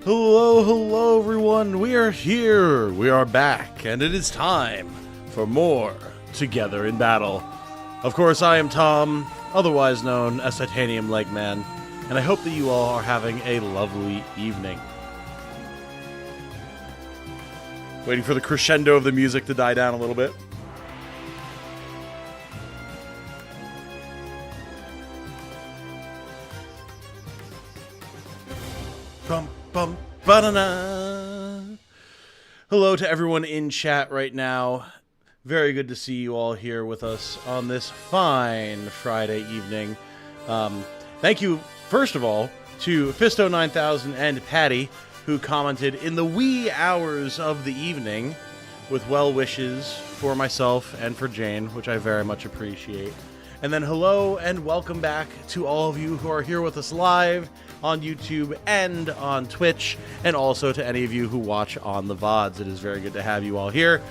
Hello, hello everyone, we are here, we are back, and it is time for more Together in Battle. Of course, I am Tom, otherwise known as Titanium Leg Man, and I hope that you all are having a lovely evening. Waiting for the crescendo of the music to die down a little bit. Bum, bum, ba-da-na. Hello to everyone in chat right now. Very good to see you all here with us on this fine Friday evening. Thank you, first of all, to Fisto9000 and Patty, who commented in the wee hours of the evening with well wishes for myself and for Jane, which I very much appreciate. And then hello and welcome back to all of you who are here with us live on YouTube and on Twitch, and also to any of you who watch on the VODs. It is very good to have you all here.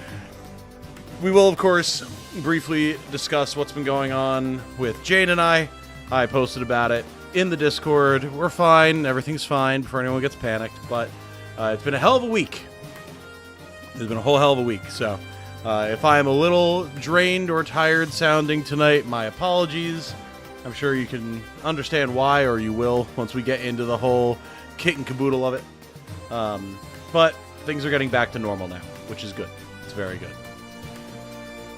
We will, of course, briefly discuss what's been going on with Jane and I. I posted about it in the Discord. We're fine. Everything's fine before anyone gets panicked, but it's been a hell of a week. It's been a whole hell of a week, so if I am a little drained or tired sounding tonight, my apologies. I'm sure you can understand why, or you will once we get into the whole kit and caboodle of it. But things are getting back to normal now, which is good. It's very good.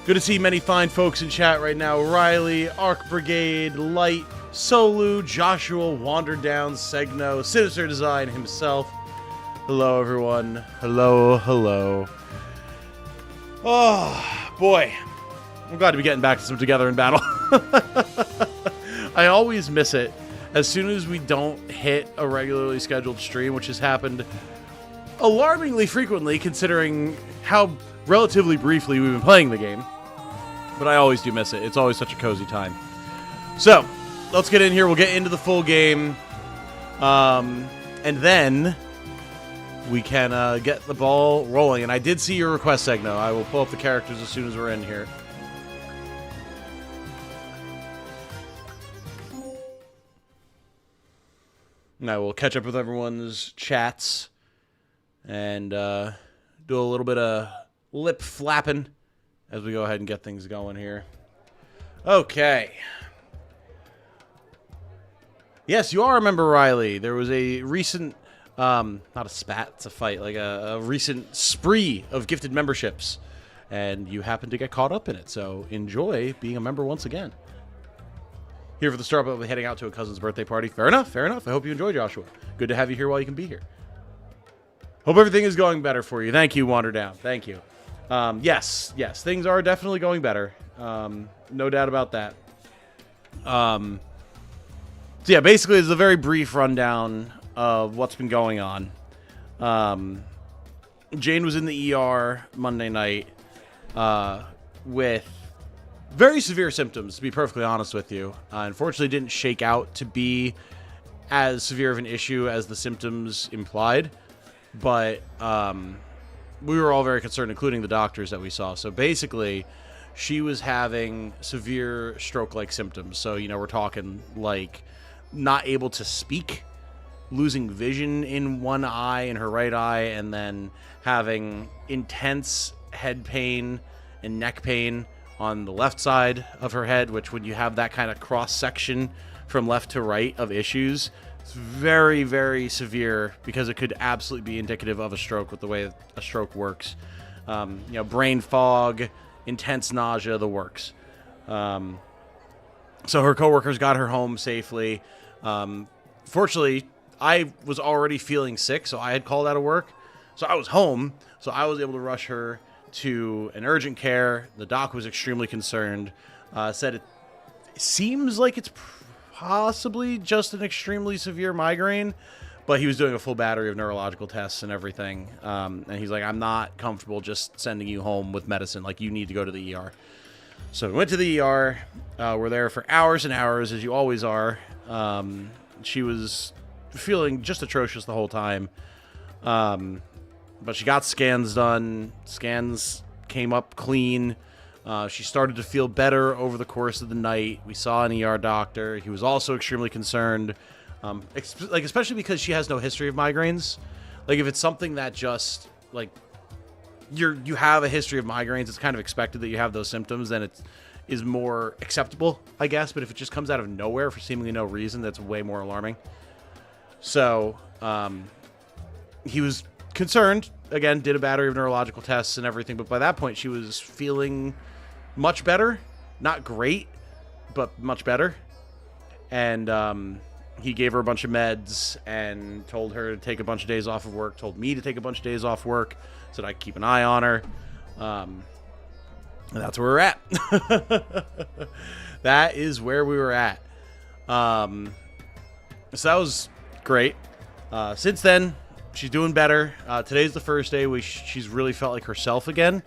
Good to see many fine folks in chat right now. Riley, Arc Brigade, Light, Solu, Joshua, Wandered Down, Segno, Sinister Design himself. Hello, everyone. Hello, hello. Oh, boy. I'm glad to be getting back to some Together in Battle. I always miss it as soon as we don't hit a regularly scheduled stream, which has happened alarmingly frequently considering how relatively briefly we've been playing the game. But I always do miss it. It's always such a cozy time. So, let's get in here. We'll get into the full game. And then we can get the ball rolling. And I did see your request, Segno. I will pull up the characters as soon as we're in here. And I will catch up with everyone's chats and do a little bit of lip flapping as we go ahead and get things going here. Okay. Yes, you all remember Riley. There was a recent, not a spat, it's a fight, like a recent spree of gifted memberships. And you happened to get caught up in it, so enjoy being a member once again. Here for the start, but we're heading out to a cousin's birthday party. Fair enough, fair enough. I hope you enjoy, Joshua. Good to have you here while you can be here. Hope everything is going better for you. Thank you, Wander Down. Thank you. Yes, things are definitely going better. No doubt about that. So yeah, basically it's a very brief rundown of what's been going on. Jane was in the ER Monday night with very severe symptoms, to be perfectly honest with you. Unfortunately, didn't shake out to be as severe of an issue as the symptoms implied. But we were all very concerned, including the doctors that we saw. So basically, she was having severe stroke-like symptoms. So, you know, we're talking like not able to speak, losing vision in one eye, in her right eye, and then having intense head pain and neck pain on the left side of her head, which when you have that kind of cross-section from left to right of issues, it's very, very severe because it could absolutely be indicative of a stroke with the way a stroke works. You know, brain fog, intense nausea, the works. So her coworkers got her home safely. Fortunately, I was already feeling sick, so I had called out of work. So I was home, so I was able to rush her to an urgent care. The doc was extremely concerned. Said it seems like it's possibly just an extremely severe migraine, but he was doing a full battery of neurological tests and everything. And he's like, I'm not comfortable just sending you home with medicine. Like, you need to go to the ER. So we went to the ER. We're there for hours and hours, as you always are. She was feeling just atrocious the whole time. But she got scans done. Scans came up clean. She started to feel better over the course of the night. We saw an ER doctor. He was also extremely concerned, especially because she has no history of migraines. Like, if it's something that just, like, you have a history of migraines, it's kind of expected that you have those symptoms, then it is more acceptable, I guess. But if it just comes out of nowhere for seemingly no reason, that's way more alarming. So, he was concerned, again, did a battery of neurological tests and everything, but by that point, she was feeling much better. Not great, but much better. And, he gave her a bunch of meds and told her to take a bunch of days off of work, told me to take a bunch of days off work, said I keep an eye on her. And that's where we're at. That is where we were at. So that was great. Since then, she's doing better. Today's the first day she's really felt like herself again.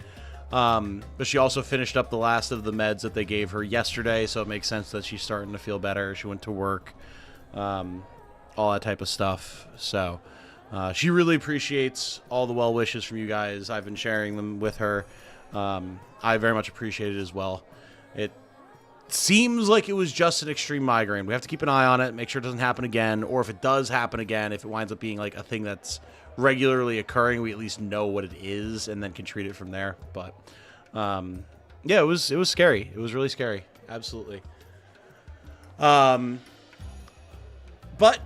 But she also finished up the last of the meds that they gave her yesterday, so it makes sense that she's starting to feel better. She went to work, all that type of stuff. So she really appreciates all the well wishes from you guys. I've been sharing them with her. I very much appreciate it as well. It seems like it was just an extreme migraine. We have to keep an eye on it, make sure it doesn't happen again, or if it does happen again, if it winds up being like a thing that's regularly occurring, we at least know what it is and then can treat it from there. But yeah, it was scary. It was really scary. Absolutely. But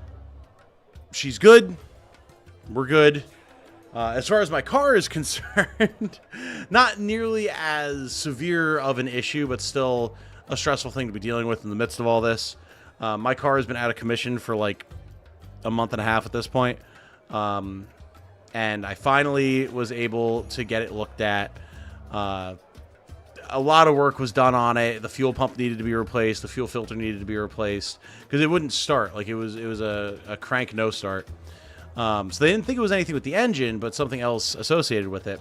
she's good. We're good. As far as my car is concerned, not nearly as severe of an issue, but still a stressful thing to be dealing with in the midst of all this. My car has been out of commission for like a month and a half at this point. And I finally was able to get it looked at. A lot of work was done on it. The fuel pump needed to be replaced. The fuel filter needed to be replaced because it wouldn't start. Like, it was a crank no start. So they didn't think it was anything with the engine, but something else associated with it.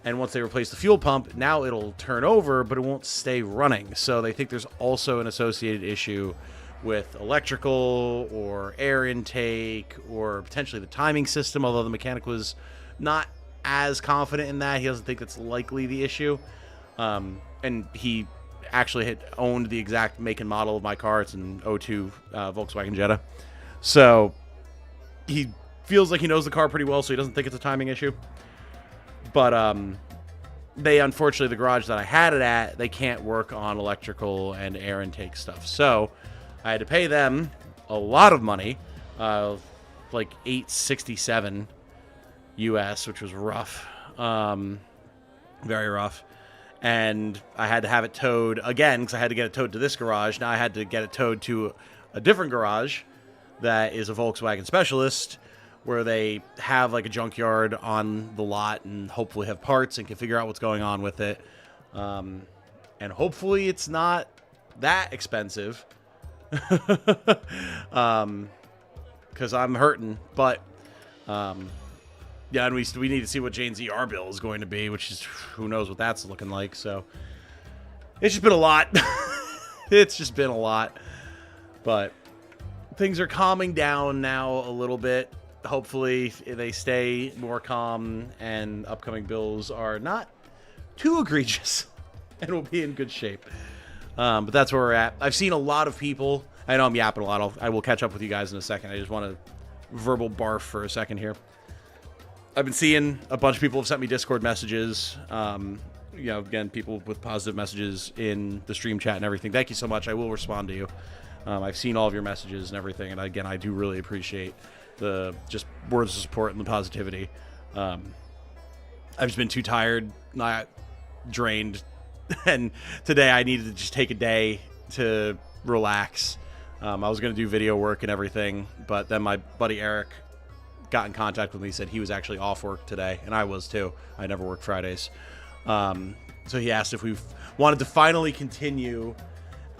And once they replace the fuel pump, now it'll turn over, but it won't stay running. So they think there's also an associated issue with electrical or air intake or potentially the timing system, although the mechanic was not as confident in that. He doesn't think that's likely the issue. And he actually had owned the exact make and model of my car. It's an '02 Volkswagen Jetta. So he feels like he knows the car pretty well, so he doesn't think it's a timing issue. But they, unfortunately, the garage that I had it at, they can't work on electrical and air intake stuff. So I had to pay them a lot of money, like $867 US, which was rough, very rough. And I had to have it towed again because I had to get it towed to this garage. Now I had to get it towed to a different garage that is a Volkswagen specialist, where they have like a junkyard on the lot and hopefully have parts and can figure out what's going on with it. And hopefully it's not that expensive. Because I'm hurting. But yeah, and we need to see what Jane's ER bill is going to be, which is, who knows what that's looking like. So it's just been a lot. It's just been a lot. But things are calming down now a little bit. Hopefully they stay more calm and upcoming bills are not too egregious and we'll be in good shape. But that's where we're at. I've seen a lot of people. I know I'm yapping a lot. I will catch up with you guys in a second. I just want to verbal barf for a second here. I've been seeing a bunch of people have sent me Discord messages. You know, again, people with positive messages in the stream chat and everything. Thank you so much. I will respond to you. I've seen all of your messages and everything. And again, I do really appreciate the just words of support and the positivity. I've just been too tired, not drained. And today I needed to just take a day to relax. I was going to do video work and everything, but then my buddy Eric got in contact with me, said he was actually off work today, and I was too. I never work Fridays. So he asked if we wanted to finally continue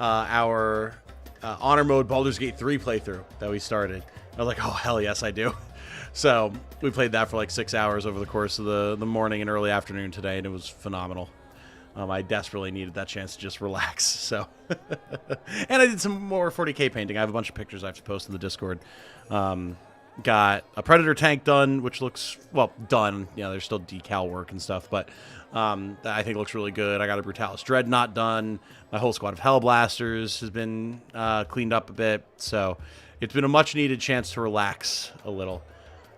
our Honor Mode Baldur's Gate 3 playthrough that we started. I was like, oh, hell yes, I do. So we played that for like 6 hours over the course of the morning and early afternoon today, and it was phenomenal. I desperately needed that chance to just relax. So, and I did some more 40K painting. I have a bunch of pictures I have to post in the Discord. Got a Predator tank done, which looks, well, done. You know, there's still decal work and stuff, but that I think looks really good. I got a Brutalis Dreadnought done. My whole squad of Hellblasters has been cleaned up a bit. So it's been a much-needed chance to relax a little.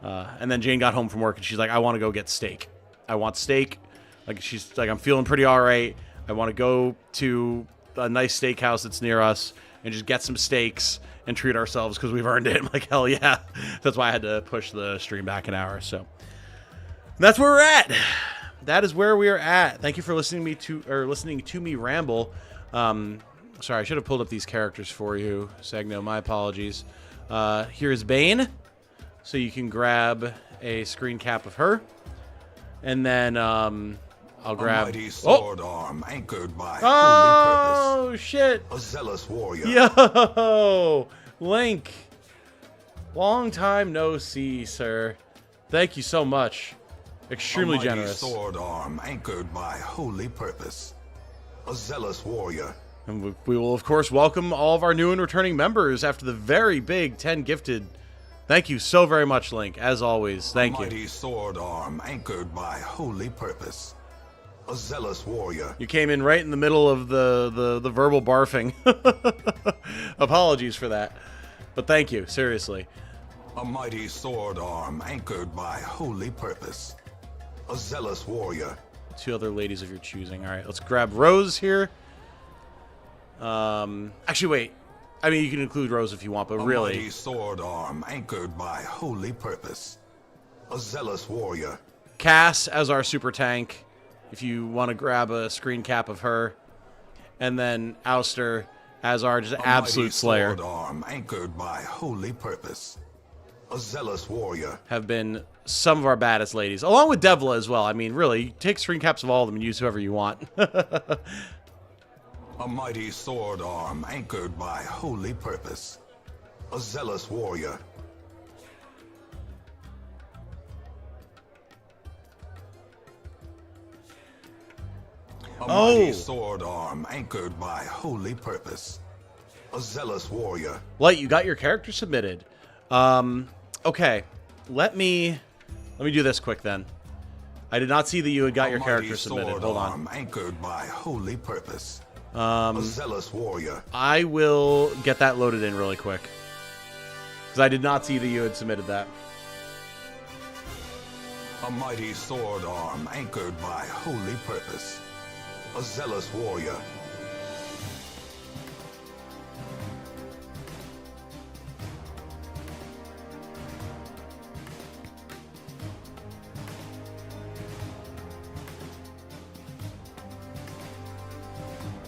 And then Jane got home from work and she's like, I want to go get steak. I want steak. Like, she's like, I'm feeling pretty all right. I want to go to a nice steakhouse that's near us and just get some steaks and treat ourselves because we've earned it. I'm like, hell yeah. That's why I had to push the stream back an hour. So that's where we're at. That is where we are at. Thank you for listening to me ramble. Sorry, I should have pulled up these characters for you, Segno. My apologies. Here's Bane. So you can grab a screen cap of her. And then I'll grab... A mighty sword arm anchored by holy purpose. Shit. A zealous warrior. Yo! Link. Long time no see, sir. Thank you so much. Extremely generous. A mighty sword arm anchored by holy purpose. A zealous warrior. And we will, of course, welcome all of our new and returning members after the very big 10 gifted. Thank you so very much, Link. As always, thank you. A mighty sword arm anchored by holy purpose. A zealous warrior. You came in right in the middle of the verbal barfing. Apologies for that. But thank you, seriously. A mighty sword arm anchored by holy purpose. A zealous warrior. 2 other ladies of your choosing. All right, let's grab Rose here. Actually, wait. I mean, you can include Rose if you want, but really... A mighty sword arm anchored by holy purpose. A zealous warrior. Cass as our super tank, if you want to grab a screen cap of her. And then Ouster as our just absolute slayer. A mighty sword arm anchored by holy purpose. A zealous warrior. Have been some of our baddest ladies, along with Devla as well. I mean, really, take screen caps of all of them and use whoever you want. A mighty sword arm anchored by holy purpose. A zealous warrior. A mighty sword arm anchored by holy purpose. A zealous warrior. Light, you got your character submitted. Okay. Let me do this quick then. I did not see that you had got your character submitted. Hold on. Arm anchored by holy purpose. A zealous warrior. I will get that loaded in really quick. Because I did not see that you had submitted that. A mighty sword arm anchored by holy purpose. A zealous warrior.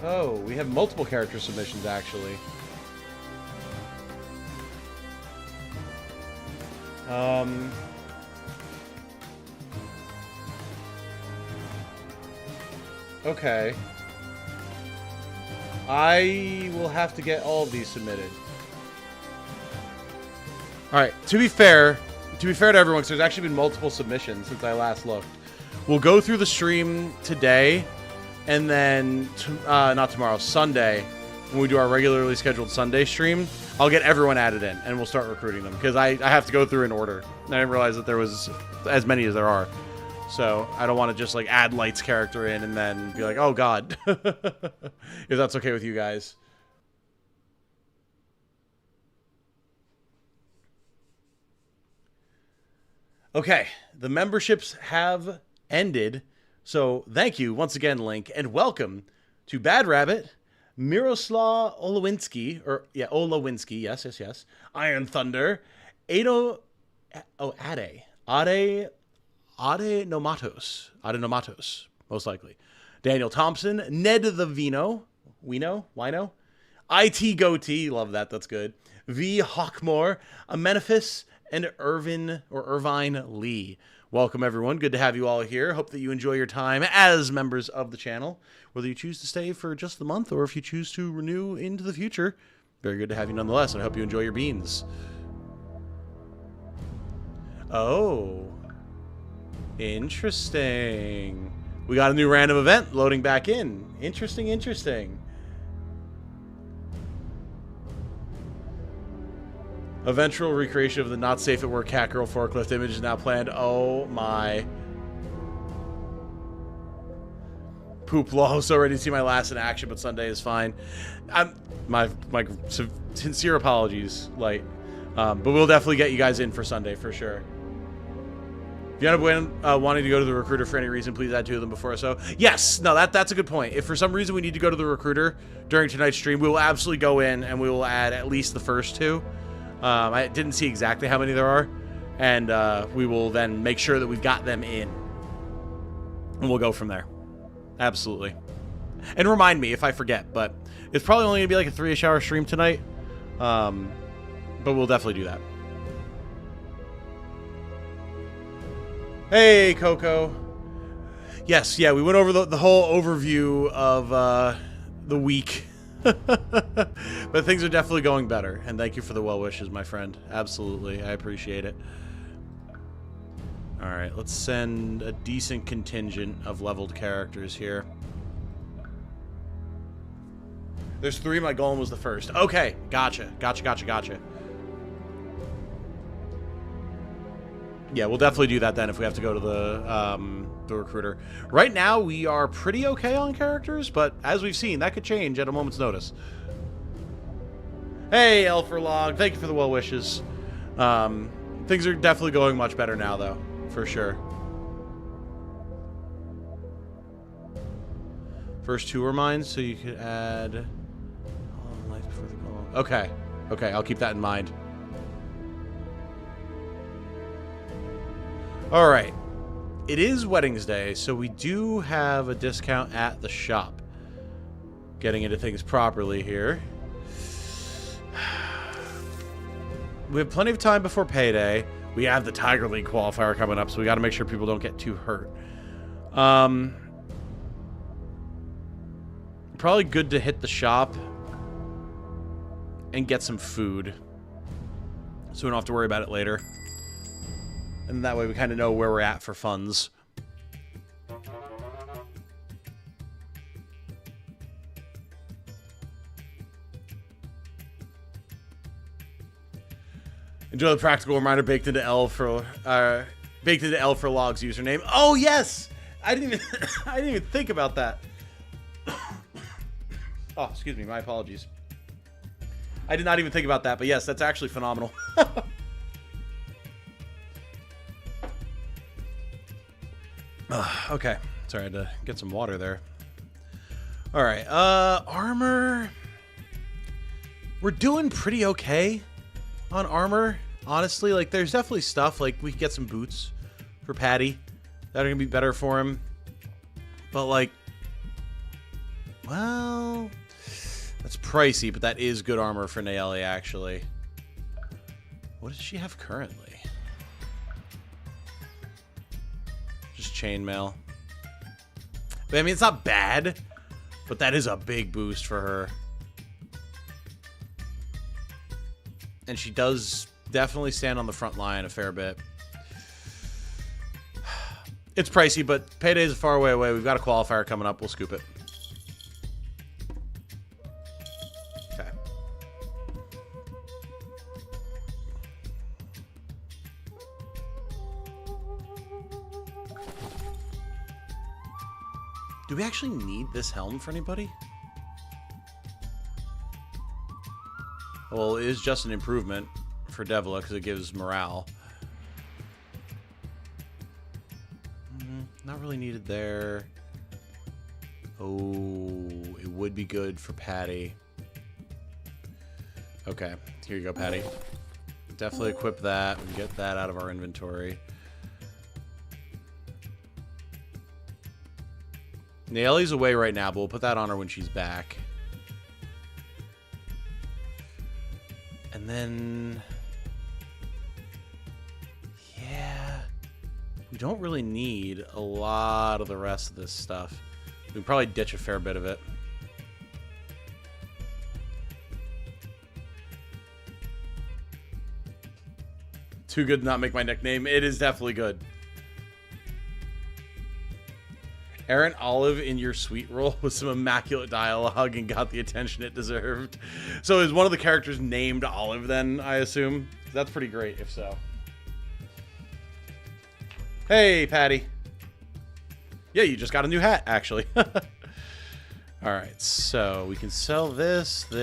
Oh, we have multiple character submissions, actually. Okay. I will have to get all of these submitted. Alright, to be fair to everyone, because there's actually been multiple submissions since I last looked. We'll go through the stream today. And then, not tomorrow, Sunday, when we do our regularly scheduled Sunday stream, I'll get everyone added in, and we'll start recruiting them. Because I have to go through in order. I didn't realize that there was as many as there are. So, I don't want to just, like, add Light's character in and then be like, oh, God. If that's okay with you guys. Okay, the memberships have ended. So, thank you once again, Link, and welcome to Bad Rabbit, Miroslav Olowinski, Olowinski, yes, Iron Thunder, Ade Nomatos, most likely, Daniel Thompson, Ned the Wino, IT Goatee, love that, that's good, V Hawkmore, Amenephis, and Irvine Lee. Welcome, everyone. Good to have you all here. Hope that you enjoy your time as members of the channel, whether you choose to stay for just the month or if you choose to renew into the future. Very good to have you nonetheless, and I hope you enjoy your beans. Oh. Interesting. We got a new random event loading back in. Interesting. Eventual recreation of the not safe at work cat girl forklift image is now planned. Oh my. Poop law. So ready to see my last in action, but Sunday is fine. My sincere apologies, Light. But we'll definitely get you guys in for Sunday for sure. If you end up wanting to go to the recruiter for any reason, please add 2 of them before so. Yes, no, that's a good point. If for some reason we need to go to the recruiter during tonight's stream, we will absolutely go in and we will add at least the first 2. I didn't see exactly how many there are, and we will then make sure that we've got them in, and we'll go from there. Absolutely. And remind me if I forget, but it's probably only gonna be like a 3-ish hour stream tonight, but we'll definitely do that. Hey, Coco. Yes, yeah, we went over the whole overview of the week. But things are definitely going better. And thank you for the well wishes, my friend. Absolutely. I appreciate it. Alright, let's send a decent contingent of leveled characters here. There's 3. My golem was the first. Okay, gotcha. Gotcha. Yeah, we'll definitely do that then if we have to go to the recruiter. Right now, we are pretty okay on characters, but as we've seen, that could change at a moment's notice. Hey, Elferlog, thank you for the well wishes. Things are definitely going much better now, though, for sure. First 2 were mine, so you could add life before the golem. Okay, I'll keep that in mind. Alright, it is Weddings Day, so we do have a discount at the shop. Getting into things properly here. We have plenty of time before payday. We have the Tiger League qualifier coming up, so we got to make sure people don't get too hurt. Probably good to hit the shop and get some food, so we don't have to worry about it later. And that way we kind of know where we're at for funds. Enjoy the practical reminder baked into L for Log's username. Oh yes, I didn't even think about that. Oh, excuse me, my apologies. I did not even think about that, but yes, that's actually phenomenal. Okay, sorry, I had to get some water there. All right, armor. We're doing pretty okay on armor, honestly. Like, there's definitely stuff, like, we could get some boots for Patty that are gonna be better for him. But, like, well, that's pricey, but that is good armor for Nayeli, actually. What does she have currently? Just chainmail. But, I mean, it's not bad, but that is a big boost for her. And she does definitely stand on the front line a fair bit. It's pricey, but payday is a far way away. We've got a qualifier coming up. We'll scoop it. Okay. Do we actually need this helm for anybody? Well, it is just an improvement for Devla because it gives morale. Not really needed there. Oh, it would be good for Patty. Okay, here you go, Patty. Definitely equip that and get that out of our inventory. Nayeli's away right now, but we'll put that on her when she's back. And then, yeah, we don't really need a lot of the rest of this stuff. We can probably ditch a fair bit of it. Too good to not make my nickname. It is definitely good. Aaron Olive in your sweet roll with some immaculate dialogue and got the attention it deserved. So is one of the characters named Olive then, I assume? That's pretty great, if so. Hey, Patty. Yeah, you just got a new hat, actually. Alright, so we can sell this, and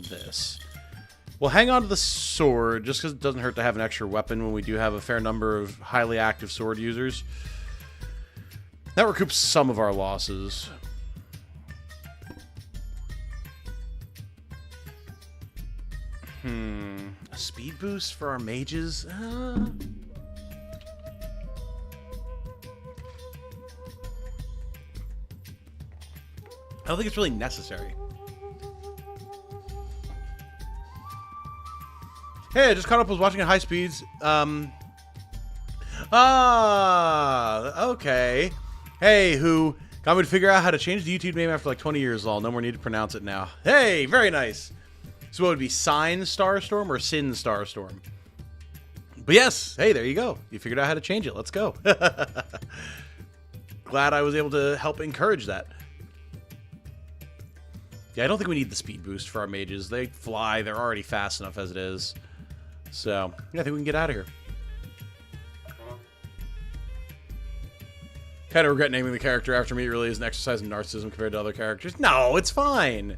this. We'll hang on to the sword, just because it doesn't hurt to have an extra weapon when we do have a fair number of highly active sword users. That recoups some of our losses. A speed boost for our mages? I don't think it's really necessary. Hey, I just caught up, was watching at high speeds. Okay. Hey, who got me to figure out how to change the YouTube name after like 20 years, lol. No more need to pronounce it now. Hey, very nice. So what would be Sign Starstorm or Sin Starstorm? But yes, hey, there you go. You figured out how to change it. Let's go. Glad I was able to help encourage that. Yeah, I don't think we need the speed boost for our mages. They fly. They're already fast enough as it is. So, yeah, I think we can get out of here. Kind of regret naming the character after me. It really is an exercise in narcissism compared to other characters. No, it's fine.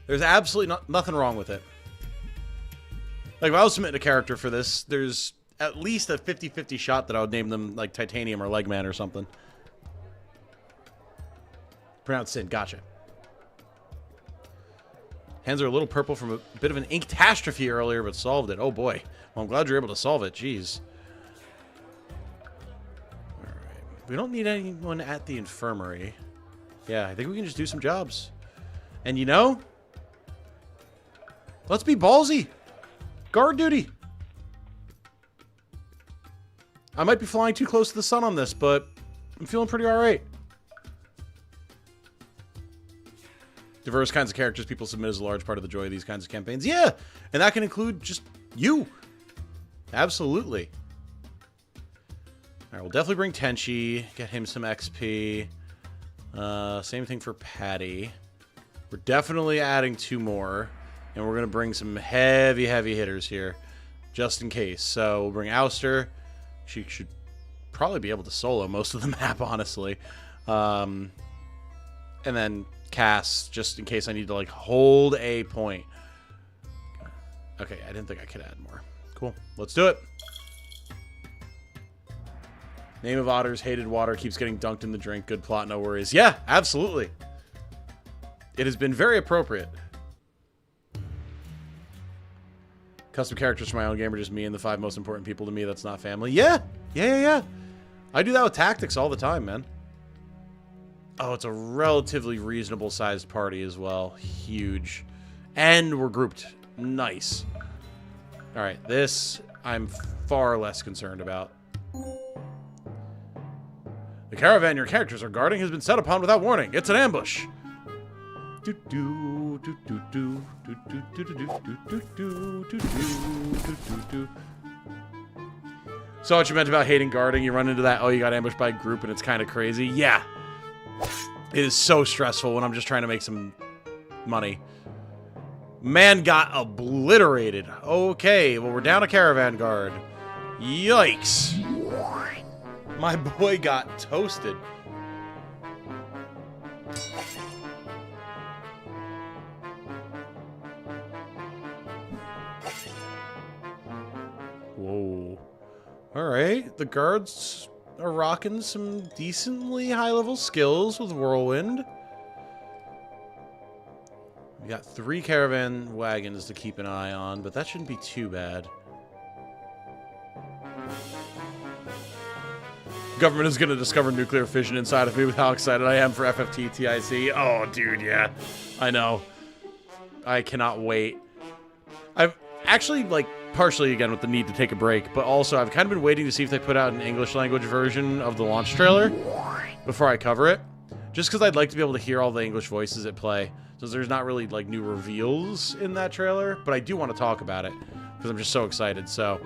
There's absolutely nothing wrong with it. Like, if I was submitting a character for this, there's at least a 50-50 shot that I would name them, like, Titanium or Legman or something. Pronounced Sin. Gotcha. Hands are a little purple from a bit of an ink catastrophe earlier, but solved it. Oh, boy. Well, I'm glad you're able to solve it. Jeez. All right. We don't need anyone at the infirmary. Yeah, I think we can just do some jobs. And, you know, let's be ballsy. Guard duty. I might be flying too close to the sun on this, but I'm feeling pretty all right. Diverse kinds of characters people submit is a large part of the joy of these kinds of campaigns. Yeah, and that can include just you. Absolutely. All right, we'll definitely bring Tenchi, get him some XP. Same thing for Patty. We're definitely adding 2 more, and we're going to bring some heavy hitters here, just in case. So we'll bring Ouster. She should probably be able to solo most of the map, honestly. And then Cass, just in case I need to, like, hold a point. Okay, I didn't think I could add more. Cool. Let's do it. Name of Otters, hated water, keeps getting dunked in the drink. Good plot, no worries. Yeah, absolutely. It has been very appropriate. Custom characters for my own game are just me and the 5 most important people to me that's not family. Yeah. I do that with tactics all the time, man. Oh, it's a relatively reasonable sized party as well. Huge. And we're grouped. Nice. Alright, this I'm far less concerned about. The caravan your characters are guarding has been set upon without warning. It's an ambush. So what you meant about hating guarding, you run into that, oh, you got ambushed by a group and it's kind of crazy. Yeah. It is so stressful when I'm just trying to make some money. Man got obliterated. Okay, well, we're down a caravan guard. Yikes. My boy got toasted. Whoa. Alright, the guards are rocking some decently high-level skills with Whirlwind. We got 3 caravan wagons to keep an eye on, but that shouldn't be too bad. Government is going to discover nuclear fission inside of me with how excited I am for FFT TIC. Oh, dude, yeah. I know. I cannot wait. I've actually, like, partially, again, with the need to take a break, but also I've kind of been waiting to see if they put out an English language version of the launch trailer before I cover it. Just because I'd like to be able to hear all the English voices at play. So there's not really, like, new reveals in that trailer, but I do want to talk about it because I'm just so excited. So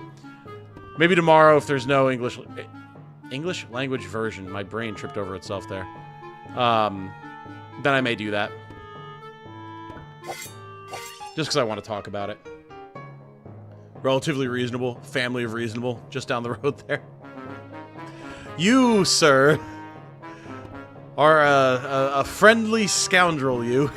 maybe tomorrow, if there's no English language version, my brain tripped over itself there, then I may do that. Just because I want to talk about it. Relatively reasonable. Family of reasonable. Just down the road there. You, sir, are a friendly scoundrel, you.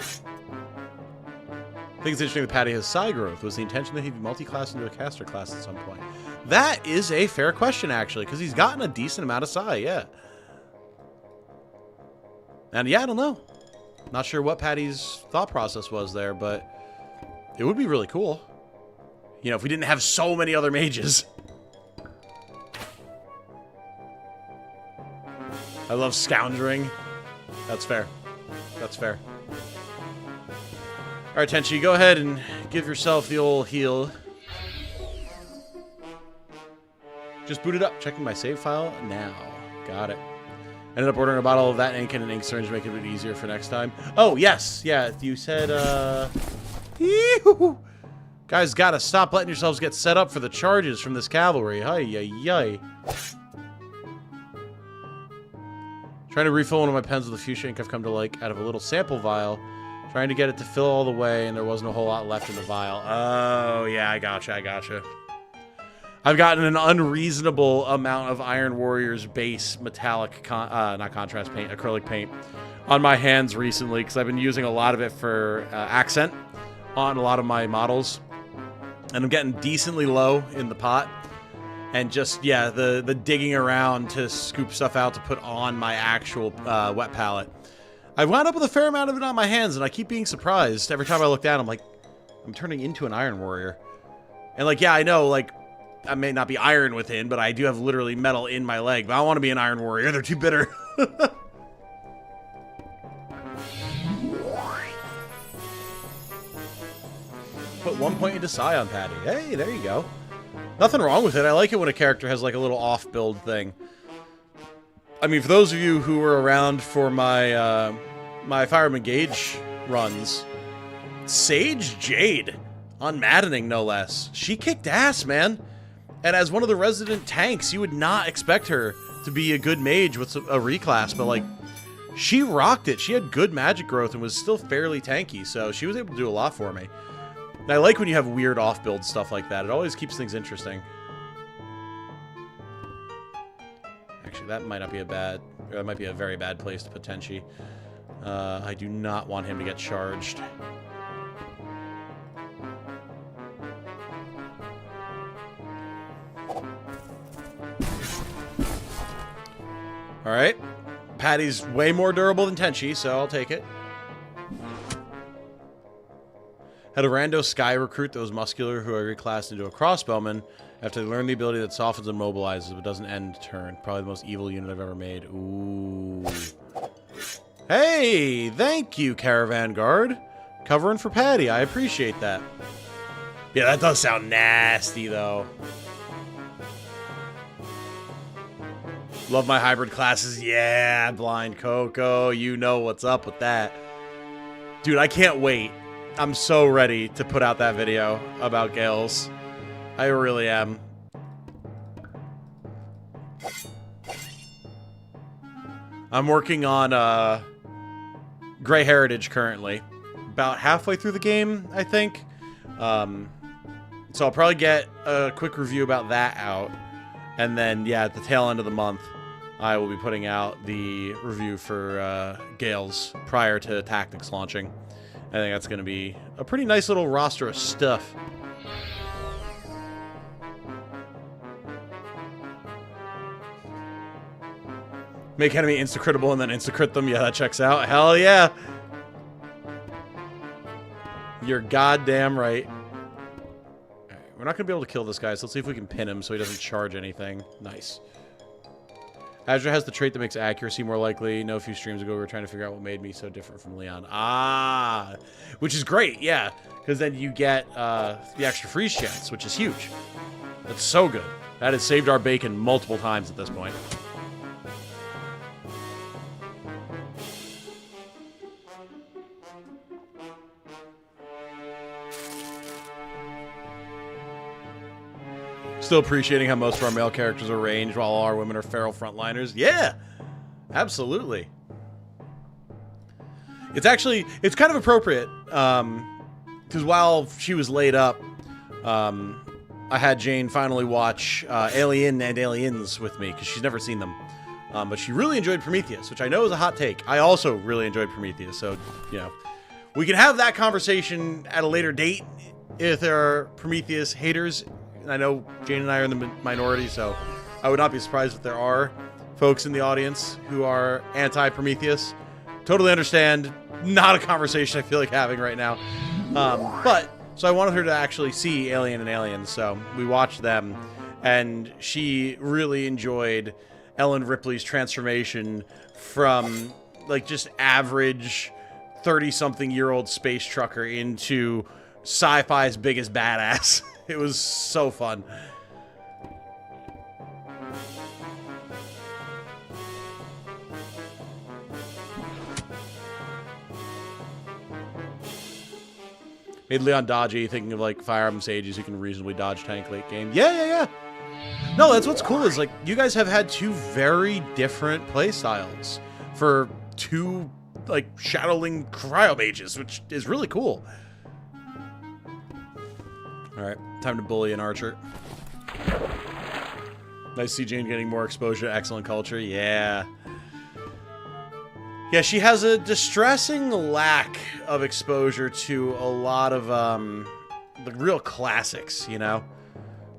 I think it's interesting that Patty has psi growth. Was the intention that he'd be multi-class into a caster class at some point? That is a fair question, actually, because he's gotten a decent amount of psi, yeah. And yeah, I don't know. Not sure what Patty's thought process was there, but it would be really cool. You know, if we didn't have so many other mages. I love scoundering. That's fair. That's fair. Alright, Tenchi, go ahead and give yourself the old heal. Just boot it up. Checking my save file now. Got it. Ended up ordering a bottle of that ink and an ink syringe to make it a bit easier for next time. Oh, yes. Yeah, you said, Guys, gotta stop letting yourselves get set up for the charges from this cavalry. Hi-yi-yi. Trying to refill one of my pens with the fuchsia ink I've come to like out of a little sample vial. Trying to get it to fill all the way, and there wasn't a whole lot left in the vial. Oh, yeah, I gotcha. I've gotten an unreasonable amount of Iron Warrior's base metallic, not contrast paint, acrylic paint on my hands recently, because I've been using a lot of it for accent on a lot of my models. And I'm getting decently low in the pot. And just, yeah, the digging around to scoop stuff out to put on my actual wet palette. I've wound up with a fair amount of it on my hands, and I keep being surprised. Every time I look down, I'm like, I'm turning into an Iron Warrior. And, like, yeah, I know, like, I may not be iron within, but I do have literally metal in my leg. But I don't want to be an Iron Warrior. They're too bitter. Put 1 point into Psi on Patty. Hey, there you go. Nothing wrong with it. I like it when a character has, like, a little off-build thing. I mean, for those of you who were around for my my Fireman Gage runs, Sage Jade, unmaddening no less. She kicked ass, man. And as one of the resident tanks, you would not expect her to be a good mage with a reclass, but like, she rocked it. She had good magic growth and was still fairly tanky, so she was able to do a lot for me. And I like when you have weird off-build stuff like that. It always keeps things interesting. Actually, that might not be a bad... Or that might be a very bad place to put Tenchi. I do not want him to get charged. Alright. Patty's way more durable than Tenchi, so I'll take it. Had a rando Sky recruit that was muscular who I reclassed into a crossbowman after they learned the ability that softens and mobilizes but doesn't end turn. Probably the most evil unit I've ever made. Ooh. Hey! Thank you, Caravan Guard. Covering for Patty. I appreciate that. Yeah, that does sound nasty, though. Love my hybrid classes. Yeah, Blind Coco. You know what's up with that. Dude, I can't wait. I'm so ready to put out that video about Gales. I really am. I'm working on Grey Heritage currently. About halfway through the game, I think. So I'll probably get a quick review about that out. And then, yeah, at the tail end of the month, I will be putting out the review for Gales prior to Tactics launching. I think that's going to be a pretty nice little roster of stuff. Make enemy insta-crittable and then insta-crit them. Yeah, that checks out. Hell yeah. You're goddamn right. Right, we're not going to be able to kill this guy, so let's see if we can pin him so he doesn't charge anything. Nice. Azure has the trait that makes accuracy more likely. I know a few streams ago we were trying to figure out what made me so different from Leon. Ah, which is great, yeah. Because then you get the extra freeze chance, which is huge. That's so good. That has saved our bacon multiple times at this point. Still appreciating how most of our male characters are ranged while all our women are feral frontliners. Yeah, absolutely. It's actually, it's kind of appropriate, because while she was laid up, I had Jane finally watch Alien and Aliens with me, because she's never seen them. But she really enjoyed Prometheus, which I know is a hot take. I also really enjoyed Prometheus, so, you know, We can have that conversation at a later date if there are Prometheus haters. And I know Jane and I are in the minority, so I would not be surprised if there are folks in the audience who are anti-Prometheus. Totally understand. Not a conversation I feel like having right now. So I wanted her to actually see Alien and Aliens, so we watched them, and she really enjoyed Ellen Ripley's transformation from, like, just average 30-something-year-old space trucker into sci-fi's biggest badass. It was so fun. Made Leon dodgy, thinking of, like, Fire Emblem sages who can reasonably dodge tank late game. Yeah. No, that's what's cool is, like, you guys have had two very different play styles for two, like, Shadowling cryo mages, which is really cool. Alright, time to bully an archer. Nice to see Jane getting more exposure to excellent culture. Yeah. Yeah, she has a distressing lack of exposure to a lot of, the real classics, you know?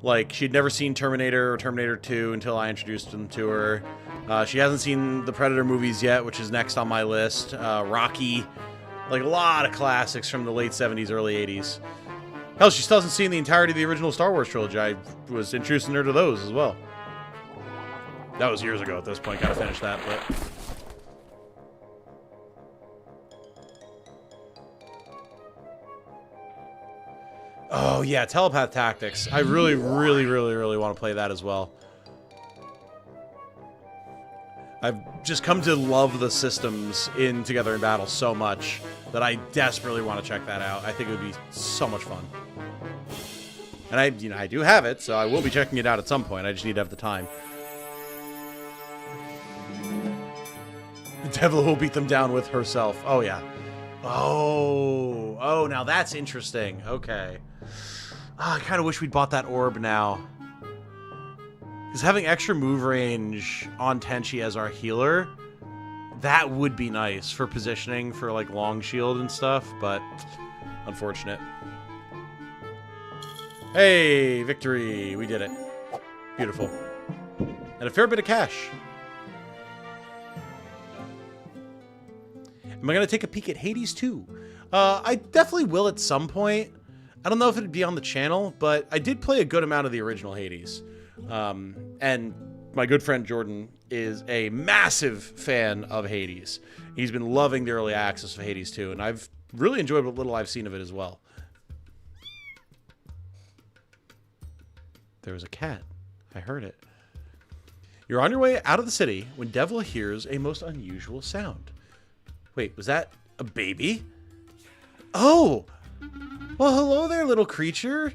Like, she'd never seen Terminator or Terminator 2 until I introduced them to her. She hasn't seen the Predator movies yet, which is next on my list. Rocky. Like, a lot of classics from the late 70s, early 80s. Hell, she still hasn't seen the entirety of the original Star Wars trilogy. I was introducing her to those as well. That was years ago at this point. Gotta finish that, but... Oh, yeah, Telepath Tactics. I really want to play that as well. I've just come to love the systems in Together in Battle so much that I desperately want to check that out. I think it would be so much fun. And I do have it, so I will be checking it out at some point. I just need to have the time. Devla will beat them down with herself. Oh, yeah. Oh, now that's interesting. Okay. I kind of wish we'd bought that orb now. Because having extra move range on Tenchi as our healer, that would be nice for positioning for, like, long shield and stuff, but unfortunate. Hey, victory! We did it. Beautiful. And a fair bit of cash. Am I going to take a peek at Hades 2? I definitely will at some point. I don't know if it'd be on the channel, but I did play a good amount of the original Hades. And my good friend Jordan is a massive fan of Hades. He's been loving the early access of Hades 2, and I've really enjoyed what little I've seen of it as well. There was a cat. I heard it. You're on your way out of the city when Devla hears a most unusual sound. Wait, was that a baby? Oh! Well, hello there, little creature.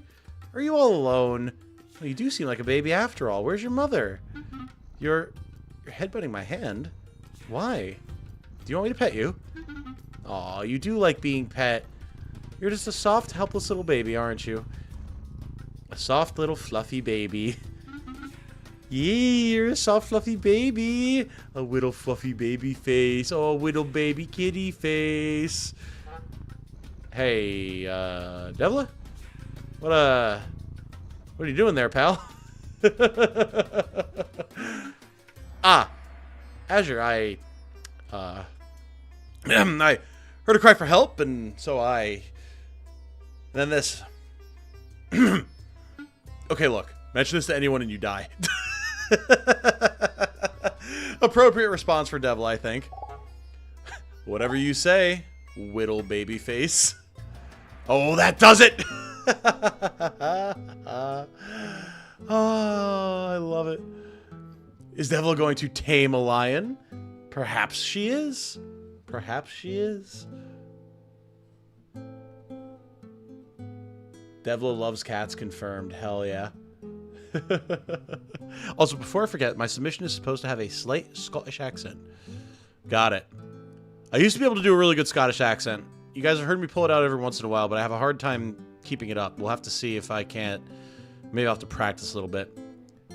Are you all alone? Well, you do seem like a baby after all. Where's your mother? You're headbutting my hand. Why? Do you want me to pet you? Aw, you do like being pet. You're just a soft, helpless little baby, aren't you? A soft little fluffy baby. Yeah, you're a soft, fluffy baby. A little fluffy baby face. Oh, little baby kitty face. Hey, Devla? What are you doing there, pal? Azure, I heard a cry for help, and so and then this. Okay, look. Mention this to anyone and you die. Appropriate response for Devla, I think. Whatever you say, whittle baby face. Oh, that does it! Oh, I love it. Is Devla going to tame a lion? Perhaps she is. Perhaps she is. Devla loves cats, confirmed. Hell yeah. Also, before I forget, my submission is supposed to have a slight Scottish accent. Got it. I used to be able to do a really good Scottish accent. You guys have heard me pull it out every once in a while, but I have a hard time keeping it up. We'll have to see if I can't. Maybe I'll have to practice a little bit.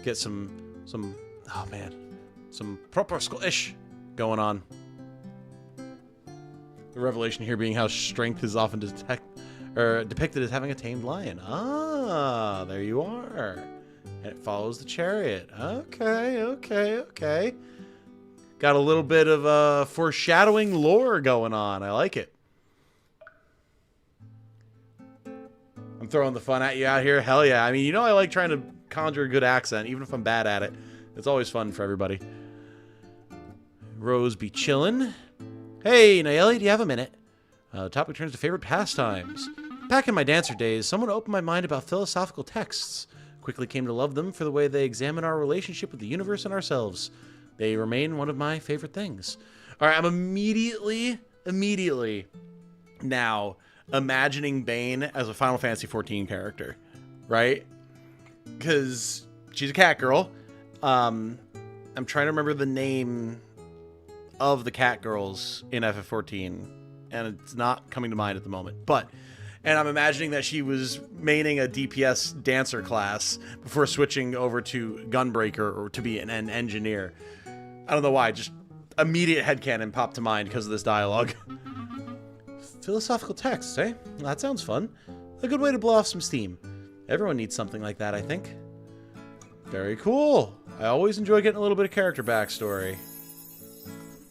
Get some, oh man, some proper Scottish going on. The revelation here being how strength is often depicted as having a tamed lion. Ah, there you are. And it follows the chariot. Okay, okay, okay. Got a little bit of foreshadowing lore going on. I like it. I'm throwing the fun at you out here. Hell yeah. I mean, you know I like trying to conjure a good accent, even if I'm bad at it. It's always fun for everybody. Rose be chillin'. Hey, Nayeli, do you have a minute? The topic turns to favorite pastimes. Back in my dancer days, someone opened my mind about philosophical texts. Quickly came to love them for the way they examine our relationship with the universe and ourselves. They remain one of my favorite things. All right, I'm immediately now imagining Bane as a Final Fantasy XIV character, right? Because she's a cat girl. I'm trying to remember the name of the cat girls in FF14, and it's not coming to mind at the moment. And I'm imagining that she was maining a DPS dancer class before switching over to Gunbreaker or to be an engineer. I don't know why, just immediate headcanon popped to mind because of this dialogue. Philosophical texts, eh? Well, that sounds fun. A good way to blow off some steam. Everyone needs something like that, I think. Very cool. I always enjoy getting a little bit of character backstory.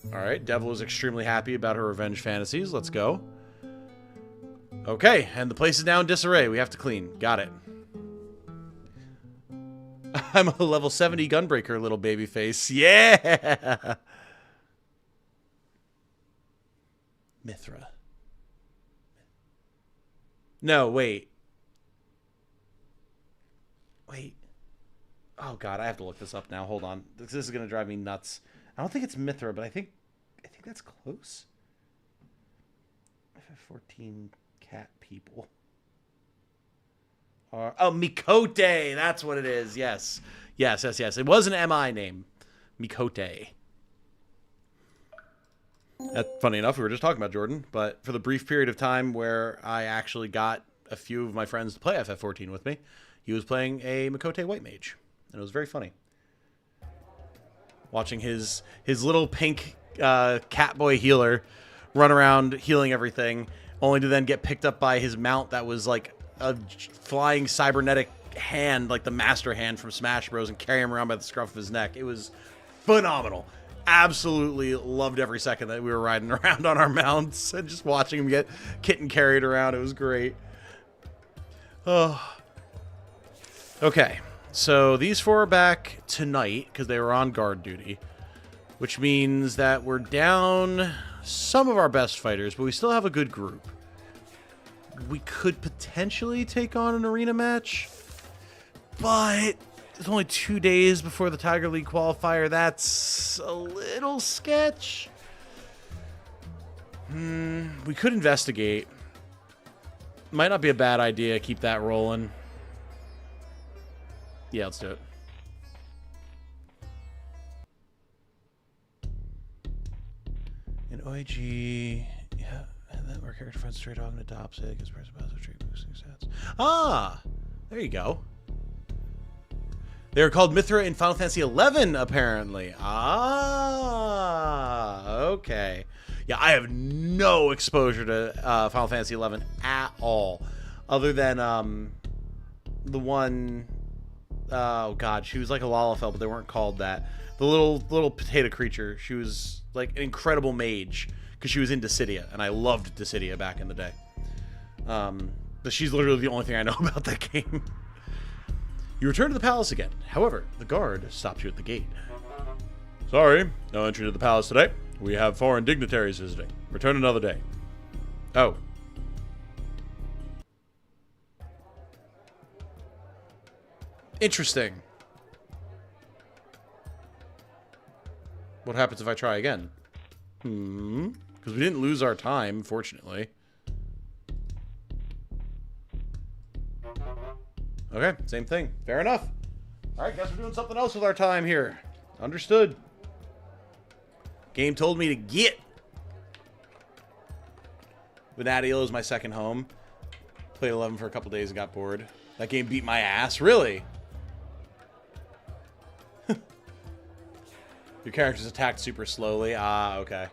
Alright, Devla is extremely happy about her revenge fantasies. Let's go. Okay, and the place is now in disarray. We have to clean. Got it. I'm a level 70 Gunbreaker, little baby face. Yeah! Mithra. No, wait. Wait. Oh, God, I have to look this up now. Hold on. This is going to drive me nuts. I don't think it's Mithra, but I think that's close. FF14 cat people. Oh, Mikote. That's what it is. Yes. Yes. It was an MI name. Mikote. Funny enough, we were just talking about Jordan, but for the brief period of time where I actually got a few of my friends to play FF14 with me, he was playing a Mikote White Mage, and it was very funny. Watching his little pink Catboy healer run around healing everything, only to then get picked up by his mount that was like a flying cybernetic hand, like the Master Hand from Smash Bros, and carry him around by the scruff of his neck. It was phenomenal. Absolutely loved every second that we were riding around on our mounts and just watching him get kitten carried around. It was great. Oh. Okay, so these four are back tonight because they were on guard duty, which means that we're down some of our best fighters, but we still have a good group. We could potentially take on an arena match, but it's only 2 days before the Tiger League qualifier. That's a little sketch. We could investigate. Might not be a bad idea. Keep that rolling. Yeah, let's do it. In OIG, yeah, and then our character finds straight on and adopts it. Gets positive trait boosting stats. Ah, there you go. They're called Mithra in Final Fantasy XI, apparently. Ah, okay. Yeah, I have no exposure to Final Fantasy XI at all, other than the one. Oh God, she was like a Lalafell, but they weren't called that. The little potato creature. She was like an incredible mage because she was in Dissidia, and I loved Dissidia back in the day. But she's literally the only thing I know about that game. You return to the palace again. However, the guard stops you at the gate. Sorry, no entry to the palace today. We have foreign dignitaries visiting. Return another day. Oh. Interesting. What happens if I try again? Because we didn't lose our time, fortunately. Okay, same thing. Fair enough. Alright, guess we're doing something else with our time here. Understood. Game told me to get. Vanadiel is my second home. Played 11 for a couple days and got bored. That game beat my ass. Really? Your character's attacked super slowly. Ah, okay.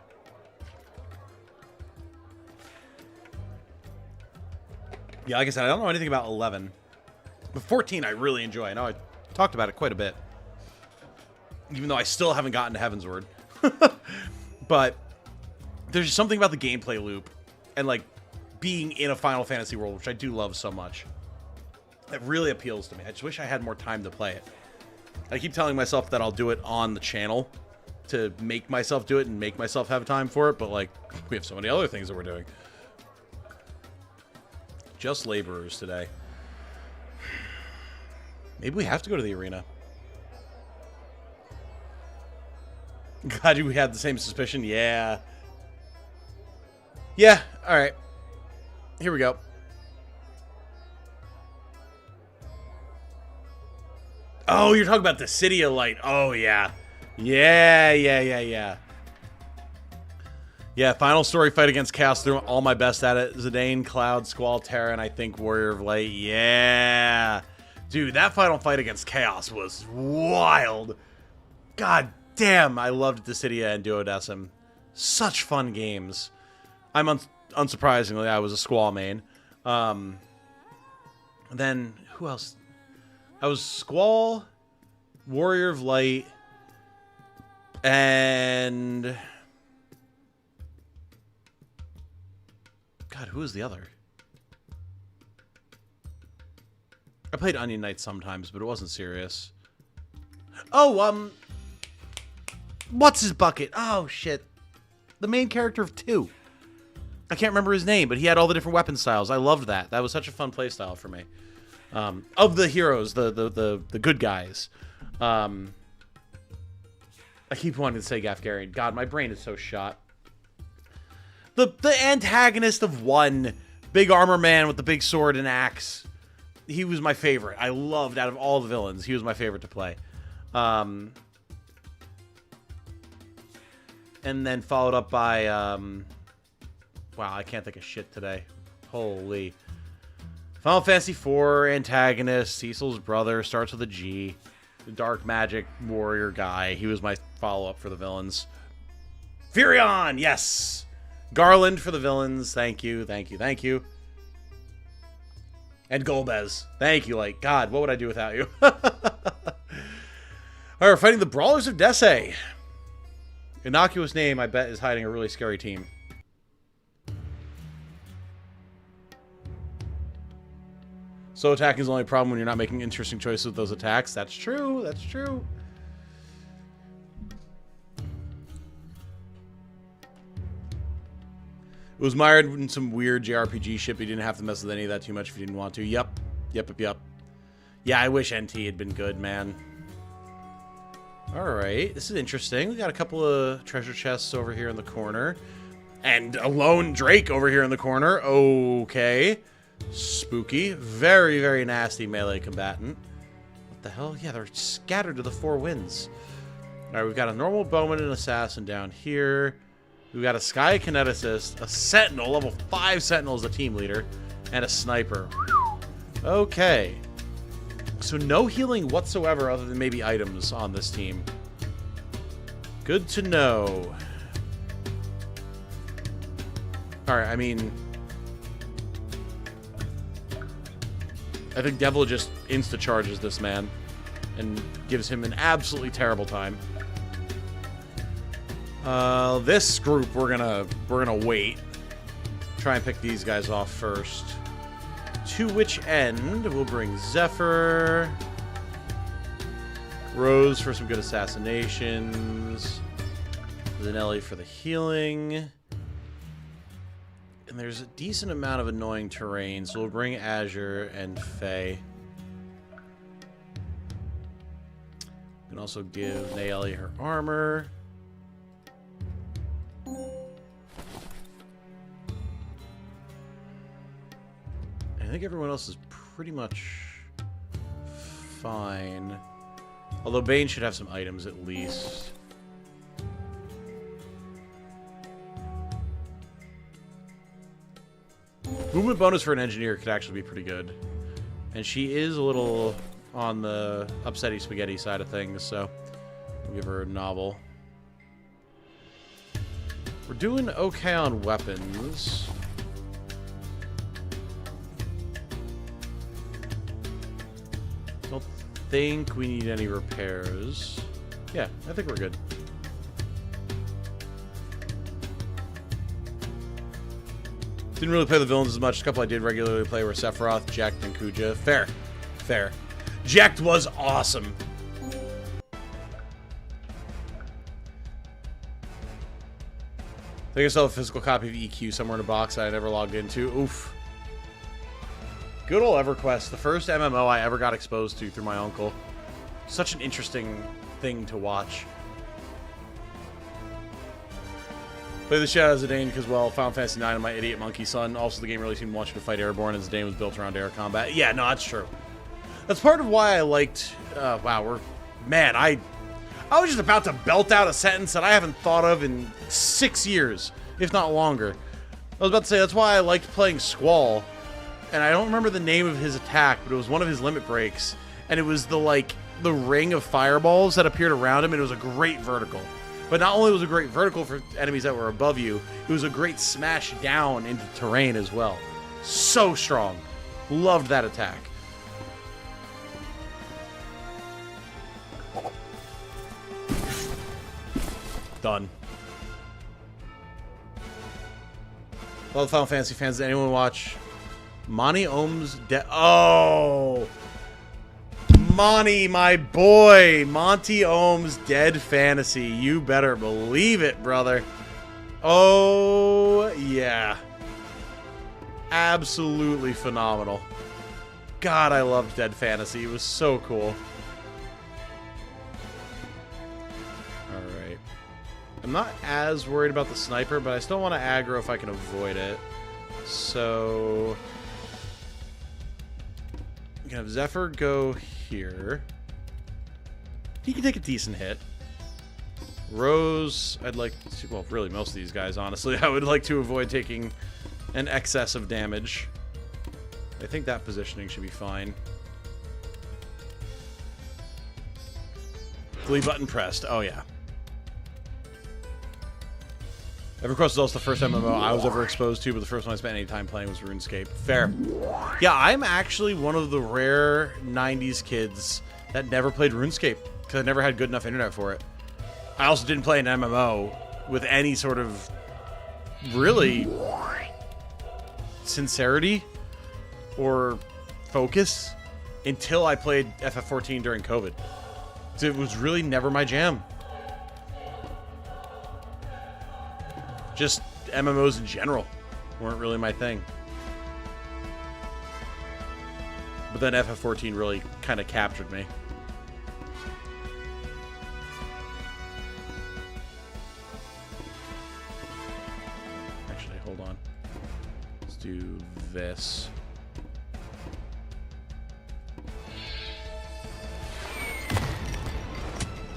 Yeah, like I said, I don't know anything about 11. But 14 I really enjoy. I know I talked about it quite a bit. Even though I still haven't gotten to Heavensward. But there's just something about the gameplay loop and, like, being in a Final Fantasy world, which I do love so much, that really appeals to me. I just wish I had more time to play it. I keep telling myself that I'll do it on the channel to make myself do it and make myself have time for it, but, like, we have so many other things that we're doing. Just laborers today. Maybe we have to go to the arena. God, we had the same suspicion. Yeah. Yeah, alright. Here we go. Oh, you're talking about the City of Light. Oh, yeah. Yeah. Yeah, final story fight against Chaos. Threw all my best at it. Zidane, Cloud, Squall, Terra, and I think Warrior of Light. Yeah. Dude, that final fight against Chaos was wild. God damn, I loved Dissidia and Duodecim. Such fun games. Unsurprisingly, I was a Squall main. Then, who else? I was Squall, Warrior of Light, and... God, who was the other? I played Onion Knight sometimes, but it wasn't serious. Oh, what's his bucket? Oh, shit. The main character of 2. I can't remember his name, but he had all the different weapon styles. I loved that. That was such a fun playstyle for me. Of the heroes, the good guys. I keep wanting to say Gafgarian. God, my brain is so shot. The antagonist of 1, big armor man with the big sword and axe. He was my favorite. I loved, out of all the villains, he was my favorite to play. And then followed up by, wow, I can't think of shit today. Holy. Final Fantasy IV antagonist, Cecil's brother, starts with a G. The dark magic warrior guy. He was my follow-up for the villains. Furion, yes! Garland for the villains. Thank you. And Golbez. Thank you, like, God, what would I do without you? Alright, we're fighting the Brawlers of Desse. Innocuous name, I bet, is hiding a really scary team. So attacking is the only problem when you're not making interesting choices with those attacks. That's true. That's true. It was mired in some weird JRPG shit, but you didn't have to mess with any of that too much if you didn't want to. Yep. Yeah, I wish NT had been good, man. Alright, this is interesting. We got a couple of treasure chests over here in the corner. And a lone Drake over here in the corner. Okay. Spooky. Very, very nasty melee combatant. What the hell? Yeah, they're scattered to the 4 winds. Alright, we've got a normal bowman and assassin down here. We've got a Sky Kineticist, a Sentinel, level 5 Sentinel is the team leader, and a Sniper. Okay. So no healing whatsoever other than maybe items on this team. Good to know. Alright, I mean... I think Devla just insta-charges this man and gives him an absolutely terrible time. This group we're gonna wait. Try and pick these guys off first. To which end we'll bring Zephyr, Rose for some good assassinations, Zanelli for the healing, and there's a decent amount of annoying terrain, so we'll bring Azure and Faye. We can also give Nayeli her armor. I think everyone else is pretty much fine. Although Bane should have some items at least. Movement bonus for an engineer could actually be pretty good. And she is a little on the upsetty spaghetti side of things, so we'll give her a novel. We're doing okay on weapons. think we need any repairs. Yeah, I think we're good. Didn't really play the villains as much. A couple I did regularly play were Sephiroth, Jekt, and Kuja. Fair. Fair. Jekt was awesome. I think I still have a physical copy of EQ somewhere in a box that I never logged into. Oof. Good old EverQuest. The first MMO I ever got exposed to through my uncle. Such an interesting thing to watch. Play the shit out of Zidane because, well, Final Fantasy IX and my idiot monkey son. Also, the game really seemed to want you to fight airborne, and Zidane was built around air combat. Yeah, no, that's true. That's part of why I liked... wow, Man, I was just about to belt out a sentence that I haven't thought of in 6 years, if not longer. I was about to say, that's why I liked playing Squall. And I don't remember the name of his attack, but it was one of his limit breaks. And it was the ring of fireballs that appeared around him, and it was a great vertical. But not only was it a great vertical for enemies that were above you, it was a great smash down into terrain as well. So strong. Loved that attack. Done. Well, Final Fantasy fans, did anyone watch Monty Ohm's Oh! Monty, my boy! Monty Ohm's Dead Fantasy. You better believe it, brother. Oh, yeah. Absolutely phenomenal. God, I loved Dead Fantasy. It was so cool. Alright. I'm not as worried about the sniper, but I still want to aggro if I can avoid it. So... we can have Zephyr go here. He can take a decent hit. Rose, I'd like to... well, really, most of these guys, honestly. I would like to avoid taking an excess of damage. I think that positioning should be fine. Glee button pressed. Oh, yeah. EverQuest was also the first MMO I was ever exposed to, but the first one I spent any time playing was RuneScape. Fair. Yeah, I'm actually one of the rare 90s kids that never played RuneScape, because I never had good enough internet for it. I also didn't play an MMO with any sort of really sincerity or focus until I played FF14 during COVID. So it was really never my jam. Just MMOs in general weren't really my thing. But then FF14 really kind of captured me. Actually, hold on. Let's do this.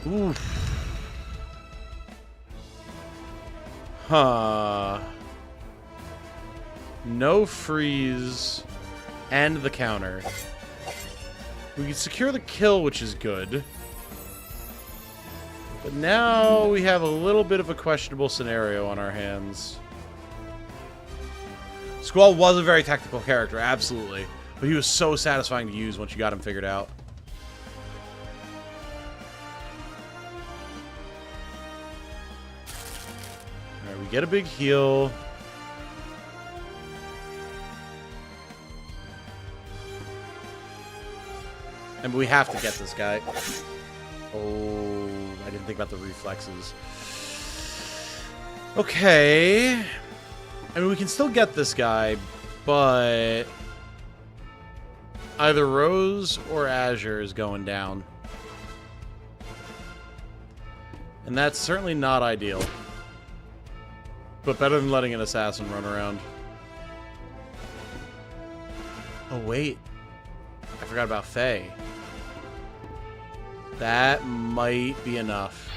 Oof. Huh. No freeze and the counter. We can secure the kill, which is good. But now we have a little bit of a questionable scenario on our hands. Squall was a very technical character, absolutely. But he was so satisfying to use once you got him figured out. Alright, we get a big heal. And we have to get this guy. Oh, I didn't think about the reflexes. Okay. I mean, we can still get this guy, but either Rose or Azure is going down. And that's certainly not ideal. But better than letting an assassin run around. Oh, wait. I forgot about Faye. That might be enough.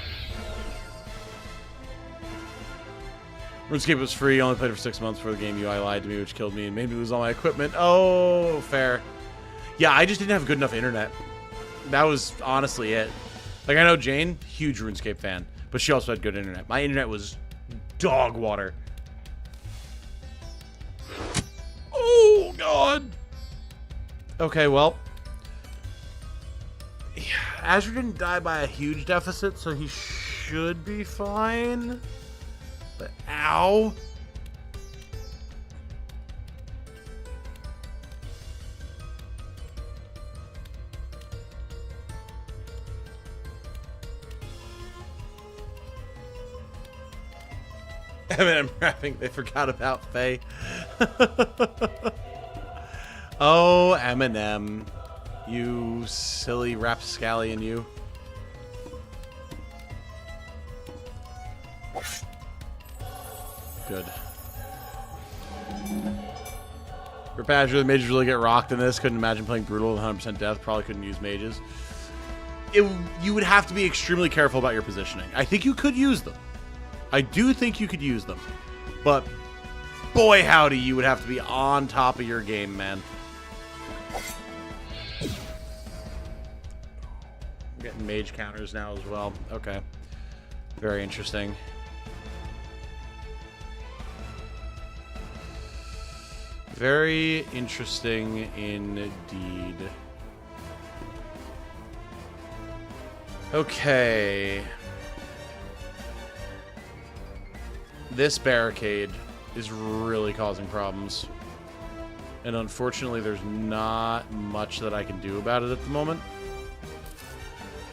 RuneScape was free. I only played it for 6 months before the game UI lied to me, which killed me and made me lose all my equipment. Oh, fair. Yeah, I just didn't have good enough internet. That was honestly it. Like, I know Jane, huge RuneScape fan, but she also had good internet. My internet was dog water. Oh, God. Okay, well. Azure didn't die by a huge deficit, so he should be fine. But ow. Eminem rapping, they forgot about Faye. Oh, Eminem. You silly rapscallion, you. Good. For Badger, the mages really get rocked in this. Couldn't imagine playing Brutal with 100% death. Probably couldn't use mages. You would have to be extremely careful about your positioning. I think you could use them. I do think you could use them. But, boy howdy, you would have to be on top of your game, man. I'm getting mage counters now as well. Okay. Very interesting. Very interesting indeed. Okay. This barricade is really causing problems. And unfortunately, there's not much that I can do about it at the moment.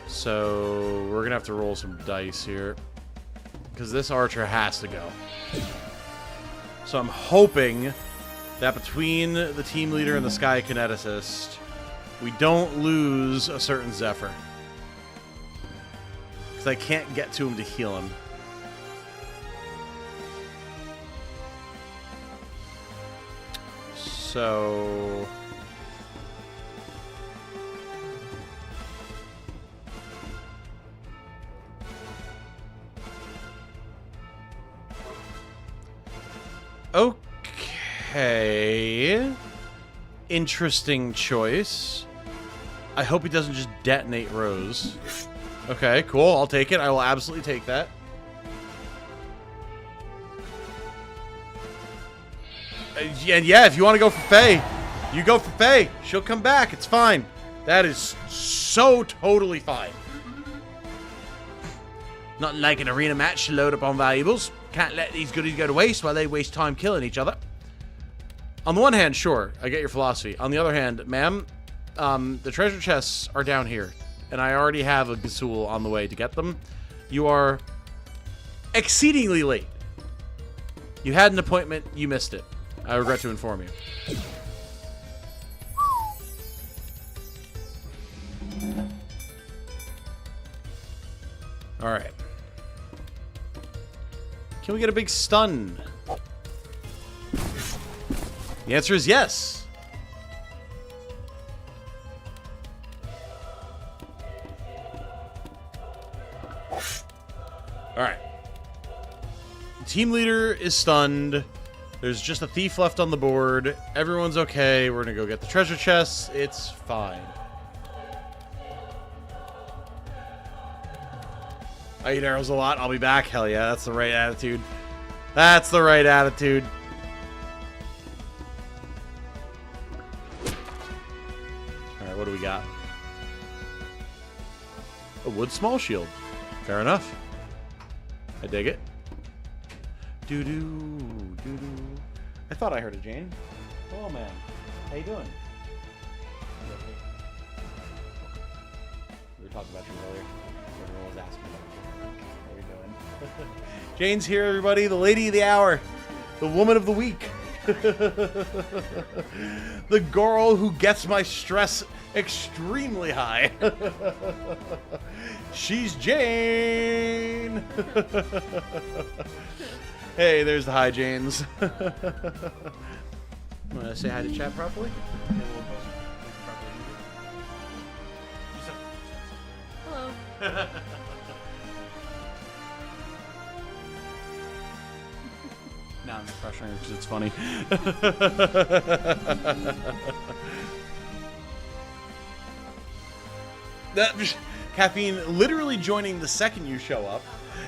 So we're going to have to roll some dice here. Because this archer has to go. So I'm hoping that between the team leader and the Sky Kineticist, we don't lose a certain Zephyr. Because I can't get to him to heal him. So... Okay. Interesting choice. I hope he doesn't just detonate Rose. Okay, cool. I'll take it. I will absolutely take that. And yeah, if you want to go for Faye, you go for Faye. She'll come back. It's fine. That is so totally fine. Not like an arena match to load up on valuables. Can't let these goodies go to waste while they waste time killing each other. On the one hand, sure, I get your philosophy. On the other hand, ma'am, the treasure chests are down here. And I already have a Gasul on the way to get them. You are exceedingly late. You had an appointment, you missed it. I regret to inform you. Alright. Can we get a big stun? The answer is yes. Alright. Team leader is stunned. There's just a thief left on the board. Everyone's okay. We're gonna go get the treasure chests. It's fine. I eat arrows a lot. I'll be back. Hell yeah, that's the right attitude. That's the right attitude. Alright, what do we got? A wood small shield. Fair enough. I dig it. Doo-doo, doo-doo. I thought I heard a Jane. Oh, man. How you doing? We were talking about you earlier. Everyone was asking about you. How you doing? Jane's here, everybody. The lady of the hour. The woman of the week. The girl who gets my stress extremely high. She's Jane. Hey, there's the hi, Janes. Want to say hi to chat properly? Hello. Now I'm pressuring her because it's funny. Caffeine literally joining the second you show up.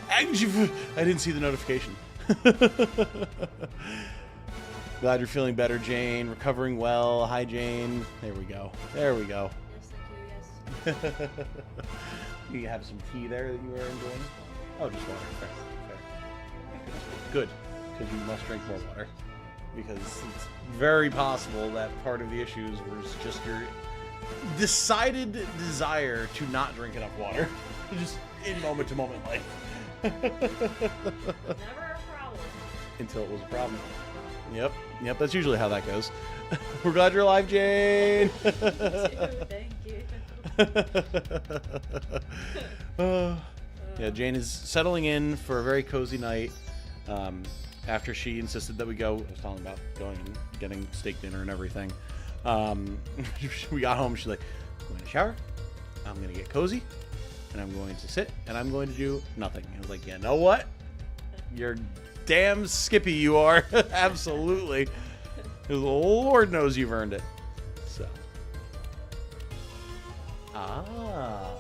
I didn't see the notification. Glad you're feeling better, Jane. Recovering well. Hi, Jane. There we go. There we go. Yes, thank you, yes. You have some tea there that you are enjoying? Oh, just water. Fair. Good, because you must drink more water. Because it's very possible that part of the issues was just your decided desire to not drink enough water. Just in moment-to-moment life. Never a problem. Until it was a problem. Yep, that's usually how that goes. We're glad you're alive, Jane! Thank you. Yeah, Jane is settling in for a very cozy night. After she insisted that we go, I was talking about going and getting steak dinner and everything. We got home, she's like, I'm going to shower, I'm going to get cozy, and I'm going to sit, and I'm going to do nothing. I was like, you know what? You're damn skippy you are. Absolutely. The Lord knows you've earned it. So.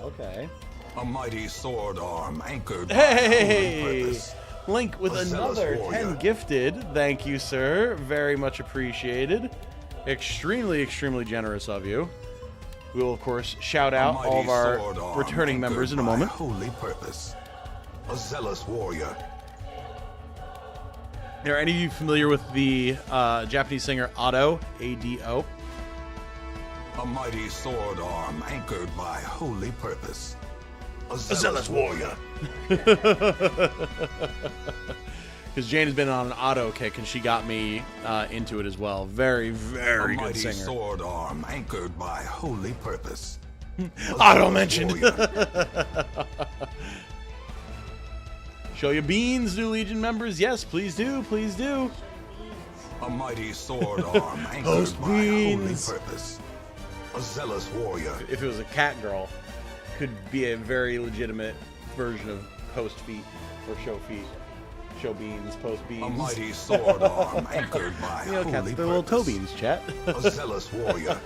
Okay. A mighty sword arm anchored by Hey! holy purpose. Link with A zealous another warrior. 10 gifted. Thank you, sir. Very much appreciated. Extremely, extremely generous of you. We will, of course, shout A out mighty all of our sword arm returning anchored members in a by moment. Holy purpose. A zealous warrior. Are any of you familiar with the Japanese singer Ado? A-D-O? A mighty sword arm anchored by holy purpose. A zealous warrior. Because Jane has been on an Ado kick, and she got me into it as well. Very, very A good mighty singer. sword arm anchored by holy purpose. Ado mentioned. Show your beans, new Legion members. Yes, please do. Please do. A mighty sword arm anchored Post by holy beans. purpose. A zealous warrior. If it was a cat girl, could be a very legitimate version of post feet or show feet. Show beans, post beans. A mighty sword arm anchored by You know, holy cats, they're little toe purpose. beans, chat. A zealous warrior.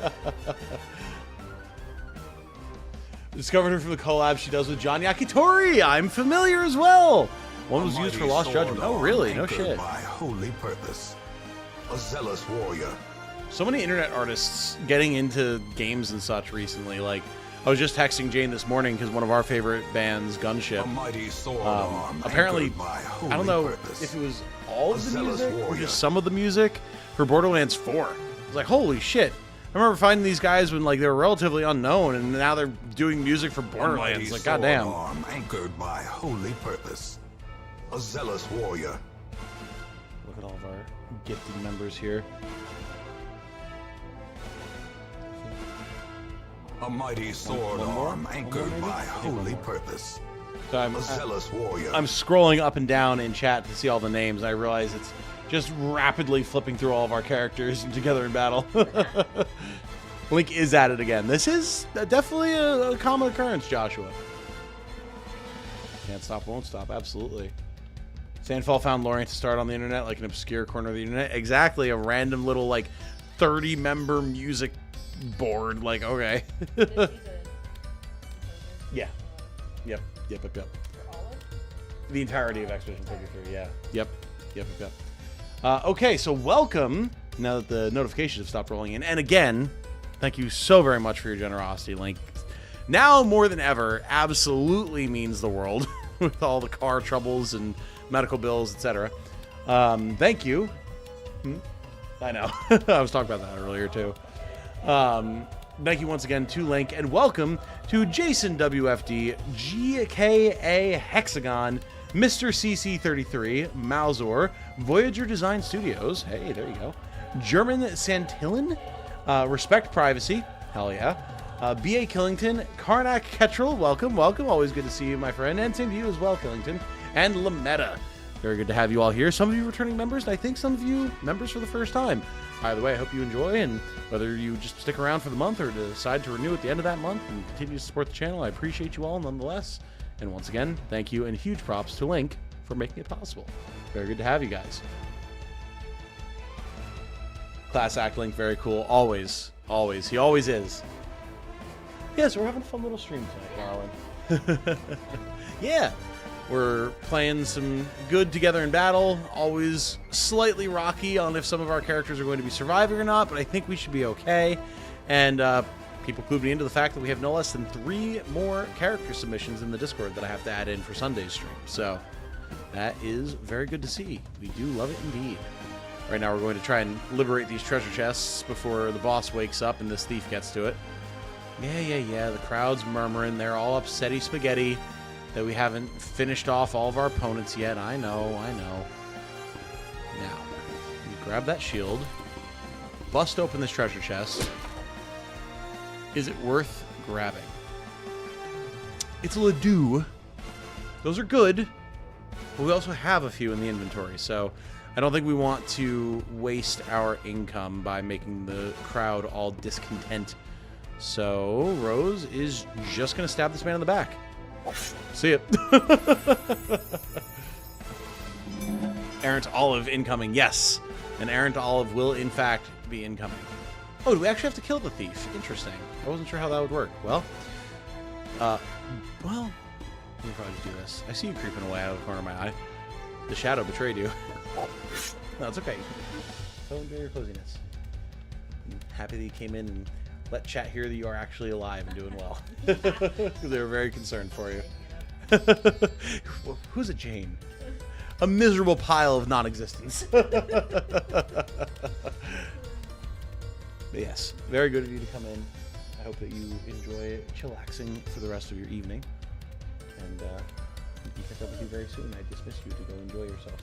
Discovered her from the collab she does with John Yakitori. I'm familiar as well. One was A used for mighty Lost sword Judgment. Oh, arm really? No anchored shit. By holy purpose. A zealous warrior. So many internet artists getting into games and such recently. Like, I was just texting Jane this morning because one of our favorite bands, Gunship, A mighty sword arm apparently, anchored by holy I don't know purpose. if it was all A of the zealous music or warrior. just some of the music for Borderlands 4. I was like, holy shit. I remember finding these guys when like they were relatively unknown, and now they're doing music for A mighty Borderlands. Like, sword goddamn. arm anchored by holy purpose. A zealous warrior. Look at all of our gifted members here. A mighty sword one more? arm One more, anchored maybe? by I think one holy more. purpose. So A zealous warrior. I'm scrolling up and down in chat to see all the names. I realize it's just rapidly flipping through all of our characters together in battle. Link is at it again. This is definitely a common occurrence, Joshua. Can't stop, won't stop. Absolutely. Sandfall found Lorient to start on the internet, like an obscure corner of the internet. Exactly, a random little, like, 30-member music board. Like, okay. Yeah. Yep. The entirety of Expedition 33, yeah. Yep. Okay, so welcome, now that the notifications have stopped rolling in. And again, thank you so very much for your generosity, Link. Now more than ever, absolutely means the world with all the car troubles and medical bills, etc. Thank you. I know. I was talking about that earlier, too. Thank you once again to Link, and welcome to Jason WFD, GKA Hexagon, Mr. CC33, Malzor, Voyager Design Studios, hey, there you go, German Santillan, Respect Privacy, hell yeah, B.A. Killington, Karnak Kettrell, welcome, always good to see you, my friend, and same to you as well, Killington, and Lametta. Very good to have you all here. Some of you returning members, and I think some of you members for the first time. Either way, I hope you enjoy, and whether you just stick around for the month or decide to renew at the end of that month and continue to support the channel, I appreciate you all nonetheless. And once again, thank you and huge props to Link for making it possible. Very good to have you guys. Class act Link, very cool. Always. He always is. Yeah, so we're having a fun little stream tonight, Marlon. Yeah. We're playing some good together in battle, always slightly rocky on if some of our characters are going to be surviving or not, but I think we should be okay. And people clued me into the fact that we have no less than 3 more character submissions in the Discord that I have to add in for Sunday's stream. So that is very good to see. We do love it indeed. Right now we're going to try and liberate these treasure chests before the boss wakes up and this thief gets to it. Yeah. The crowd's murmuring. They're all upsetty spaghetti that we haven't finished off all of our opponents yet. I know. Now, we grab that shield. Bust open this treasure chest. Is it worth grabbing? It's a Ledoux. Those are good. But we also have a few in the inventory, so I don't think we want to waste our income by making the crowd all discontent. So Rose is just going to stab this man in the back. See it. Errant Olive incoming. Yes. An Errant Olive will, in fact, be incoming. Oh, do we actually have to kill the thief? Interesting. I wasn't sure how that would work. Well, let me probably just do this. I see you creeping away out of the corner of my eye. The shadow betrayed you. No, it's okay. Go enjoy your coziness. I'm happy that you came in and let chat hear that you are actually alive and doing well. Because they were very concerned for you. Who's a Jane? A miserable pile of non-existence. But yes, very good of you to come in. I hope that you enjoy chillaxing for the rest of your evening. And we can pick up with you very soon. I dismiss you to go enjoy yourself.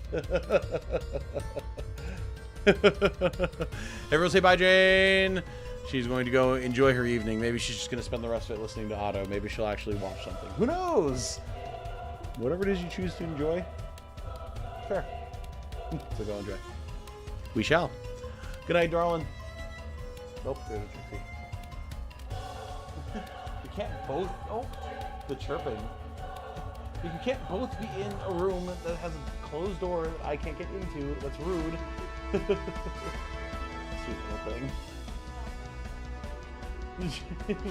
Everyone say bye, Jane! She's going to go enjoy her evening. Maybe she's just going to spend the rest of it listening to Otto. Maybe she'll actually watch something. Who knows? Whatever it is you choose to enjoy. Fair. So go enjoy. We shall. Good night, darling. Nope, there's a trixie. You can't both... Oh, the chirping. You can't both be in a room that has a closed door that I can't get into. That's rude. Sweet little thing.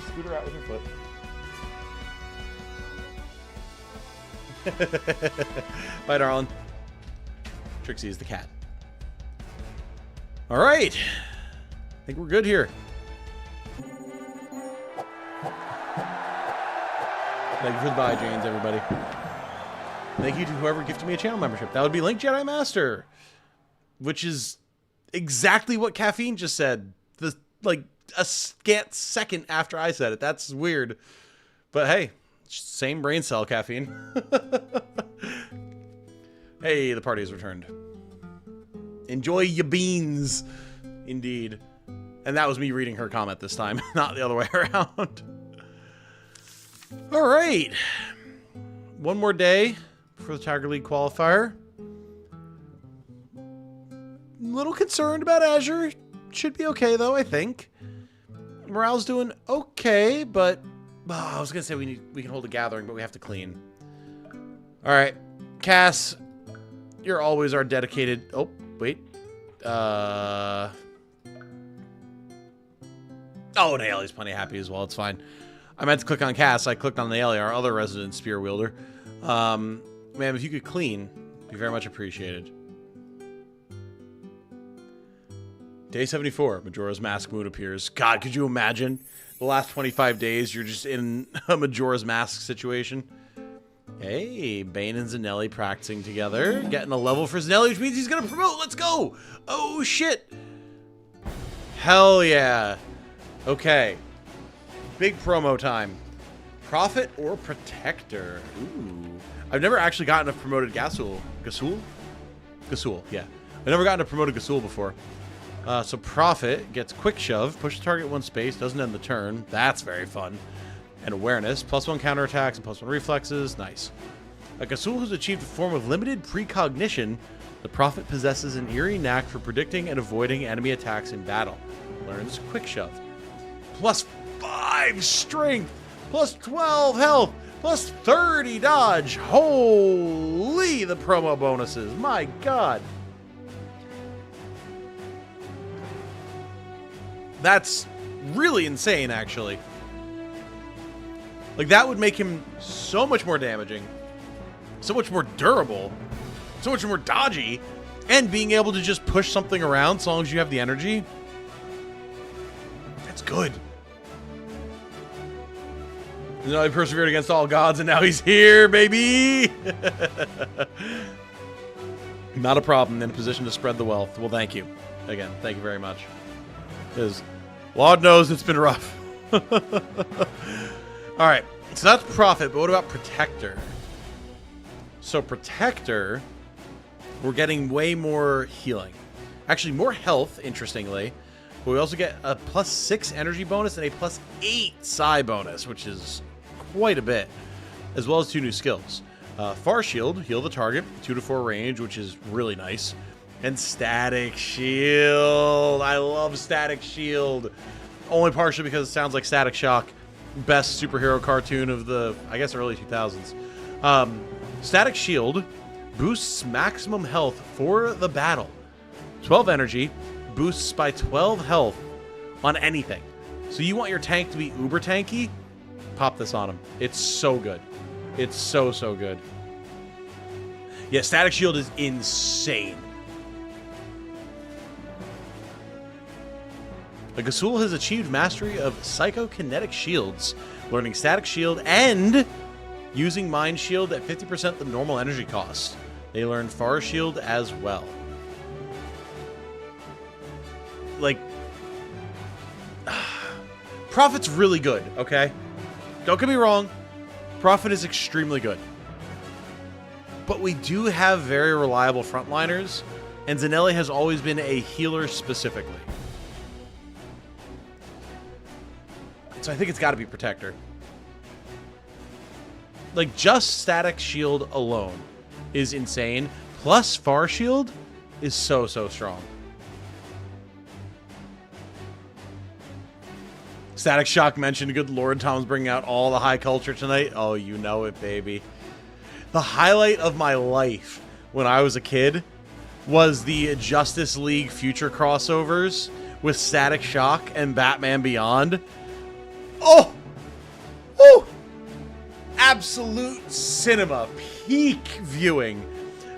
Scoot her out with your foot. Bye, darling. Trixie is the cat. All right. I think we're good here. Thank you for the bye, Janes, everybody. Thank you to whoever gifted me a channel membership. That would be Link Jedi Master, which is exactly what Caffeine just said. Like a scant second after I said it. That's weird. But hey, same brain cell, Caffeine. Hey, the party has returned. Enjoy your beans. Indeed. And that was me reading her comment this time, not the other way around. All right. One more day for the Tiger League qualifier. Little concerned about Azure. Should be okay, though, I think. Morale's doing okay, but... Oh, I was going to say we can hold a gathering, but we have to clean. All right. Cass, you're always our dedicated... Oh, wait. Oh, Naeli's plenty happy as well. It's fine. I meant to click on Cass. I clicked on Naeli, our other resident spear wielder. Ma'am, if you could clean, it'd be very much appreciated. Day 74, Majora's Mask mood appears. God, could you imagine? The last 25 days, you're just in a Majora's Mask situation. Hey, Bane and Zanelli practicing together. Getting a level for Zanelli, which means he's going to promote. Let's go. Oh, shit. Hell yeah. Okay. Big promo time. Prophet or Protector? Ooh. I've never actually gotten a promoted Gasul. Gasul, yeah. I've never gotten a promoted Gasul before. So Prophet gets Quick Shove, push the target 1 space, doesn't end the turn. That's very fun. And Awareness, +1 counterattacks and +1 reflexes. Nice. A Gasul who's achieved a form of limited precognition. The Prophet possesses an eerie knack for predicting and avoiding enemy attacks in battle. Learns Quick Shove. +5 strength, +12 health, +30 dodge. Holy, the promo bonuses. My God. That's really insane, actually. Like, that would make him so much more damaging, so much more durable, so much more dodgy, and being able to just push something around so long as you have the energy. That's good. You know, he persevered against all gods, and now he's here, baby! Not a problem. In a position to spread the wealth. Well, thank you. Again, thank you very much. Because Lord knows it's been rough. Alright, so that's Prophet, but what about Protector? So Protector, we're getting way more healing. Actually, more health, interestingly. But we also get a +6 energy bonus and a +8 psi bonus, which is quite a bit. As well as 2 new skills. Far Shield, heal the target, 2 to 4 range, which is really nice. And Static Shield. I love Static Shield. Only partially because it sounds like Static Shock. Best superhero cartoon of the, I guess, early 2000s. Static Shield boosts maximum health for the battle. 12 energy, boosts by 12 health on anything. So you want your tank to be uber tanky? Pop this on him. It's so good. It's so, so good. Yeah, Static Shield is insane. The Gasul has achieved mastery of Psychokinetic Shields, learning Static Shield and using Mind Shield at 50% the normal energy cost. They learn Far Shield as well. Like, Prophet's really good, okay? Don't get me wrong, Prophet is extremely good. But we do have very reliable frontliners, and Zanelli has always been a healer specifically. So I think it's got to be Protector. Like, just Static Shield alone is insane. Plus Far Shield is so, so strong. Static Shock mentioned, good lord, Tom's bringing out all the high culture tonight. Oh, you know it, baby. The highlight of my life when I was a kid was the Justice League Future crossovers with Static Shock and Batman Beyond. Oh! Oh! Absolute cinema. Peak viewing.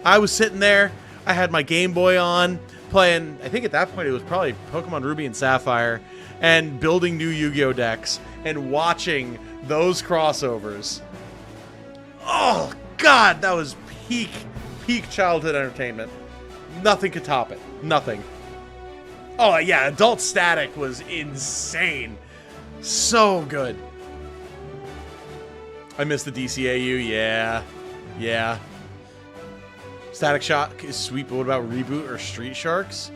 I was sitting there. I had my Game Boy on, playing, I think at that point it was probably Pokemon Ruby and Sapphire, and building new Yu-Gi-Oh decks, and watching those crossovers. Oh, God, that was peak childhood entertainment. Nothing could top it. Nothing. Oh, yeah, Adult Static was insane. So good. I miss the DCAU, yeah. Yeah. Static Shock is sweet, but what about Reboot or Street Sharks?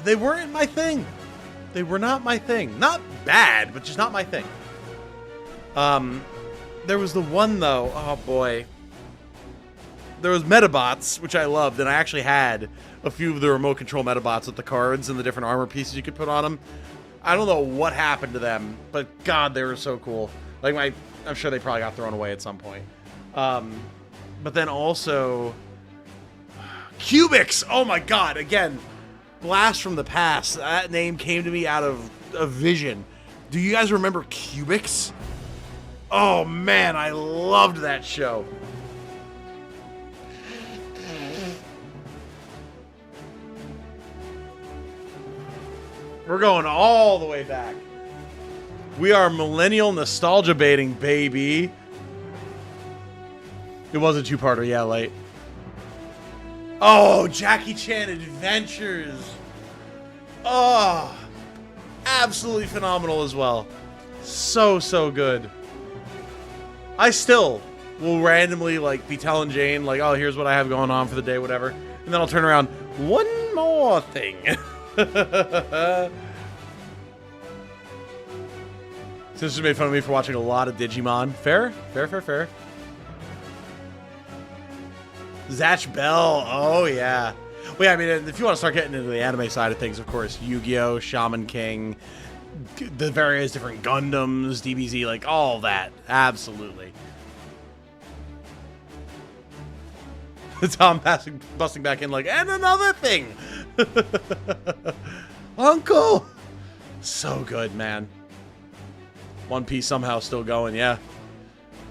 They weren't my thing. They were not my thing. Not bad, but just not my thing. There was the one, though. Oh, boy. There was Metabots, which I loved, and I actually had a few of the remote control Metabots with the cards and the different armor pieces you could put on them. I don't know what happened to them, but God, they were so cool. Like, I'm sure they probably got thrown away at some point. But then also... Cubics! Oh my God, again, blast from the past. That name came to me out of a vision. Do you guys remember Cubics? Oh man, I loved that show. We're going all the way back. We are millennial nostalgia baiting, baby. It was a two-parter, yeah, late. Oh, Jackie Chan Adventures. Oh, absolutely phenomenal as well. So, so good. I still will randomly, like, be telling Jane, like, oh, here's what I have going on for the day, whatever. And then I'll turn around, one more thing. Sister made fun of me for watching a lot of Digimon. Fair? Fair, fair, fair. Zatch Bell. Oh, yeah. Well, yeah, I mean, if you want to start getting into the anime side of things, of course, Yu-Gi-Oh!, Shaman King, the various different Gundams, DBZ, like, all that. Absolutely. Tom busting back in like, and another thing. Uncle. So good, man. One Piece somehow still going, yeah.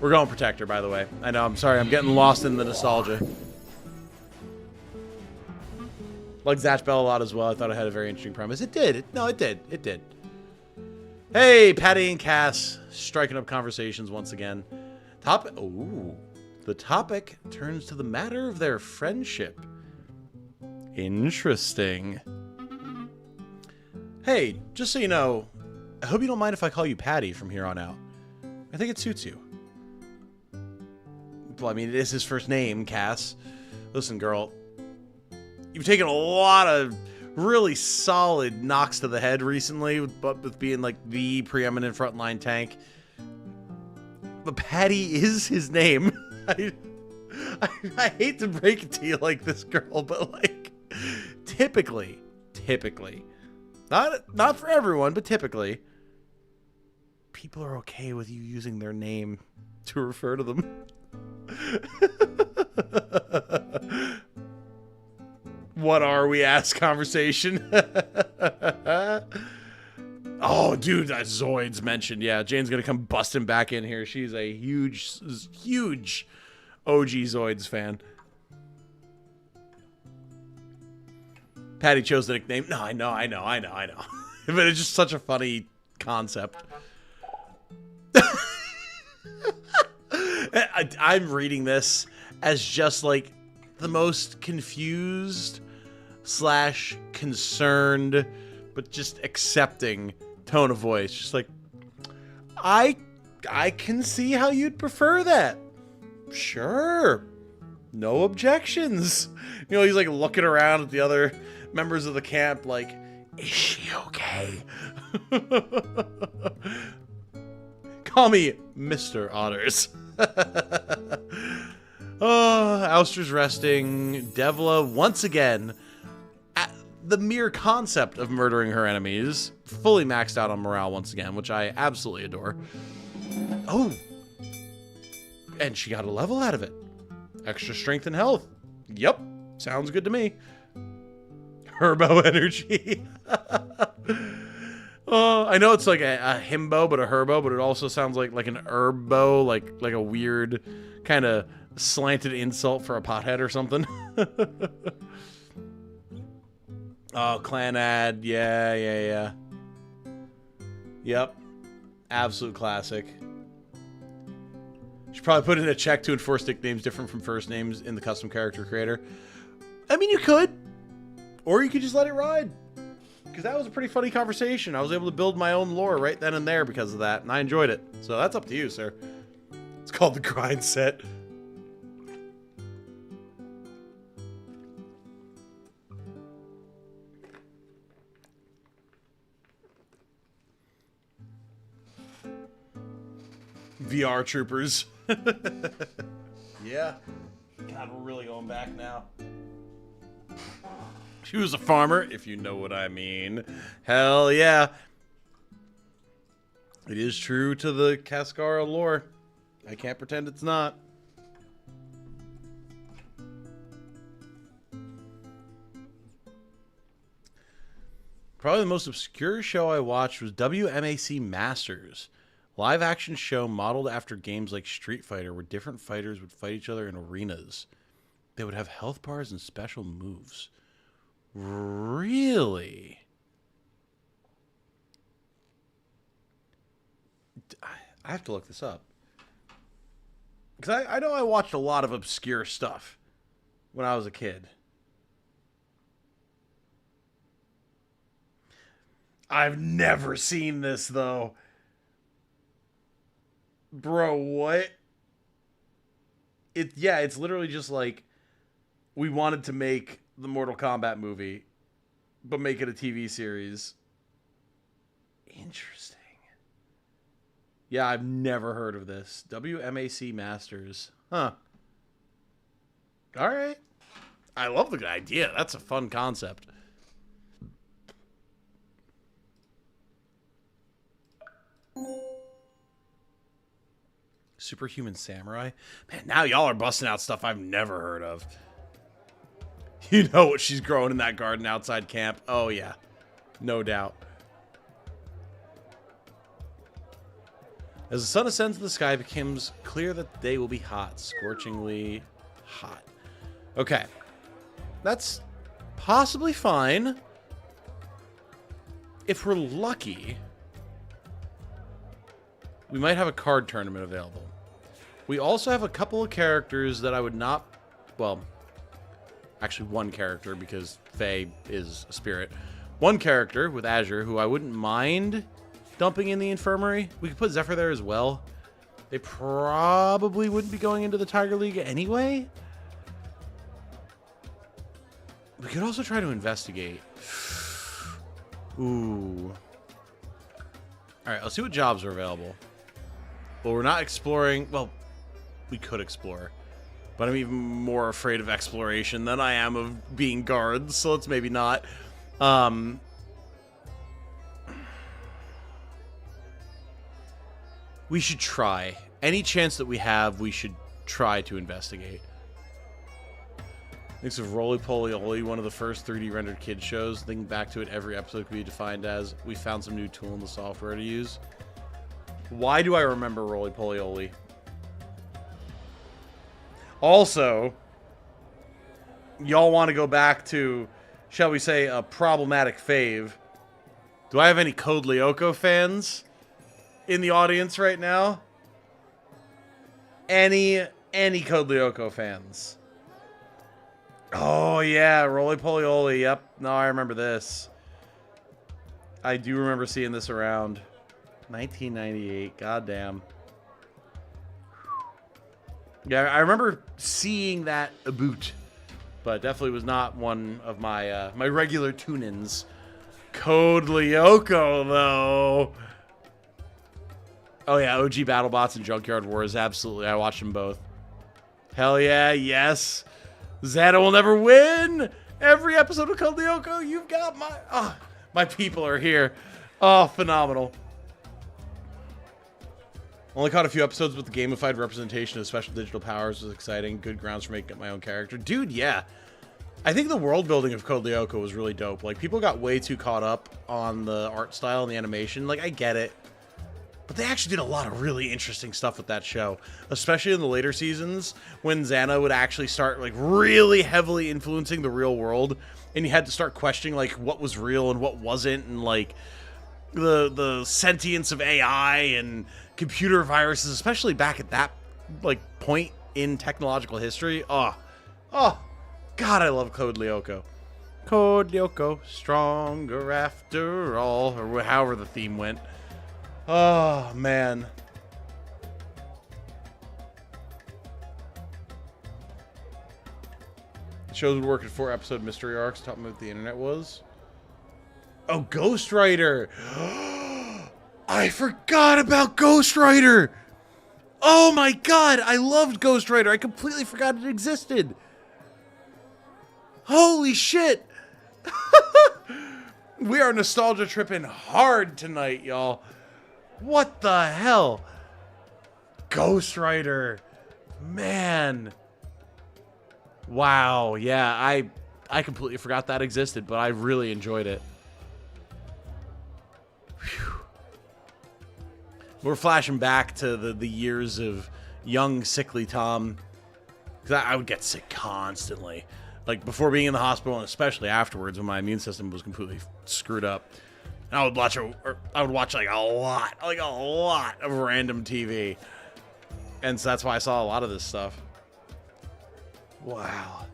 We're going Protector, by the way. I know, I'm sorry, I'm getting lost in the nostalgia. Like Zatch Bell a lot as well. I thought it had a very interesting premise. It did. No, it did. It did. Hey, Patty and Cass, striking up conversations once again. The topic turns to the matter of their friendship. Interesting. Hey, just so you know, I hope you don't mind if I call you Patty from here on out. I think it suits you. Well, I mean, it is his first name, Cass. Listen, girl, you've taken a lot of really solid knocks to the head recently, with being like the preeminent frontline tank. But Patty is his name. I hate to break it to you like this, girl, but like, typically, not for everyone, but typically, people are okay with you using their name to refer to them. What are we? Ask conversation. Oh, dude, that Zoid's mentioned. Yeah, Jane's gonna come busting back in here. She's a huge OG Zoids fan. Patty chose the nickname. No, I know. But it's just such a funny concept. I'm reading this as just like the most confused / concerned, but just accepting tone of voice. Just like, I can see how you'd prefer that. Sure. No objections. You know, he's like looking around at the other members of the camp like, is she okay? Call me Mr. Otters. Oh, Ouster's resting. Devla, once again, at the mere concept of murdering her enemies, fully maxed out on morale once again, which I absolutely adore. Oh, and she got a level out of it. Extra strength and health. Yep, sounds good to me. Herbo energy. I know it's like a himbo, but a herbo, but it also sounds like an herbo, like a weird kind of slanted insult for a pothead or something. Oh, clan ad. Yeah. Yep. Absolute classic. Should probably put in a check to enforce nicknames different from first names in the custom character creator. I mean, you could. Or you could just let it ride. Because that was a pretty funny conversation. I was able to build my own lore right then and there because of that, and I enjoyed it. So that's up to you, sir. It's called the grind set. VR troopers. Yeah. God, we're really going back now. She was a farmer, if you know what I mean. Hell yeah. It is true to the Cascara lore. I can't pretend it's not. Probably the most obscure show I watched was WMAC Masters. Live action show modeled after games like Street Fighter, where different fighters would fight each other in arenas. They would have health bars and special moves. Really? I have to look this up. Because I know I watched a lot of obscure stuff when I was a kid. I've never seen this, though. Bro, what? It's literally just like, we wanted to make the Mortal Kombat movie, but make it a TV series. Interesting. Yeah, I've never heard of this. WMAC Masters. Huh. All right. I love the idea. That's a fun concept. Superhuman Samurai? Man, now y'all are busting out stuff I've never heard of. You know what she's growing in that garden outside camp. Oh, yeah. No doubt. As the sun ascends to the sky, it becomes clear that the day will be hot. Scorchingly hot. Okay. That's possibly fine. If we're lucky. we might have a card tournament available. We also have a couple of characters that I would not... Well, actually one character, because Faye is a spirit. One character with Azure who I wouldn't mind dumping in the infirmary. We could put Zephyr there as well. They probably wouldn't be going into the Tiger League anyway. We could also try to investigate. Ooh. Alright, let's see what jobs are available. Well, we're not exploring... Well, we could explore. But I'm even more afraid of exploration than I am of being guards, so let's maybe not. We should try. Any chance that we have, we should try to investigate. Thinks of Roly Poly Oly, one of the first 3D rendered kid shows. Thinking back to it, every episode could be defined as, we found some new tool in the software to use. Why do I remember Roly Poly Oly? Also, y'all want to go back to, shall we say, a problematic fave. Do I have any Code Lyoko fans in the audience right now? Any Code Lyoko fans? Oh, yeah, Roly Poly Oly. Yep. No, I remember this. I do remember seeing this around. 1998. Goddamn. Yeah, I remember seeing that a boot, but definitely was not one of my my regular tune-ins. Code Lyoko, though. Oh, yeah, OG BattleBots and Junkyard Wars. Absolutely. I watched them both. Hell yeah, yes. Xana will never win. Every episode of Code Lyoko, you've got my... Oh, my people are here. Oh, phenomenal. Only caught a few episodes, but the gamified representation of special digital powers was exciting. Good grounds for making up my own character. Dude, yeah. I think the world building of Code Lyoko was really dope. Like, people got way too caught up on the art style and the animation. Like, I get it. But they actually did a lot of really interesting stuff with that show, especially in the later seasons when Xana would actually start like really heavily influencing the real world, and you had to start questioning like what was real and what wasn't, and like the sentience of AI and computer viruses, especially back at that like point in technological history. Oh, God, I love Code Lyoko. Code Lyoko, stronger after all, or however the theme went. Oh, man. The shows would work in 4-episode mystery arcs. Taught me what the internet was. Oh, Ghost Rider. I forgot about Ghost Rider. Oh, my God. I loved Ghost Rider. I completely forgot it existed. Holy shit. We are nostalgia tripping hard tonight, y'all. What the hell? Ghost Rider. Man. Wow. Yeah, I completely forgot that existed, but I really enjoyed it. Whew. We're flashing back to the years of young, sickly Tom. 'Cause I would get sick constantly. Like, before being in the hospital, and especially afterwards when my immune system was completely screwed up. I would watch like a lot of random TV. And so that's why I saw a lot of this stuff. Wow.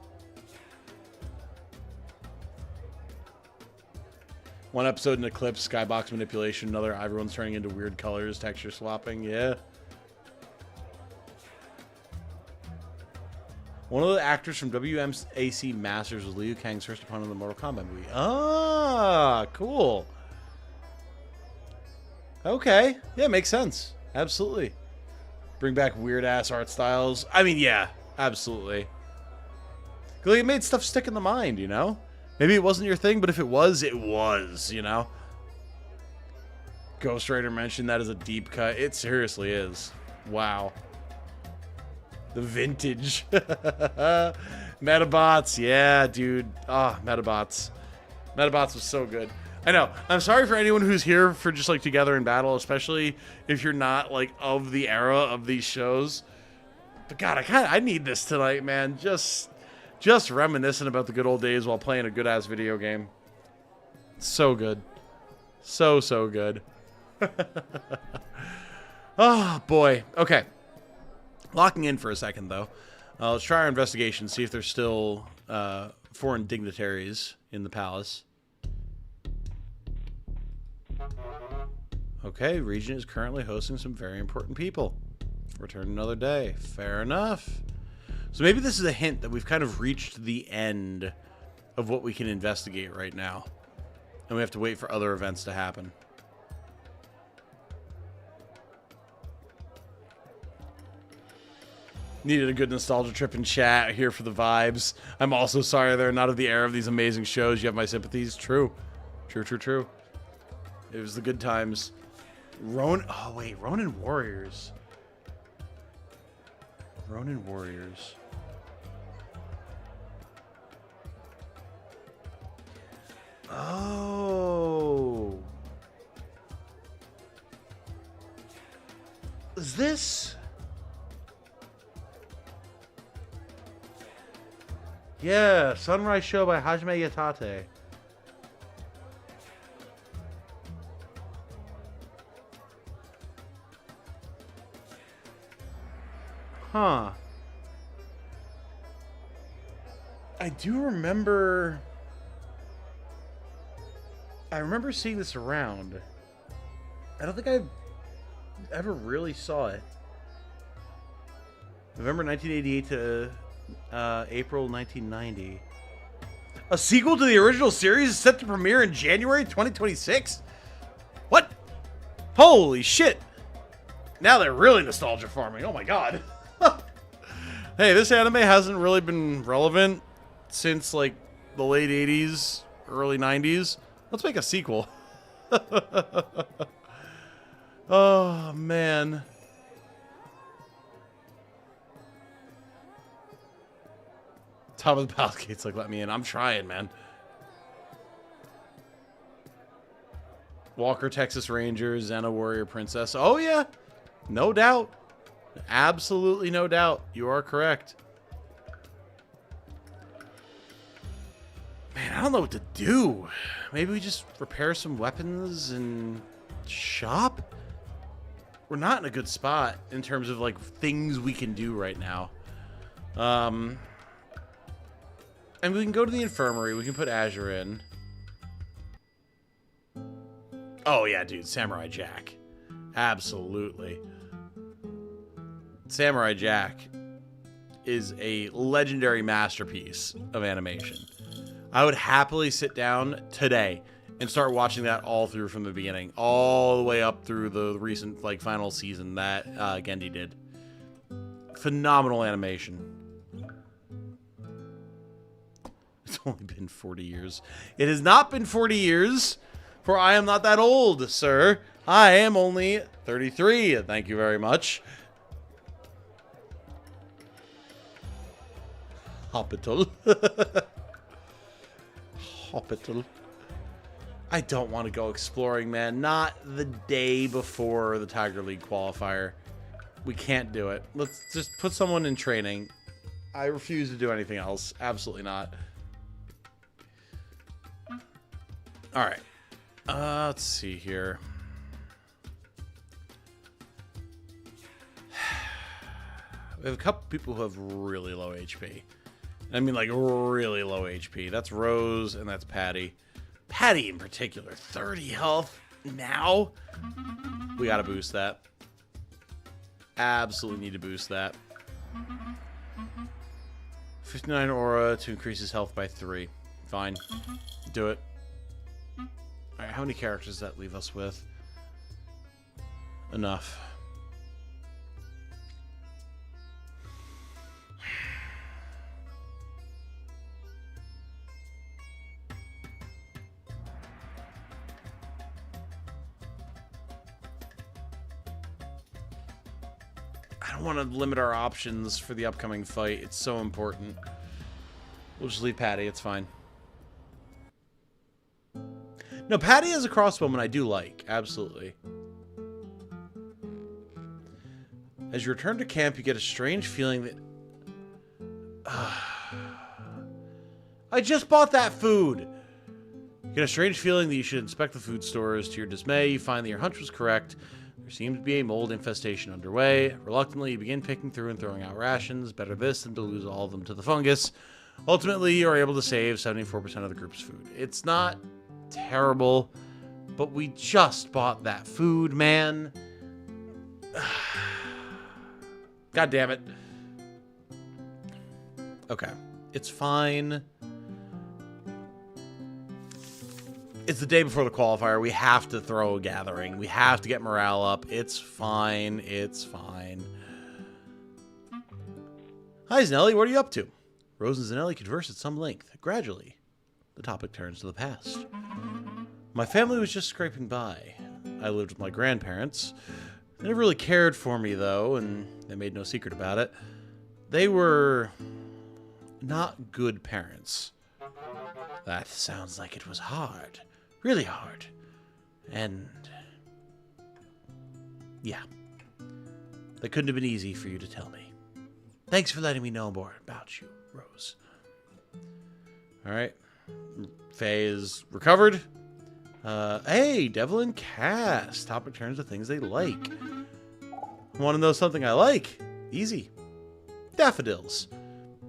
One episode in Eclipse, skybox manipulation, another everyone's turning into weird colors, texture swapping, yeah. One of the actors from WMAC Masters was Liu Kang's first opponent in the Mortal Kombat movie. Ah, cool. Okay. Yeah, makes sense. Absolutely. Bring back weird-ass art styles. I mean, yeah, absolutely. Like, it made stuff stick in the mind, you know? Maybe it wasn't your thing, but if it was, you know? Ghost Rider mentioned that as a deep cut. It seriously is. Wow. The vintage. Metabots. Yeah, dude. Ah, Metabots. Metabots was so good. I know. I'm sorry for anyone who's here for just like Together in Battle, especially if you're not like of the era of these shows. But God, I need this tonight, man. Just reminiscing about the good old days while playing a good ass video game. So good. So good. Oh, boy. Okay. Locking in for a second, though. Let's try our investigation, see if there's still foreign dignitaries in the palace. Okay, region is currently hosting some very important people. Return another day. Fair enough. So maybe this is a hint that we've kind of reached the end of what we can investigate right now. And we have to wait for other events to happen. Needed a good nostalgia trip in chat. Here for the vibes. I'm also sorry they're not of the era of these amazing shows. You have my sympathies. True. True, true, true. It was the good times. Oh, wait. Ronin Warriors. Ronin Warriors. Oh. Is this... Yeah, Sunrise Show by Hajime Yatate. Huh. I do remember... I remember seeing this around. I don't think I ever really saw it. November 1988 to... April 1990. A sequel to the original series is set to premiere in January 2026? What? Holy shit. Now they're really nostalgia farming. Oh my god. Hey, this anime hasn't really been relevant since like the late 80s, early 90s. Let's make a sequel. Oh man. Top of the palace gates, like, let me in. I'm trying, man. Walker, Texas Ranger, Xena Warrior Princess. Oh, yeah. No doubt. Absolutely no doubt. You are correct. Man, I don't know what to do. Maybe we just repair some weapons and shop? We're not in a good spot in terms of, like, things we can do right now. And we can go to the infirmary. We can put Azure in. Oh, yeah, dude. Samurai Jack. Absolutely. Samurai Jack is a legendary masterpiece of animation. I would happily sit down today and start watching that all through from the beginning. All the way up through the recent, like, final season that Gendy did. Phenomenal animation. It's only been 40 years. It has not been 40 years, for I am not that old, sir. I am only 33. Thank you very much. Hospital. Hospital. I don't want to go exploring, man. Not the day before the Tiger League qualifier. We can't do it. Let's just put someone in training. I refuse to do anything else. Absolutely not. All right. Let's see here. We have a couple people who have really low HP. I mean, like, really low HP. That's Rose and that's Patty. Patty in particular, 30 health now. We gotta boost that. Absolutely need to boost that. 59 aura to increase his health by 3. Fine. Do it. Alright, how many characters does that leave us with? Enough. I don't want to limit our options for the upcoming fight. It's so important. We'll just leave Patty. It's fine. No, Patty as a crossbowman I do like. Absolutely. As you return to camp, you get a strange feeling that... I just bought that food! You get a strange feeling that you should inspect the food stores. To your dismay, you find that your hunch was correct. There seems to be a mold infestation underway. Reluctantly, you begin picking through and throwing out rations. Better this than to lose all of them to the fungus. Ultimately, you are able to save 74% of the group's food. It's not terrible, but we just bought that food, man. God damn it. Okay. It's fine. It's the day before the qualifier. We have to throw a gathering. We have to get morale up. It's fine. It's fine. Hi, Zanelli. What are you up to? Rose and Zanelli converse at some length. Gradually, the topic turns to the past. My family was just scraping by. I lived with my grandparents. They never really cared for me, though, and they made no secret about it. They were not good parents. That sounds like it was hard. Really hard. And yeah. That couldn't have been easy for you to tell me. Thanks for letting me know more about you, Rose. Alright. Faye is recovered. Hey, Devla and Cass. Topic turns to things they like. Want to know something I like? Easy. Daffodils.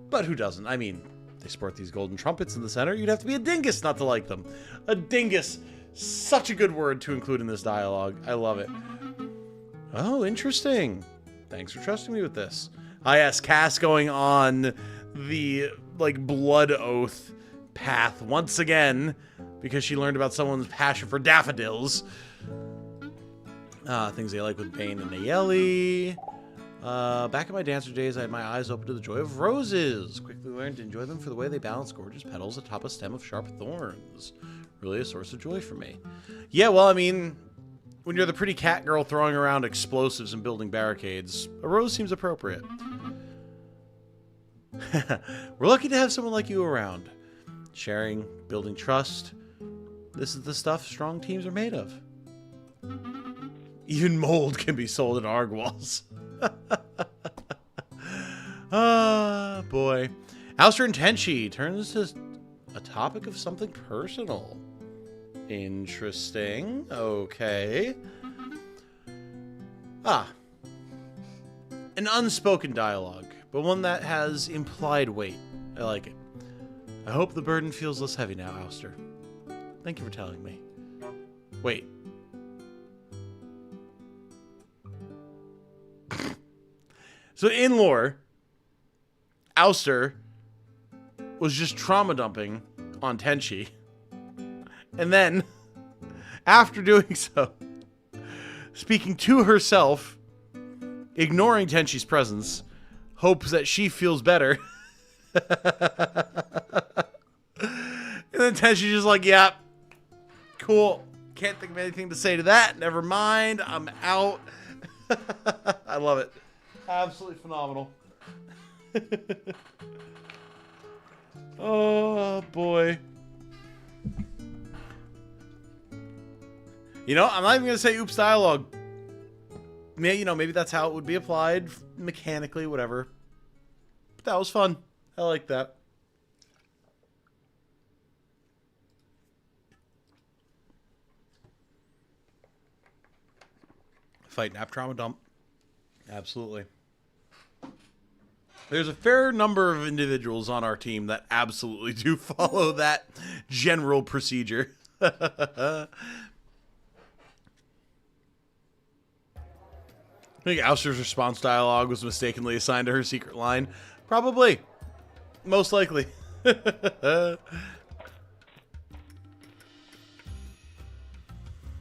But who doesn't? I mean, they sport these golden trumpets in the center. You'd have to be a dingus not to like them. A dingus. Such a good word to include in this dialogue. I love it. Oh, interesting. Thanks for trusting me with this. Yes, Cass going on the, blood oath path once again because she learned about someone's passion for daffodils. Things they like with Bane and Nayeli. Back in my dancer days, I had my eyes open to the joy of roses. Quickly learned to enjoy them for the way they balance gorgeous petals atop a stem of sharp thorns. Really a source of joy for me. Yeah, well, I mean, when you're the pretty cat girl throwing around explosives and building barricades, a rose seems appropriate. We're lucky to have someone like you around. Sharing, building trust. This is the stuff strong teams are made of. Even mold can be sold at Argwalls. Ah, boy. Alistair and Tenchi turns to a topic of something personal. Interesting. Okay. An unspoken dialogue, but one that has implied weight. I like it. I hope the burden feels less heavy now, Alistair. Thank you for telling me. Wait. So in lore, Alistair was just trauma dumping on Tenchi. And then, after doing so, speaking to herself, ignoring Tenchi's presence, hopes that she feels better. And then Tenchi's just like, yeah, cool. Can't think of anything to say to that. Never mind. I'm out. I love it. Absolutely phenomenal. Oh, boy. You know, I'm not even going to say oops dialogue. Maybe that's how it would be applied mechanically, whatever. But that was fun. I like that. Fight nap trauma dump. Absolutely. There's a fair number of individuals on our team that absolutely do follow that general procedure. I think Alistair's response dialogue was mistakenly assigned to her secret line. Probably. Most likely.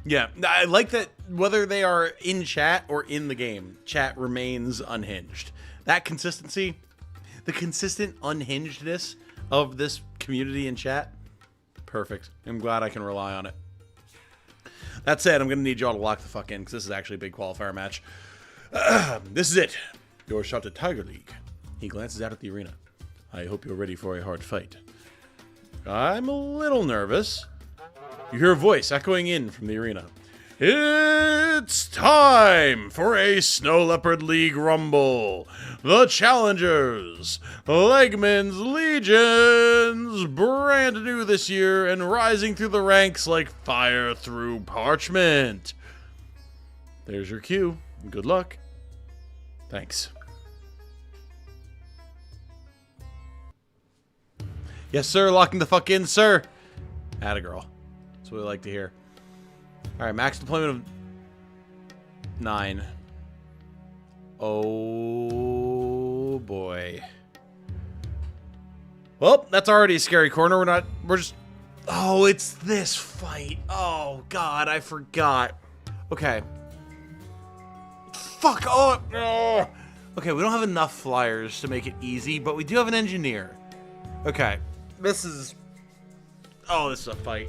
Yeah, I like that whether they are in chat or in the game, chat remains unhinged. That consistency, the consistent unhingedness of this community in chat, perfect. I'm glad I can rely on it. That said, I'm going to need y'all to lock the fuck in because this is actually a big qualifier match. This is it. Your shot at Tiger League. He glances out at the arena. I hope you're ready for a hard fight. I'm a little nervous. You hear a voice echoing in from the arena. It's time for a Snow Leopard League Rumble. The challengers, Legman's Legions, brand new this year and rising through the ranks like fire through parchment. There's your cue. Good luck. Thanks. Yes, sir. Locking the fuck in, sir. Atta girl. That's what we like to hear. All right, max deployment of 9. Oh boy. Well, that's already a scary corner. We're just. Oh, it's this fight. Oh God, I forgot. Okay. Fuck. Oh. Oh. Okay, we don't have enough flyers to make it easy, but we do have an engineer. Okay. This is a fight.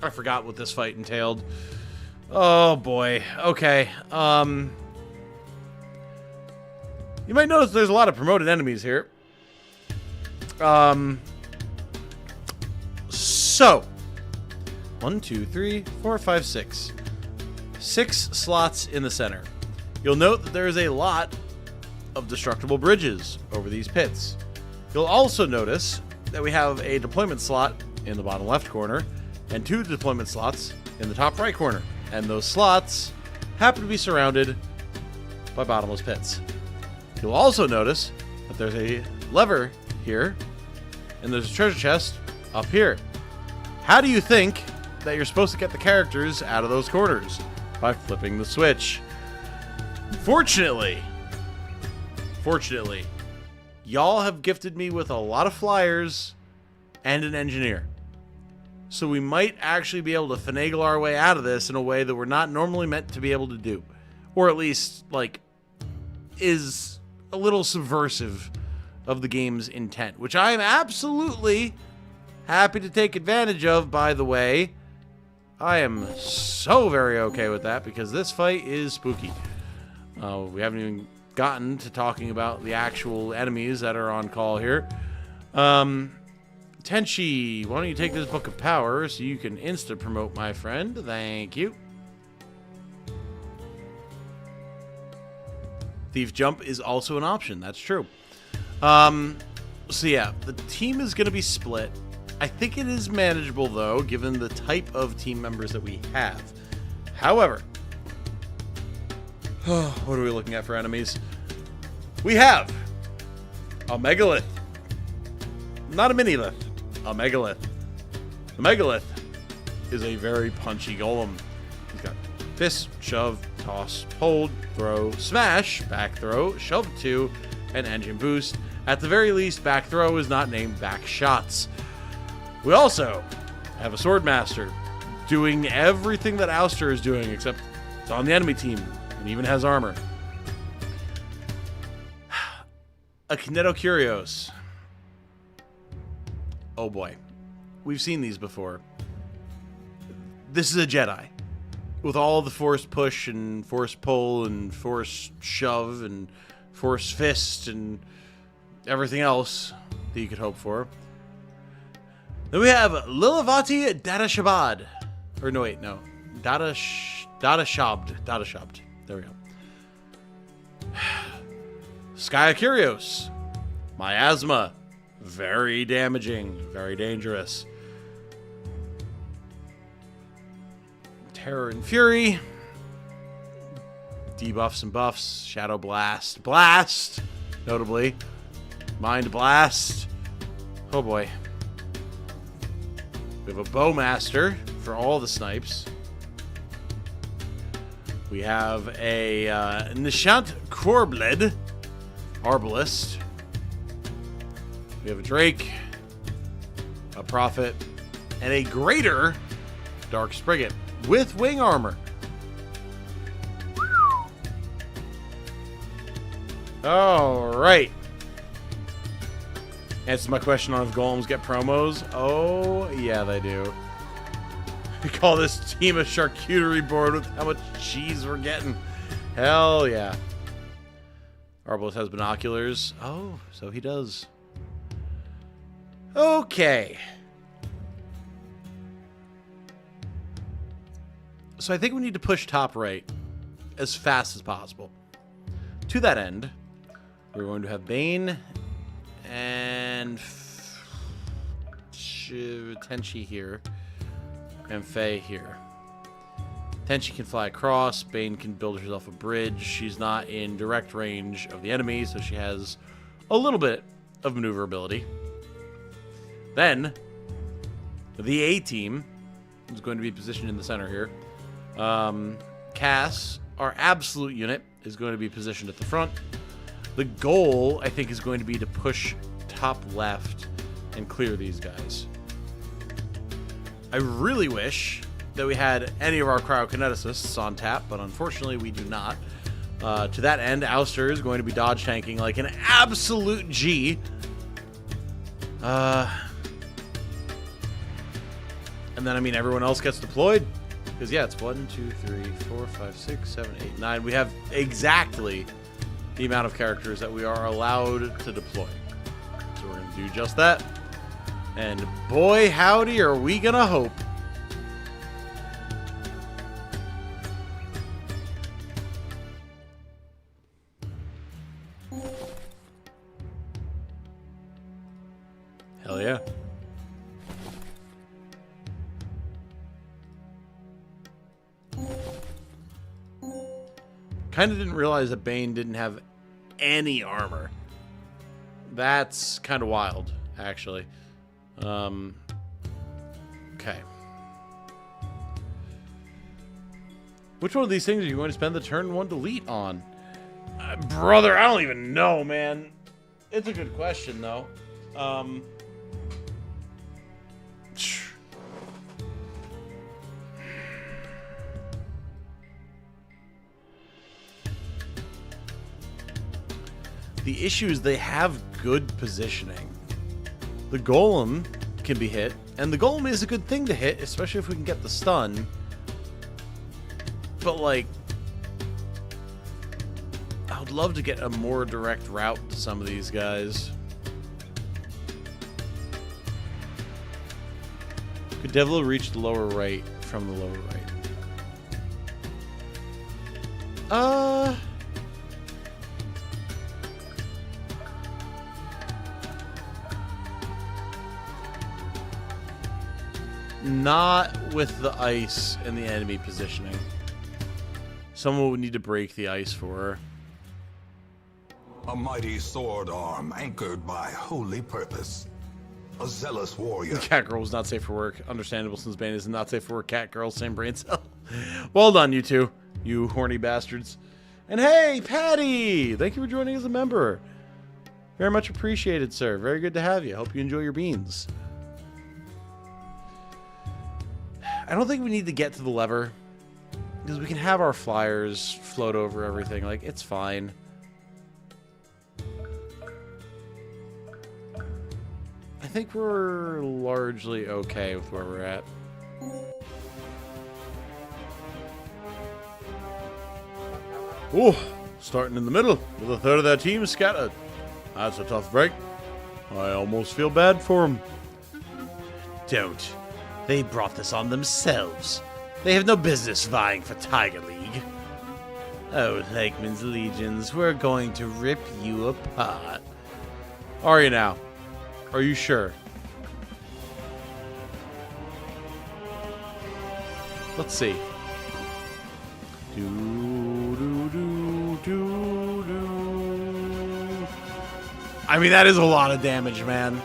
I forgot what this fight entailed. Oh boy. Okay. You might notice there's a lot of promoted enemies here. So 1, 2, 3, 4, 5, 6. 6 slots in the center. You'll note that there is a lot of destructible bridges over these pits. You'll also notice that we have a deployment slot in the bottom left corner and 2 deployment slots in the top right corner. And those slots happen to be surrounded by bottomless pits. You'll also notice that there's a lever here and there's a treasure chest up here. How do you think that you're supposed to get the characters out of those corners? By flipping the switch. Fortunately, y'all have gifted me with a lot of flyers and an engineer. So we might actually be able to finagle our way out of this in a way that we're not normally meant to be able to do. Or at least, like, is a little subversive of the game's intent. Which I am absolutely happy to take advantage of, by the way. I am so very okay with that because this fight is spooky. We haven't even gotten to talking about the actual enemies that are on call here. Tenchi, why don't you take this book of power so you can insta-promote, my friend? Thank you. Thief jump is also an option. That's true. So yeah, the team is going to be split. I think it is manageable, though, given the type of team members that we have. However, what are we looking at for enemies? We have a megalith. Not a mini-lith. A megalith. The megalith is a very punchy golem. He's got fist, shove, toss, hold, throw, smash, back throw, shove 2, and engine boost. At the very least, back throw is not named back shots. We also have a sword master doing everything that Ouster is doing, except it's on the enemy team and even has armor. A Kineto Curios. Oh boy. We've seen these before. This is a Jedi. With all the force push and force pull and force shove and force fist and everything else that you could hope for. Then we have Lilavati Dadashabad. Or no, wait, no. Dadashabd. There we go. Skya Curios. Miasma. Very damaging. Very dangerous. Terror and Fury. Debuffs and buffs. Shadow Blast. Blast! Notably. Mind Blast. Oh boy. We have a Bowmaster for all the snipes. We have a Nishant Korbled Arbalist. We have a Drake, a Prophet, and a Greater Dark Spriggan with wing armor. All right. Answers my question on if golems get promos. Oh, yeah, they do. We call this team a charcuterie board with how much cheese we're getting. Hell yeah. Arbalest has binoculars. Oh, so he does. Okay. So I think we need to push top right as fast as possible. To that end, we're going to have Bane and Tenchi here and Faye here. Tenchi can fly across. Bane can build herself a bridge. She's not in direct range of the enemy, so she has a little bit of maneuverability. Then, the A team is going to be positioned in the center here. Cass, our absolute unit, is going to be positioned at the front. The goal, I think, is going to be to push top left and clear these guys. I really wish that we had any of our cryokineticists on tap, but unfortunately we do not. To that end, Ouster is going to be dodge tanking like an absolute G. And then, I mean, everyone else gets deployed. Because, yeah, it's 1, 2, 3, 4, 5, 6, 7, 8, 9. We have exactly the amount of characters that we are allowed to deploy. So we're going to do just that. And boy, howdy, are we going to hope. Hell yeah. Kind of didn't realize that Bane didn't have any armor. That's kind of wild, actually. Okay. Which one of these things are you going to spend the turn 1 delete on? Brother, I don't even know, man. It's a good question, though. The issue is they have good positioning. The golem can be hit, and the golem is a good thing to hit, especially if we can get the stun. But, like, I would love to get a more direct route to some of these guys. Could Devla reach the lower right from the lower right? Not with the ice and the enemy positioning. Someone would need to break the ice for her. A mighty sword arm anchored by holy purpose. A zealous warrior. Catgirl was not safe for work. Understandable since Bane is not safe for work. Catgirl, same brain cell. Well done, you two. You horny bastards. And hey, Patty! Thank you for joining as a member. Very much appreciated, sir. Very good to have you. Hope you enjoy your beans. I don't think we need to get to the lever. Because we can have our flyers float over everything. Like, it's fine. I think we're largely okay with where we're at. Oh, starting in the middle with a third of their team scattered. That's a tough break. I almost feel bad for them. Don't. They brought this on themselves. They have no business vying for Tiger League. Oh, Lakeman's legions, we're going to rip you apart. Are you now? Are you sure? Let's see. I mean, that is a lot of damage, man.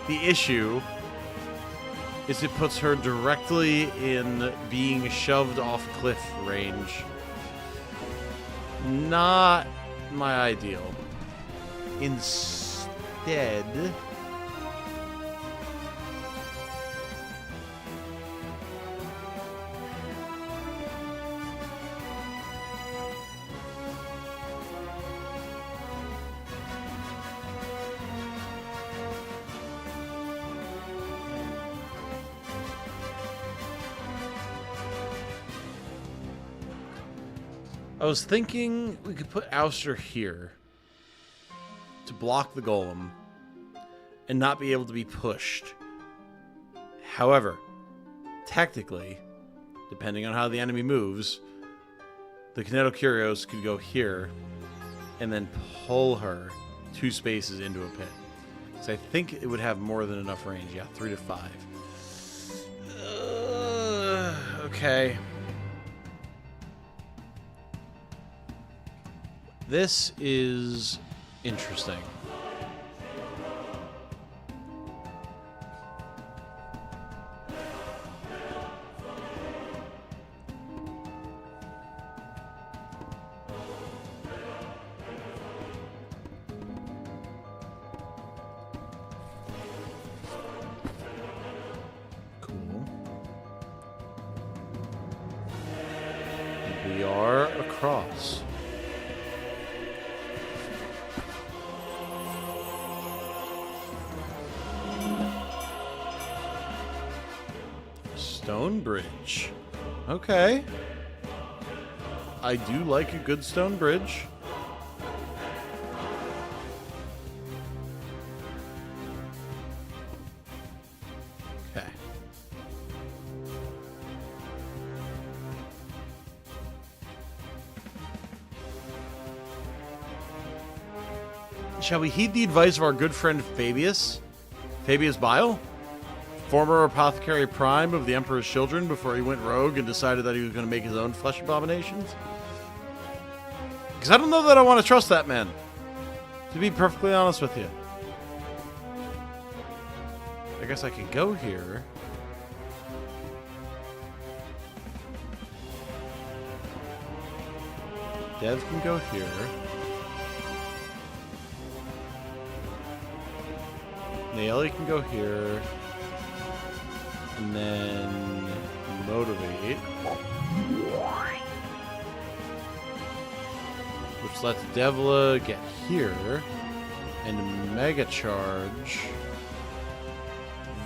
The issue is it puts her directly in being shoved off cliff range. Not my ideal. Instead, I was thinking we could put Ouster here to block the golem and not be able to be pushed. However, technically, depending on how the enemy moves, the Kineto Curios could go here and then pull her 2 spaces into a pit. So I think it would have more than enough range. Yeah, 3 to 5. Okay. This is interesting. Cool. We are across. Stone bridge. Okay. I do like a good stone bridge. Okay. Shall we heed the advice of our good friend Fabius? Fabius Bile? Former apothecary prime of the Emperor's Children before he went rogue and decided that he was going to make his own flesh abominations? Because I don't know that I want to trust that man. To be perfectly honest with you. I guess I could go here. Dev can go here. Naeli can go here. And then motivate. Which lets Devla get here. And mega charge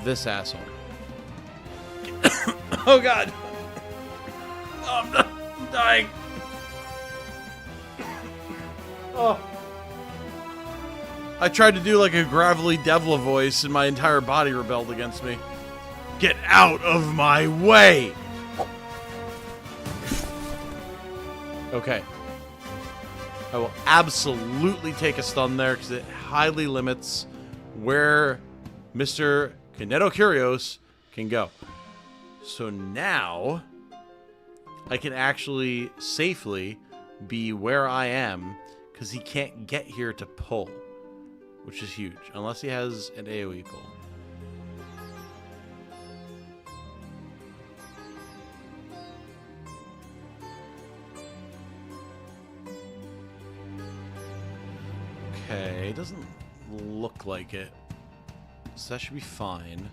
this asshole. Oh god! Oh, I'm dying! Oh. I tried to do like a gravelly Devla voice and my entire body rebelled against me. Get out of my way! Okay. I will absolutely take a stun there because it highly limits where Mr. Kineto Curios can go. So now I can actually safely be where I am because he can't get here to pull, which is huge, unless he has an AoE pull. Okay, it doesn't look like it. So that should be fine.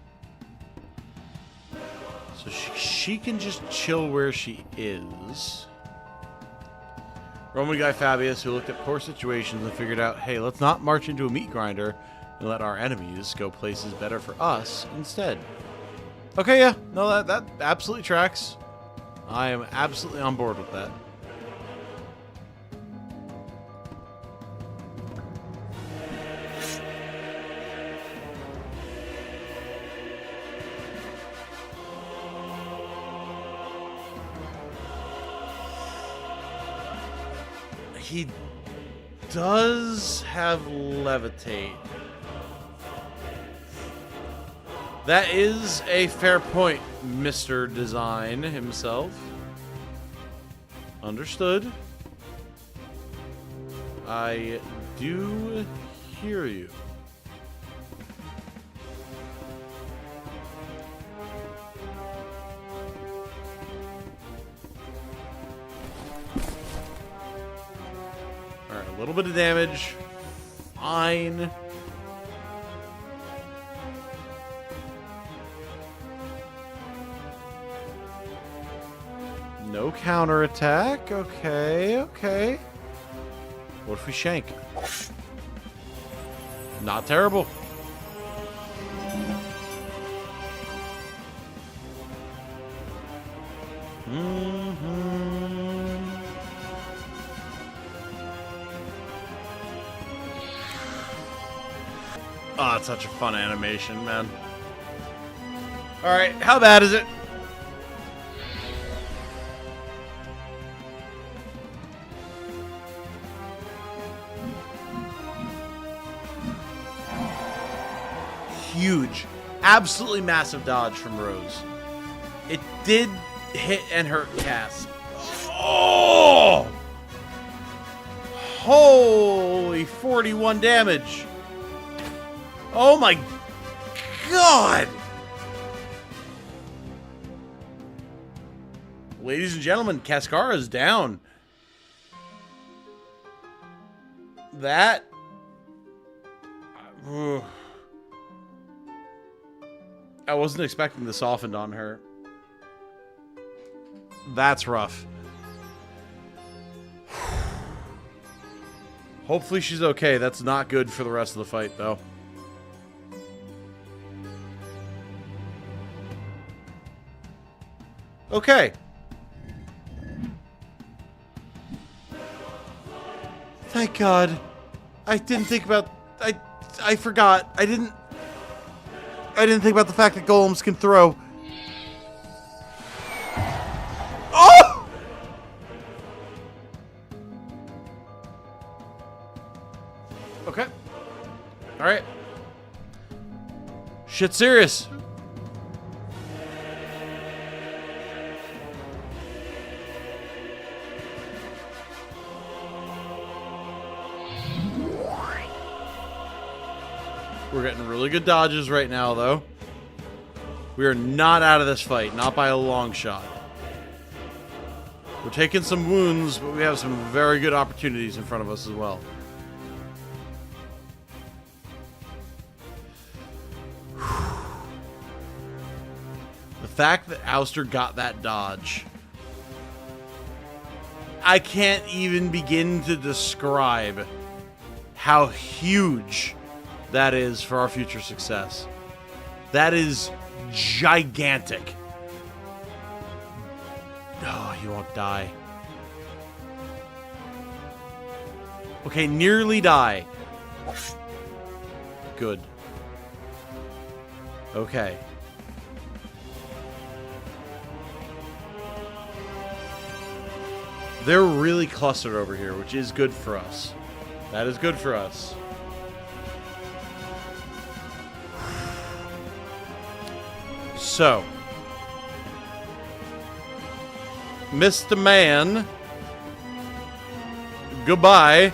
So she can just chill where she is. Roman guy Fabius, who looked at poor situations and figured out, hey, let's not march into a meat grinder and let our enemies go places better for us instead. Okay, yeah. No, that absolutely tracks. I am absolutely on board with that. He does have levitate. That is a fair point, Mr. Design himself. Understood. I do hear you. Alright, a little bit of damage. Fine. No counterattack. Okay, okay. What if we shank? Not terrible. Oh, it's such a fun animation, man. Alright, how bad is it? Huge, absolutely massive dodge from Rose. It did hit and hurt cast. Oh! Holy 41 damage. Oh my god! Ladies and gentlemen, Cascara is down. That... I wasn't expecting the softened on her. That's rough. Hopefully she's okay. That's not good for the rest of the fight, though. Okay. Thank God. I didn't think about... I forgot. I didn't think about the fact that golems can throw. Oh! Okay. All right. Shit serious. We're getting really good dodges right now, though. We are not out of this fight, not by a long shot. We're taking some wounds, but we have some very good opportunities in front of us as well. The fact that Ouster got that dodge, I can't even begin to describe how huge that is for our future success. That is gigantic. Oh, he won't die. Okay, nearly die. Good. Okay. They're really clustered over here, which is good for us. That is good for us. So, Mr. Man, goodbye.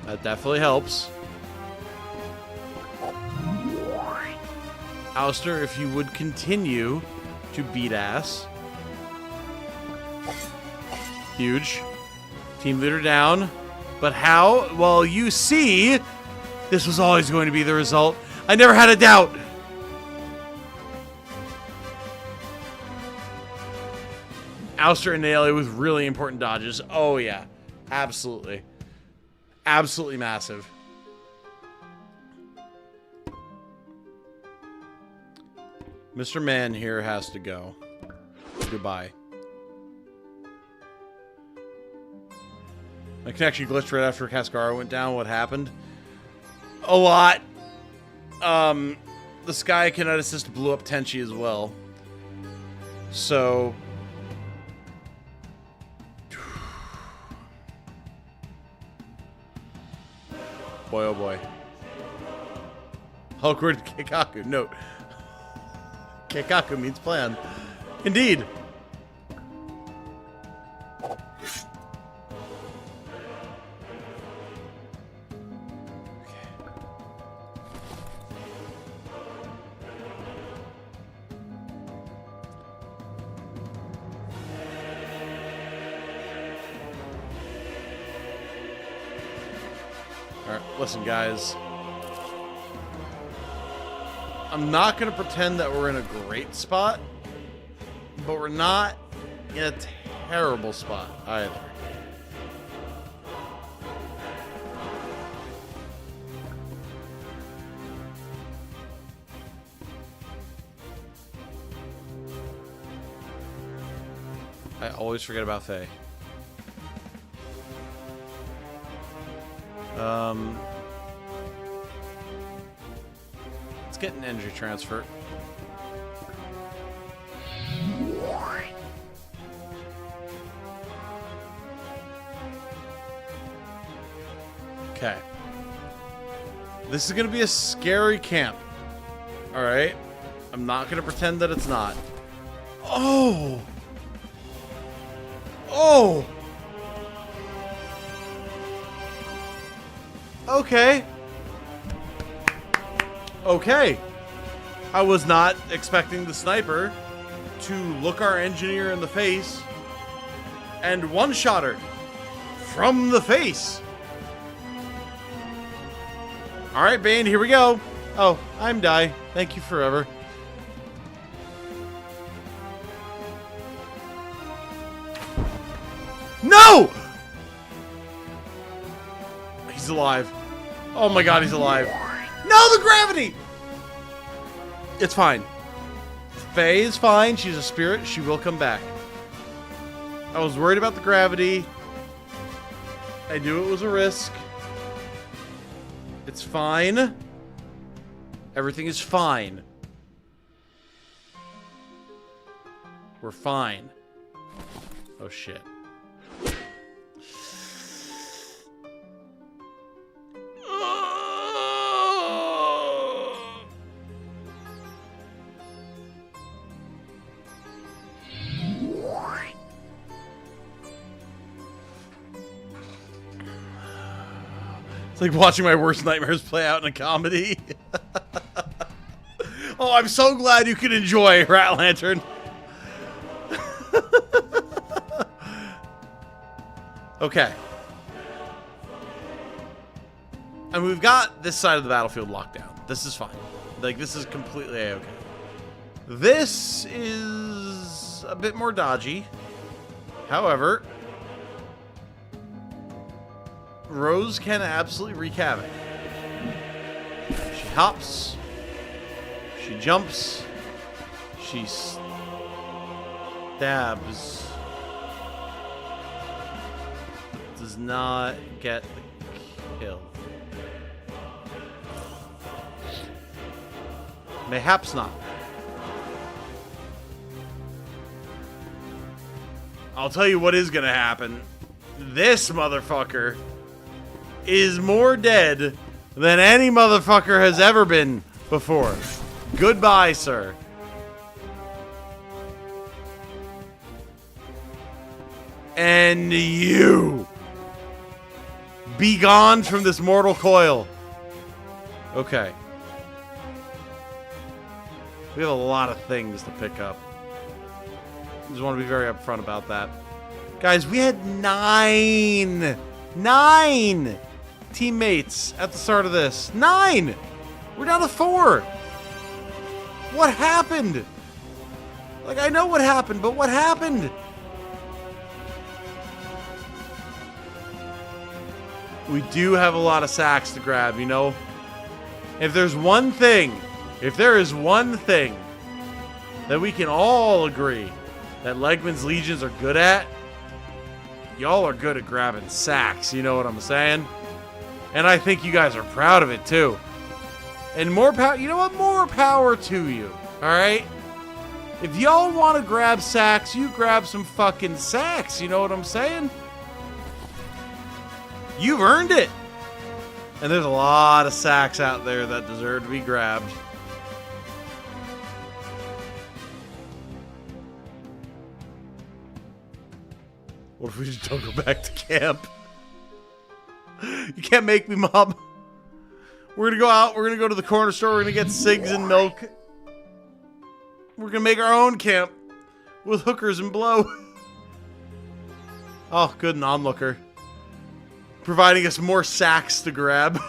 That definitely helps. Ouster, if you would continue to beat ass. Huge. Team leader down. But how? Well, you see, this was always going to be the result. I never had a doubt. Ouster and Naily with really important dodges. Oh, yeah. Absolutely. Absolutely massive. Mr. Man here has to go. Goodbye. My connection glitched right after Cascara went down. What happened? A lot. The Sky Kinetic Assist blew up Tenchi as well. So... boy, oh boy. Hulkward Keikaku. Note. Keikaku means plan. Indeed. Alright, listen guys. I'm not going to pretend that we're in a great spot, but we're not in a terrible spot either. I always forget about Faye. Let's get an energy transfer. Okay. This is going to be a scary camp. All right. I'm not gonna pretend that it's not. Oh! Oh! Okay. Okay. I was not expecting the sniper to look our engineer in the face and one-shot her from the face. Alright, Bane, here we go. Oh, I'm die. Thank you forever. No! He's alive. Oh my god, he's alive. No, the gravity! It's fine. Faye is fine. She's a spirit. She will come back. I was worried about the gravity. I knew it was a risk. It's fine. Everything is fine. We're fine. Oh shit. It's like watching my worst nightmares play out in a comedy. Oh, I'm so glad you can enjoy Rat Lantern. Okay. And we've got this side of the battlefield locked down. This is fine. Like, this is completely A-okay. This is a bit more dodgy. However, Rose can absolutely wreak havoc. She hops. She jumps. She stabs. Does not get the kill. Mayhaps not. I'll tell you what is gonna happen. This motherfucker is more dead than any motherfucker has ever been before. Goodbye, sir. And you be gone from this mortal coil. Okay. We have a lot of things to pick up. I just want to be very upfront about that. Guys, we had nine teammates at the start of this. 9! We're down to 4. What happened? Like, I know what happened, but what happened? We do have a lot of sacks to grab, you know? If there is one thing that we can all agree that Legman's Legions are good at, y'all are good at grabbing sacks, you know what I'm saying? And I think you guys are proud of it too. And more power, you know what? More power to you, alright? If y'all want to grab sacks, you grab some fucking sacks, you know what I'm saying? You've earned it. And there's a lot of sacks out there that deserve to be grabbed. What if we just don't go back to camp? You can't make me, Mom. We're gonna go out, we're gonna go to the corner store, we're gonna get cigs and milk. We're gonna make our own camp with hookers and blow. Oh, good, an onlooker. Providing us more sacks to grab.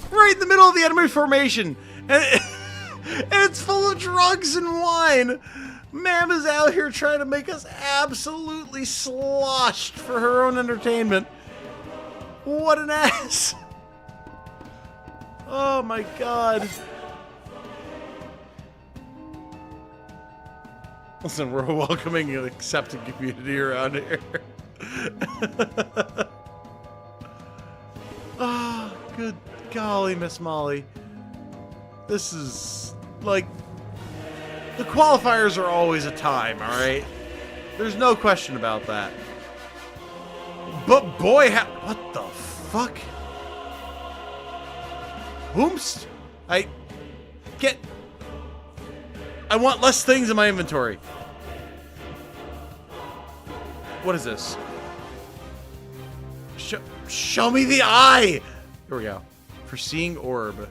Right in the middle of the enemy formation. And it's full of drugs and wine. Mam is out here trying to make us absolutely sloshed for her own entertainment. What an ass. Oh my god. Listen, we're a welcoming and accepting community around here. Ah, oh, good golly, Miss Molly. This is, like, the qualifiers are always a time, alright? There's no question about that. But boy, what the fuck? Whomst? I want less things in my inventory. What is this? Show me the eye! Here we go. Foreseeing orb.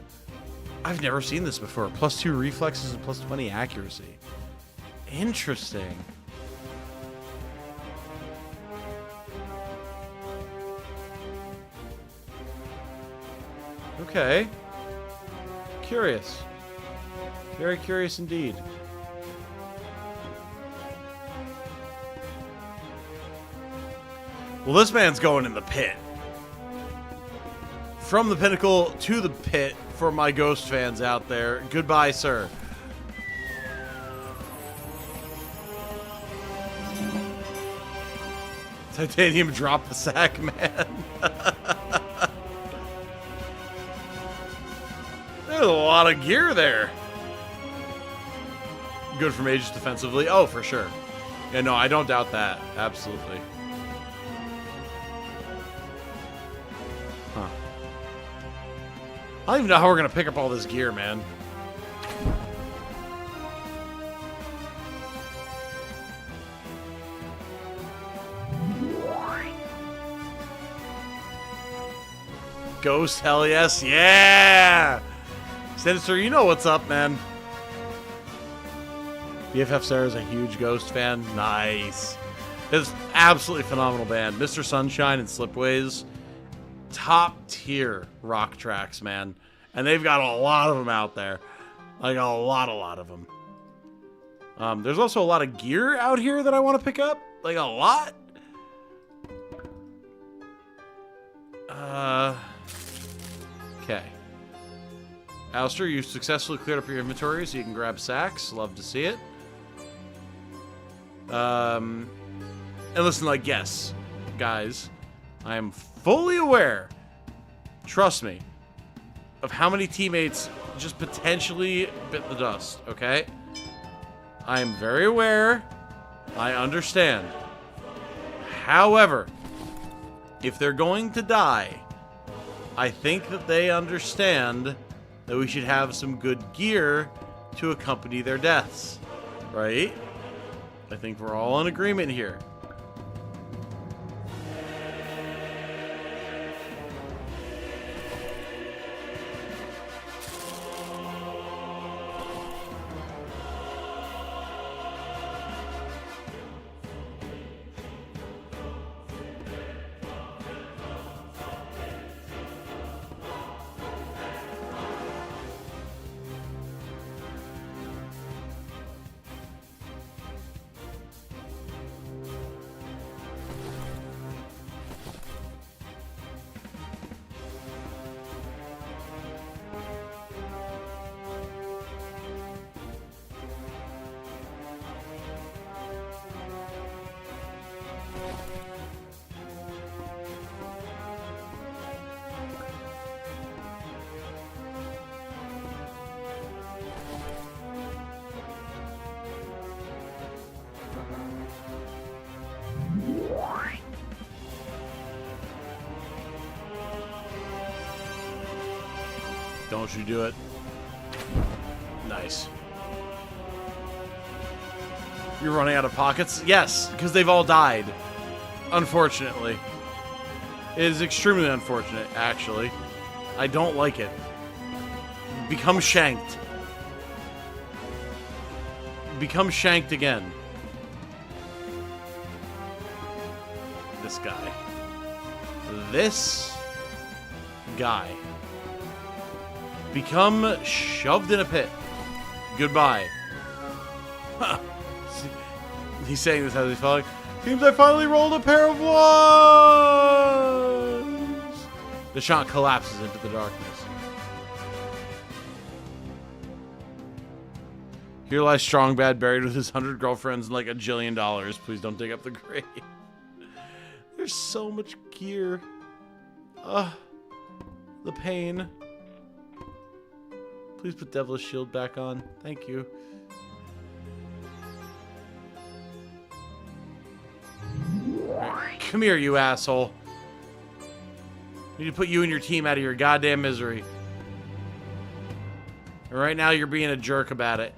I've never seen this before. +2 reflexes and +20 accuracy. Interesting. Okay. Curious. Very curious indeed. Well, this man's going in the pit. From the pinnacle to the pit for my Ghost fans out there. Goodbye, sir. Titanium drop the sack, man. There's a lot of gear there. Good for mages defensively. Oh, for sure. Yeah, no, I don't doubt that. Absolutely. Huh. I don't even know how we're going to pick up all this gear, man. Ghost, hell yes. Yeah! Sinister, you know what's up, man. BFF Sarah's a huge Ghost fan. Nice. It's absolutely phenomenal band. Mr. Sunshine and Slipways. Top tier rock tracks, man. And they've got a lot of them out there. Like a lot of them. There's also a lot of gear out here that I want to pick up. Like a lot. Okay. Alistair, you successfully cleared up your inventory, so you can grab sacks. Love to see it. And listen, like, yes, guys, I am fully aware, trust me, of how many teammates just potentially bit the dust, okay? I am very aware. I understand. However, if they're going to die, I think that they understand that we should have some good gear to accompany their deaths, right? I think we're all in agreement here. Don't you do it. Nice. You're running out of pockets? Yes, because they've all died. Unfortunately. It is extremely unfortunate, actually. I don't like it. Become shanked. Become shanked again. This guy. This guy. Become shoved in a pit. Goodbye. Huh. He's saying this as he's falling. Seems I finally rolled a pair of ones. The shot collapses into the darkness. Here lies Strong Bad buried with his 100 girlfriends and like $1 jillion. Please don't dig up the grave. There's so much gear. The pain. Please put Devla's shield back on. Thank you. Right. Come here, you asshole. I need to put you and your team out of your goddamn misery. And right now, you're being a jerk about it.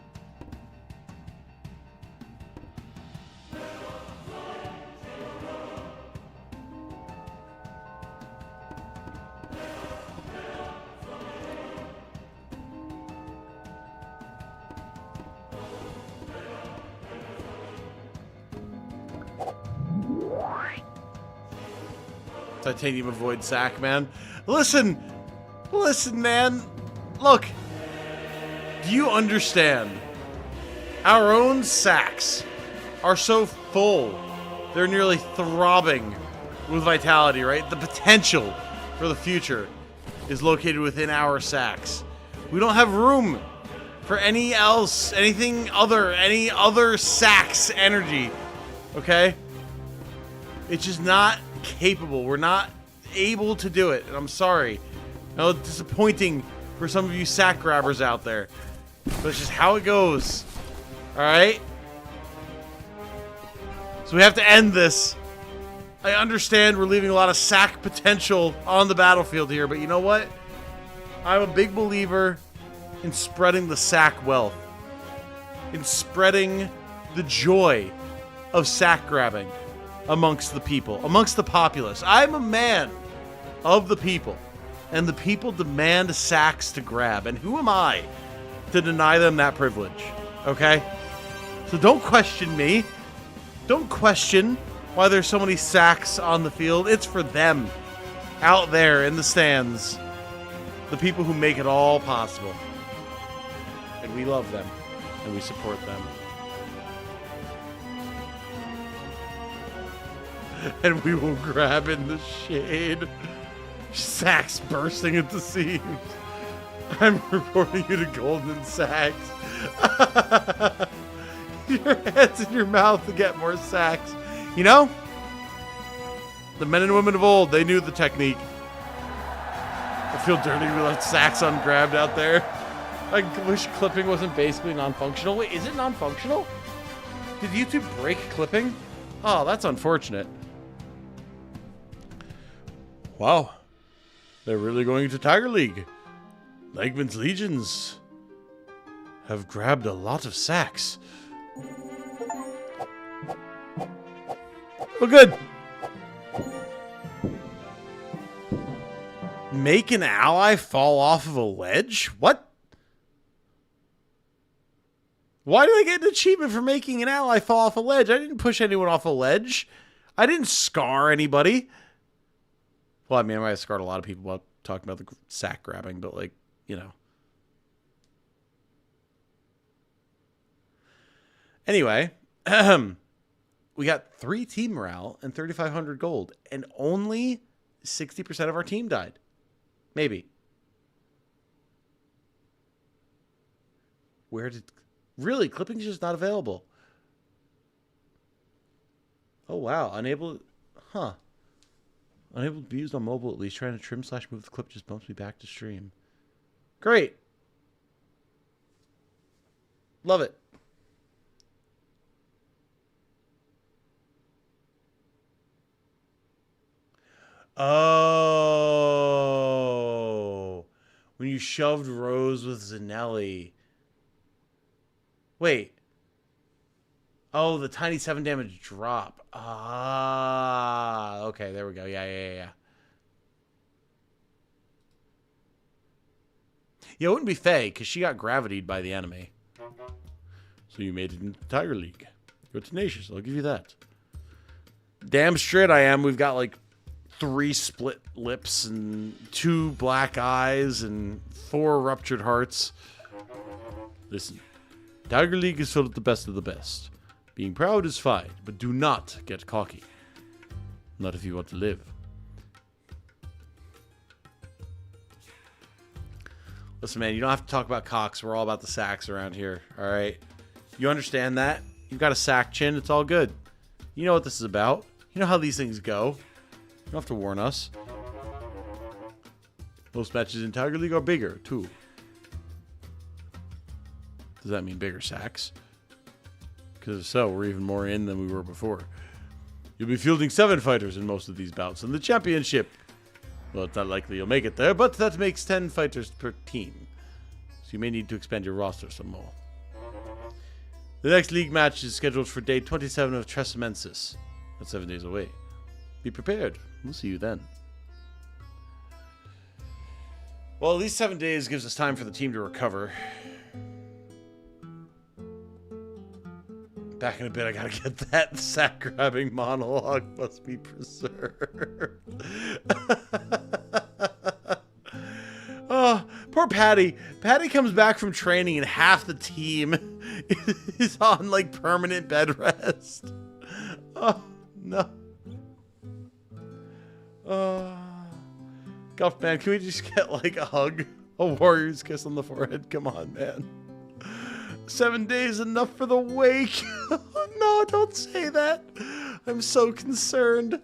Titanium avoid sack, man. Listen, man. Look, do you understand? Our own sacks are so full. They're nearly throbbing with vitality, right? The potential for the future is located within our sacks. We don't have room for any other sacks energy, okay? It's just not capable. We're not able to do it, and I'm sorry. I know it's disappointing for some of you sack grabbers out there, but it's just how it goes, all right? So we have to end this. I understand we're leaving a lot of sack potential on the battlefield here, but you know what? I'm a big believer in spreading the sack wealth, in spreading the joy of sack grabbing amongst the people, amongst the populace. I'm a man of the people, and the people demand sacks to grab, and who am I to deny them that privilege, okay? So don't question me. Don't question why there's so many sacks on the field. It's for them out there in the stands, the people who make it all possible. And we love them, and we support them. And we will grab in the shade. Sacks bursting at the seams. I'm reporting you to Golden Sacks. Your head's in your mouth to get more sacks. You know, the men and women of old, they knew the technique. I feel dirty we left sacks ungrabbed out there. I wish clipping wasn't basically non-functional. Wait, is it non-functional? Did YouTube break clipping? Oh, that's unfortunate. Wow. They're really going to Tiger League. Legman's Legions have grabbed a lot of sacks. Well, good. Make an ally fall off of a ledge? What? Why do I get an achievement for making an ally fall off a ledge? I didn't push anyone off a ledge. I didn't scar anybody. Well, I mean, I might have scarred a lot of people while talking about the sack grabbing, but, like, you know. Anyway, we got 3 team morale and 3,500 gold, and only 60% of our team died. Maybe. Where did... Really? Clipping's just not available. Oh, wow. Unable... Huh. Unable to be used on mobile, at least. Trying to trim/move the clip just bumps me back to stream. Great. Love it. Oh. When you shoved Rose with Zanelli. Wait. Oh, the tiny 7 damage drop. Ah. Okay, there we go. Yeah. Yeah, it wouldn't be Faye, because she got gravitied by the enemy. So you made it into Tiger League. You're tenacious, I'll give you that. Damn straight I am. We've got, like, 3 split lips and 2 black eyes and 4 ruptured hearts. Listen, Tiger League is filled with the best of the best. Being proud is fine, but do not get cocky. Not if you want to live. Listen, man, you don't have to talk about cocks. We're all about the sacks around here, all right? You understand that? You've got a sack chin. It's all good. You know what this is about. You know how these things go. You don't have to warn us. Most matches in Tiger League are bigger, too. Does that mean bigger sacks? Because if so, we're even more in than we were before. You'll be fielding 7 fighters in most of these bouts. In the championship, well, it's not likely you'll make it there, but that makes 10 fighters per team. So you may need to expand your roster some more. The next league match is scheduled for day 27 of Tresamensis. That's 7 days away. Be prepared. We'll see you then. Well, at least 7 days gives us time for the team to recover. Back in a bit, I gotta get that sack grabbing monologue must be preserved. Oh, poor Patty. Patty comes back from training and half the team is on like permanent bed rest. Oh, no. Guff, man, can we just get like a hug? A warrior's kiss on the forehead? Come on, man. 7 days enough for the wake. Oh, no, don't say that. I'm so concerned.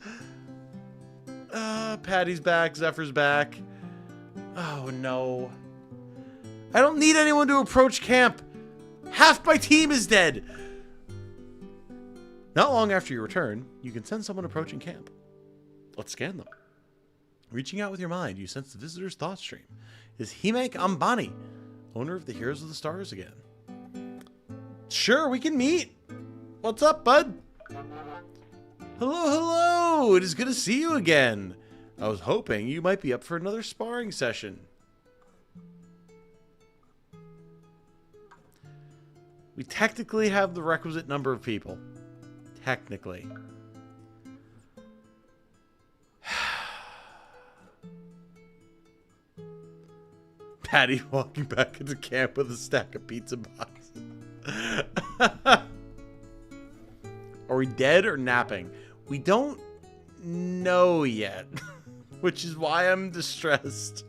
Patty's back. Zephyr's back. Oh, no. I don't need anyone to approach camp. Half my team is dead. Not long after you return, you can sense someone approaching camp. Let's scan them. Reaching out with your mind, you sense the visitor's thought stream. Is Himek Ambani, owner of the Heroes of the Stars again. Sure, we can meet. What's up, bud? Hello, hello. It is good to see you again. I was hoping you might be up for another sparring session. We technically have the requisite number of people. Technically. Patty walking back into camp with a stack of pizza boxes. Are we dead or napping? We don't know yet, which is why I'm distressed.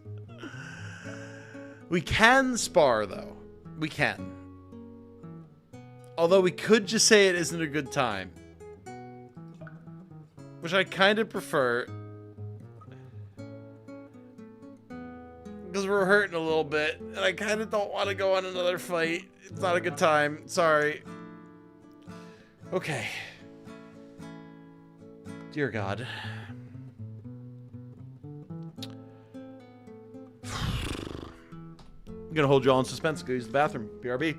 We can spar, though. We can. Although we could just say it isn't a good time, which I kind of prefer. Because we're hurting a little bit, and I kind of don't want to go on another fight. It's not a good time. Sorry. Okay. Dear God. I'm gonna hold you all in suspense. Go use the bathroom. BRB.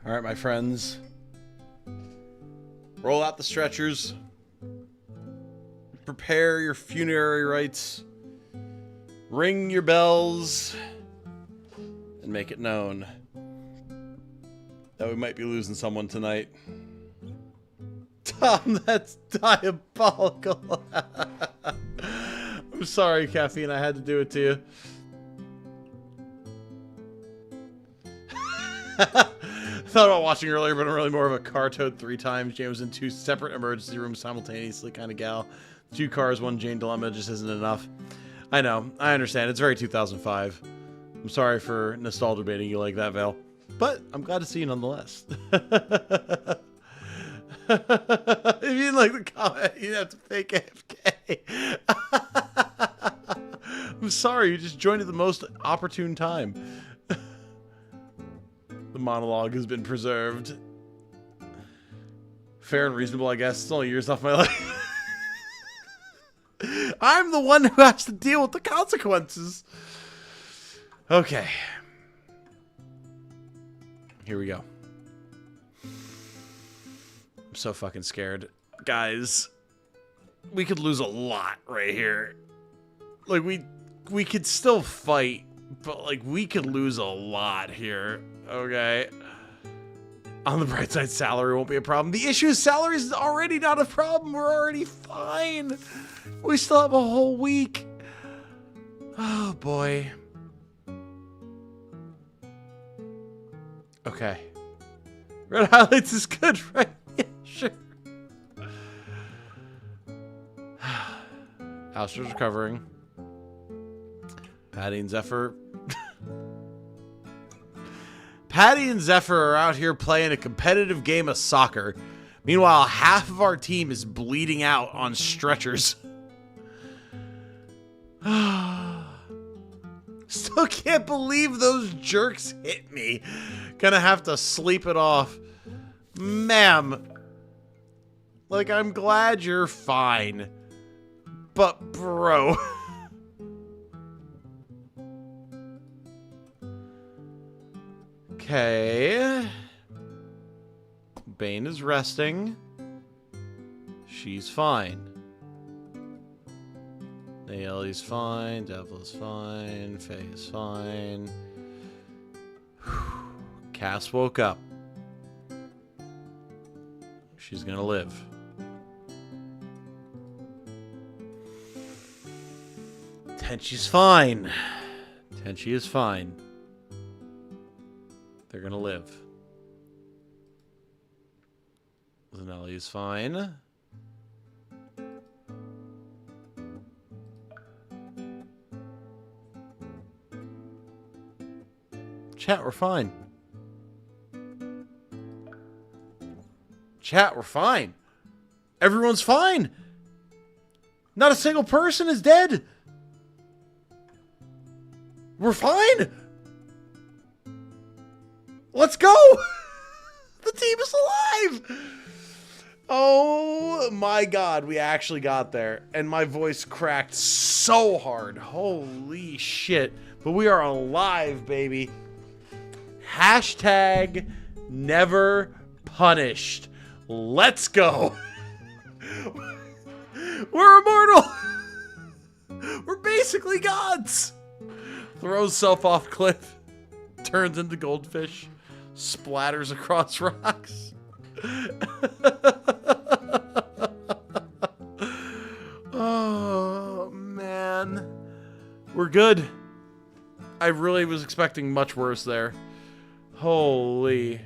All right, my friends. Roll out the stretchers. Prepare your funerary rites. Ring your bells. And make it known that we might be losing someone tonight. Tom, that's diabolical. I'm sorry, Caffeine. I had to do it to you. Thought about watching earlier, but I'm really more of a car towed 3 times. Jane was in 2 separate emergency rooms simultaneously kind of gal. 2 cars, 1 Jane dilemma just isn't enough. I know. I understand. It's very 2005. I'm sorry for nostalgia baiting you like that, Vale. But I'm glad to see you nonetheless. If you didn't like the comment, you'd have to fake AFK. I'm sorry, you just joined at the most opportune time. The monologue has been preserved. Fair and reasonable, I guess. It's only years off my life. I'm the one who has to deal with the consequences. Okay. Here we go. I'm so fucking scared. Guys, we could lose a lot right here. Like, we could still fight, but, like, we could lose a lot here. Okay. On the bright side, salary won't be a problem. The issue is salary is already not a problem. We're already fine. We still have a whole week. Oh, boy. Okay. Red highlights is good, right? Yeah, sure. Alistair's recovering. Patty and Zephyr. Patty and Zephyr are out here playing a competitive game of soccer. Meanwhile, half of our team is bleeding out on stretchers. Still can't believe those jerks hit me. Gonna have to sleep it off. Ma'am. Like, I'm glad you're fine. But, bro. Okay. Bane is resting. She's fine. Naeli's fine. Devla's fine. Faye is fine. Cass woke up. She's gonna live. Tenchi's fine. Tenchi is fine. They're gonna live. Zanelli is fine. Chat, we're fine. Chat, we're fine. Everyone's fine. Not a single person is dead. We're fine. Let's go! The team is alive! Oh my god, we actually got there. And my voice cracked so hard. Holy shit. But we are alive, baby. Hashtag never punished. Let's go. We're immortal. We're basically gods. Throws self off cliff. Turns into goldfish. Splatters across rocks. Oh, man. We're good. I really was expecting much worse there. Holy.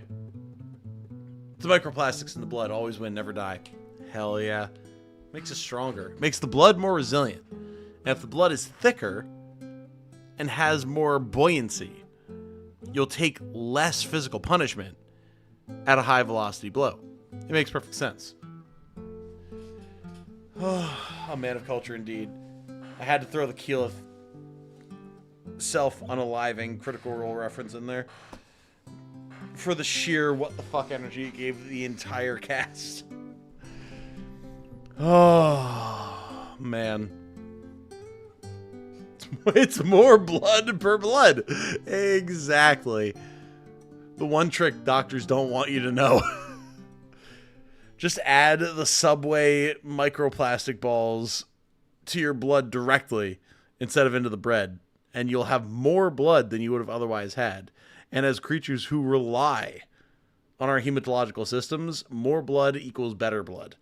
The microplastics in the blood always win, never die. Hell yeah. Makes us stronger. Makes the blood more resilient. And if the blood is thicker and has more buoyancy, you'll take less physical punishment at a high velocity blow. It makes perfect sense. Oh, a man of culture indeed. I had to throw the Keyleth self-unaliving Critical Role reference in there for the sheer what the fuck energy it gave the entire cast. Oh, man. It's more blood per blood. Exactly. The one trick doctors don't want you to know. Just add the Subway microplastic balls to your blood directly instead of into the bread, and you'll have more blood than you would have otherwise had. And as creatures who rely on our hematological systems, more blood equals better blood.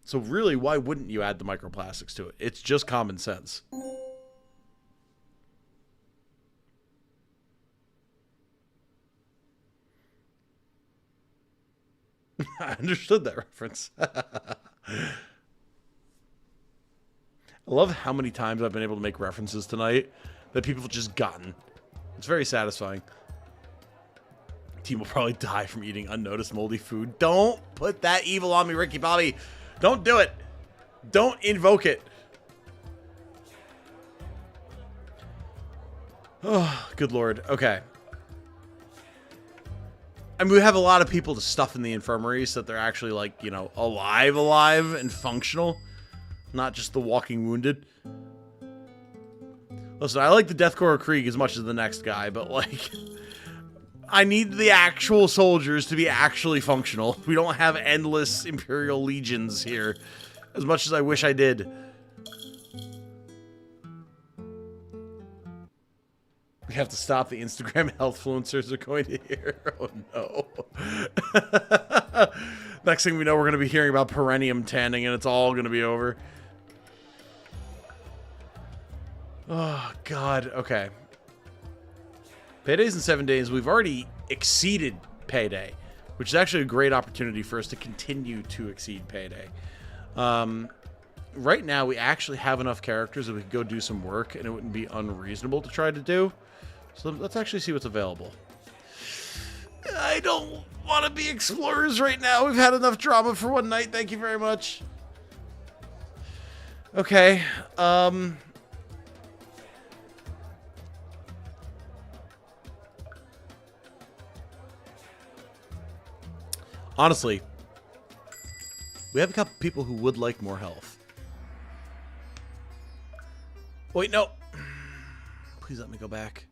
So really, why wouldn't you add the microplastics to it? It's just common sense. I understood that reference. I love how many times I've been able to make references tonight that people have just gotten. It's very satisfying. Team will probably die from eating unnoticed moldy food. Don't put that evil on me, Ricky Bobby. Don't do it. Don't invoke it. Oh, good Lord. Okay. I mean, we have a lot of people to stuff in the infirmary so that they're actually, like, you know, alive and functional. Not just the walking wounded. Listen, I like the Deathcore Krieg as much as the next guy, but, like, I need the actual soldiers to be actually functional. We don't have endless Imperial legions here, as much as I wish I did. We have to stop the Instagram health influencers are going to hear. Oh, no. Next thing we know, we're going to be hearing about perennium tanning, and it's all going to be over. Oh, God. Okay. Payday's in 7 days. We've already exceeded payday, which is actually a great opportunity for us to continue to exceed payday. Right now, we actually have enough characters that we could go do some work, and it wouldn't be unreasonable to try to do. So let's actually see what's available. I don't want to be explorers right now. We've had enough drama for one night. Thank you very much. Okay. Honestly, we have a couple people who would like more health. Wait, no. Please let me go back.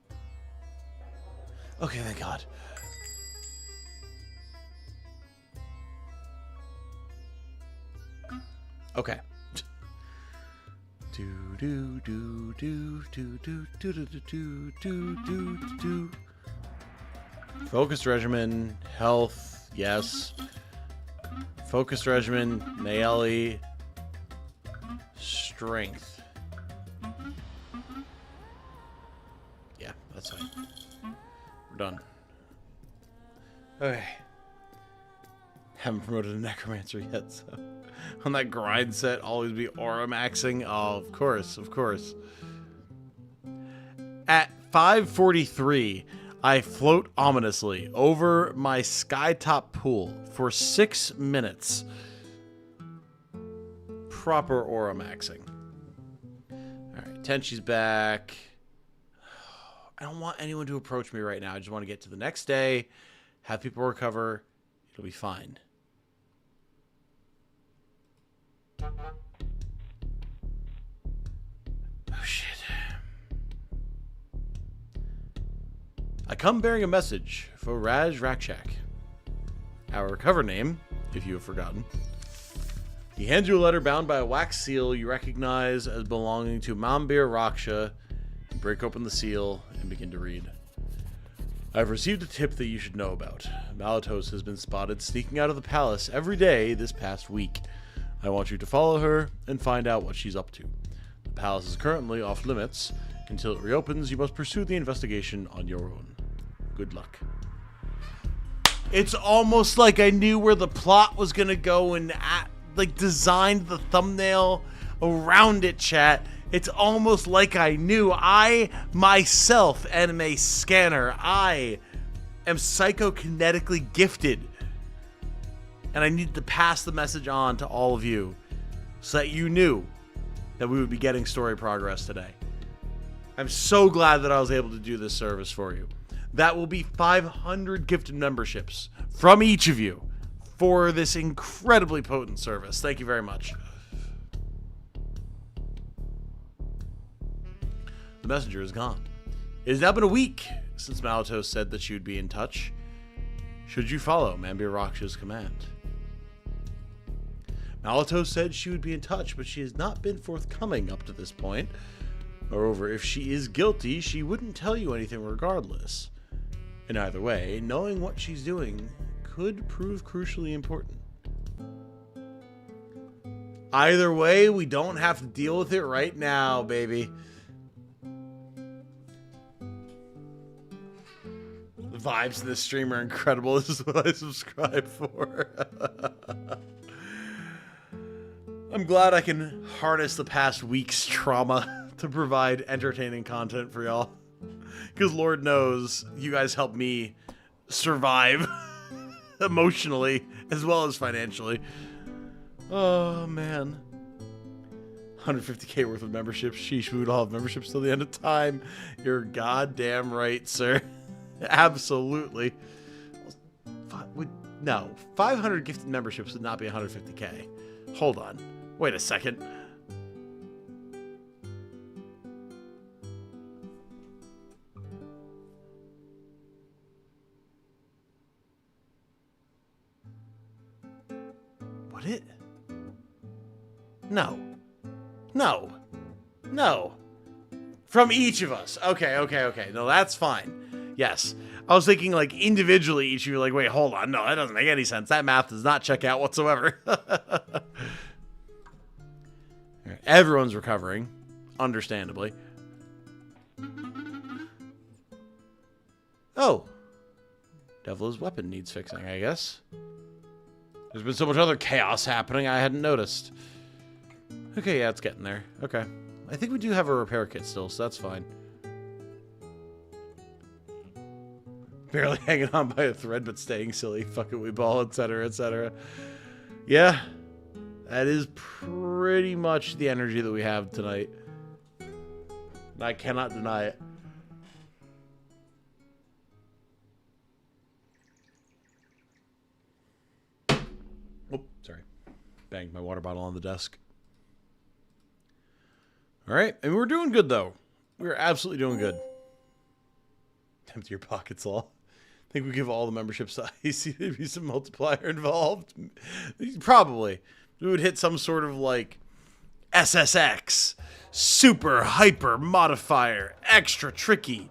Okay, thank God. Okay. Do do do do do do do do do do do do. Focused regimen, health, yes. Focused regimen, Naeli, strength. Yeah, that's fine. We're done. Okay. Haven't promoted a necromancer yet, so on that grind set, always be aura maxing. Oh, of course, of course. At 5:43, I float ominously over my skytop pool for 6 minutes. Proper aura maxing. Alright, Tenchi's back. I don't want anyone to approach me right now. I just want to get to the next day, have people recover. It'll be fine. Oh, shit. I come bearing a message for Raj Rakshak. Our cover name, if you have forgotten. He hands you a letter bound by a wax seal you recognize as belonging to Mambir Raksha. You break open the seal and begin to read. I've received a tip that you should know about. Malatos has been spotted sneaking out of the palace every day this past week. I want you to follow her and find out what she's up to. The palace is currently off limits. Until it reopens, you must pursue the investigation on your own. Good luck. It's almost like I knew where the plot was going to go and designed the thumbnail around it, chat. It's almost like I knew. I myself am a scanner. I am psychokinetically gifted. And I need to pass the message on to all of you so that you knew that we would be getting story progress today. I'm so glad that I was able to do this service for you. That will be 500 gifted memberships from each of you for this incredibly potent service. Thank you very much. The messenger is gone. It has now been a week since Malatos said that she would be in touch. Should you follow Mambir Raksha's command? Malatos said she would be in touch, but she has not been forthcoming up to this point. Moreover, if she is guilty, she wouldn't tell you anything regardless. In either way, knowing what she's doing could prove crucially important. Either way, we don't have to deal with it right now, baby. The vibes in this stream are incredible. This is what I subscribe for. I'm glad I can harness the past week's trauma to provide entertaining content for y'all. Because Lord knows you guys help me survive emotionally as well as financially. Oh, man. 150k worth of memberships. Sheesh, we would all have memberships till the end of time. You're goddamn right, sir. Absolutely. No, 500 gifted memberships would not be 150k. Hold on. Wait a second. Would it? No. No. No. From each of us. Okay. No, that's fine. Yes. I was thinking, like, individually each of you, like, wait, hold on. No, that doesn't make any sense. That math does not check out whatsoever. Everyone's recovering, understandably. Oh. Devla's weapon needs fixing, I guess. There's been so much other chaos happening I hadn't noticed. Okay, yeah, it's getting there. Okay. I think we do have a repair kit still, so that's fine. Barely hanging on by a thread, but staying silly. Fuck it, we ball, etc., etc. Yeah. That is pretty much the energy that we have tonight. I cannot deny it. Oh, sorry. Banged my water bottle on the desk. Alright, and we're doing good, though. We're absolutely doing good. Empty your pockets, all. I think we give all the memberships to IC. There'd be some multiplier involved. Probably. We would hit some sort of, like, SSX. Super hyper modifier. Extra tricky.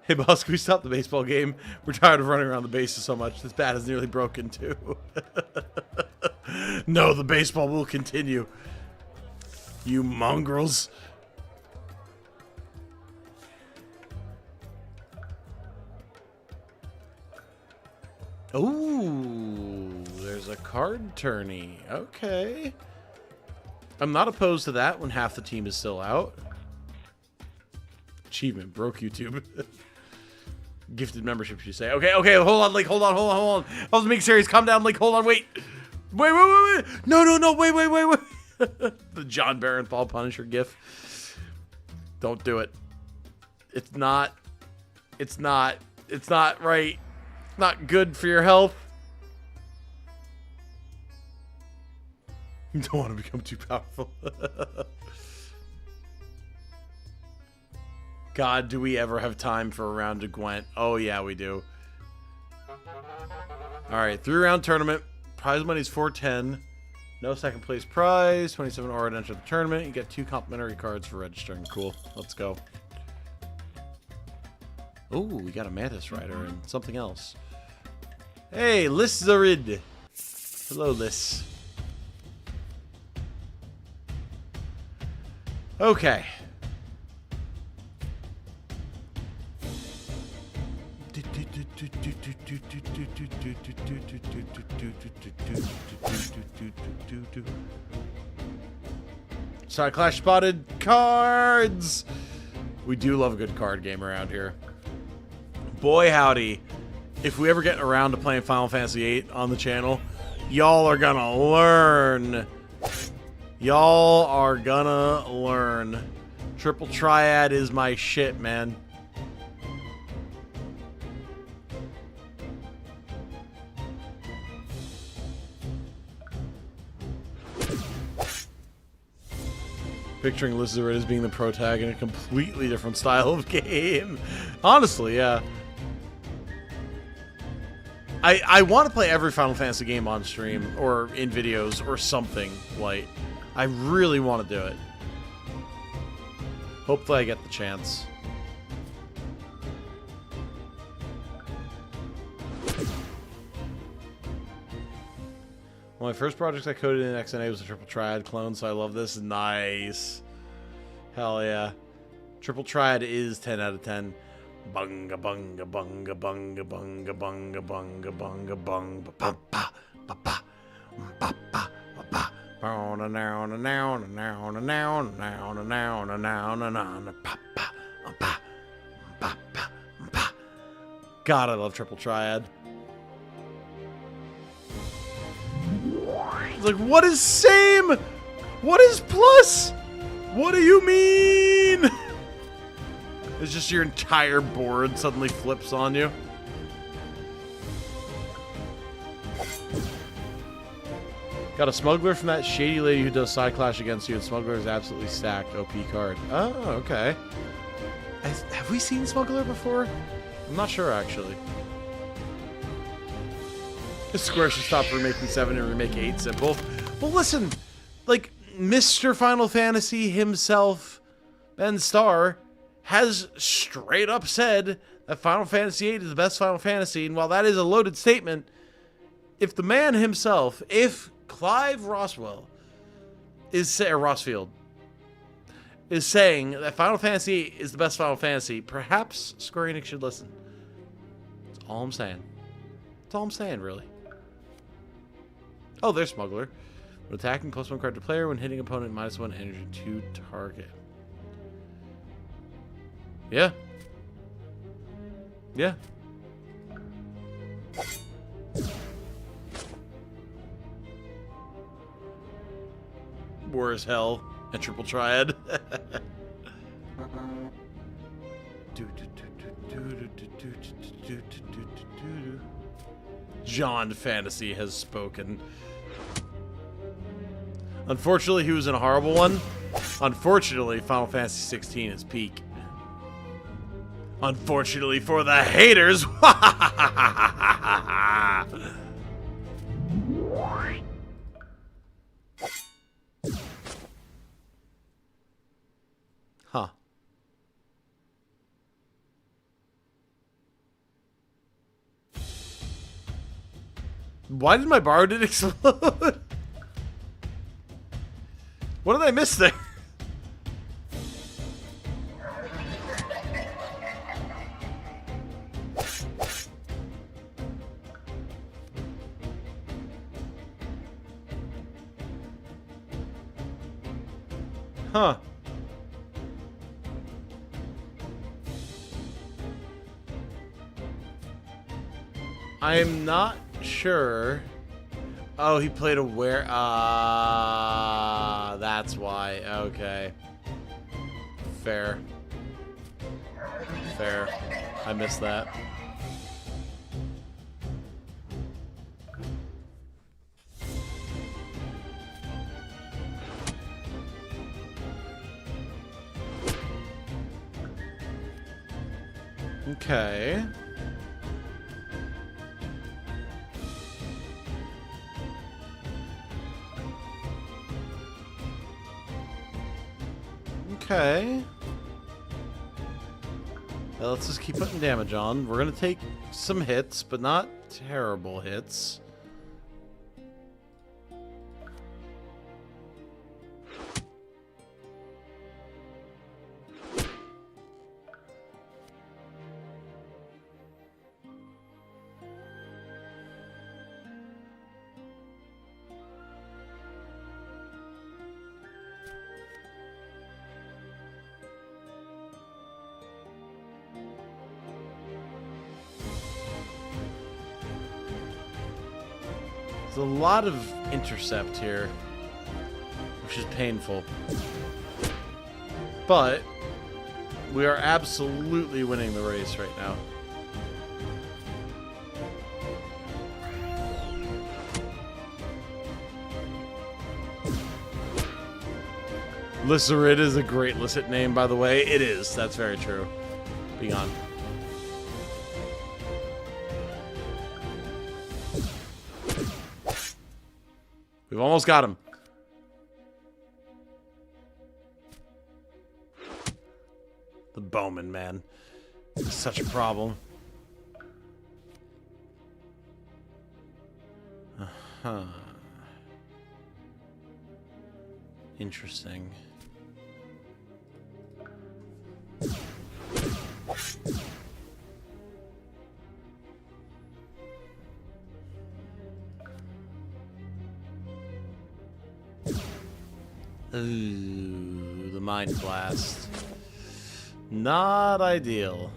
Hey, boss, can we stop the baseball game? We're tired of running around the bases so much. This bat is nearly broken, too. No, the baseball will continue. You mongrels. Ooh, there's a card tourney. Okay. I'm not opposed to that when half the team is still out. Achievement, broke YouTube. Gifted membership, you say. Okay, hold on, Link, hold on. I was being serious. Calm down, Link, hold on, wait. Wait. No, wait. The John Barenthal Punisher gif. Don't do it. It's not right. Not good for your health. You don't want to become too powerful. God, do we ever have time for a round of Gwent? Oh, yeah, we do. Alright, 3-round tournament. Prize money is 410. No second place prize. 27 aura to enter the tournament. You get 2 complimentary cards for registering. Cool. Let's go. Oh, we got a Mantis Rider and something else. Hey, Liszarid. Hello, Liz. Okay. Side Clash spotted cards. We do love a good card game around here. Boy, howdy. If we ever get around to playing Final Fantasy VIII on the channel, y'all are gonna learn. Y'all are gonna learn. Triple Triad is my shit, man. Picturing Liszarid as being the protagonist in a completely different style of game. Honestly, yeah. I want to play every Final Fantasy game on stream or in videos or something. Like, I really want to do it. Hopefully I get the chance. One of my first projects I coded in XNA was a Triple Triad clone, so I love this. Nice. Hell yeah. Triple Triad is 10 out of 10. Bunga bunga bunga bunga bunga bunga bunga bunga bunga ba ba ba ba ba ba ba. God, I love Triple Triad. It's like, what is same? What is plus? What do you mean? It's just your entire board suddenly flips on you. Got a Smuggler from that shady lady who does side clash against you, and Smuggler is absolutely stacked. OP card. Oh, okay. Have we seen Smuggler before? I'm not sure, actually. Square should stop remaking 7 and remake 8 simple. Well, listen, like, Mr. Final Fantasy himself, Ben Starr, has straight up said that Final Fantasy VIII is the best Final Fantasy, and while that is a loaded statement, if the man himself, if Clive Roswell or Rossfield is saying that Final Fantasy VIII is the best Final Fantasy, perhaps Square Enix should listen. That's all I'm saying. That's all I'm saying, really. Oh, there's Smuggler. When attacking, +1 card to player. When hitting opponent, -1 energy to target. Yeah. Yeah. War as hell and Triple Triad. John Fantasy has spoken. Unfortunately, he was in a horrible one. Unfortunately, Final Fantasy 16 is peak. Unfortunately for the haters. Huh. Why did my borrowed it explode? What did I miss there? Huh. I'm not sure. Oh, he played a where? That's why. Okay. Fair. Fair. I missed that. Okay. Okay. Well, let's just keep putting damage on. We're gonna take some hits, but not terrible hits. There's a lot of intercept here, which is painful. But we are absolutely winning the race right now. Lisserid is a great licit name, by the way. It is. That's very true. Be gone. We've almost got him. The Bowman, man. It's such a problem. Uh-huh. Interesting. Ooh, the Mind Blast. Not ideal.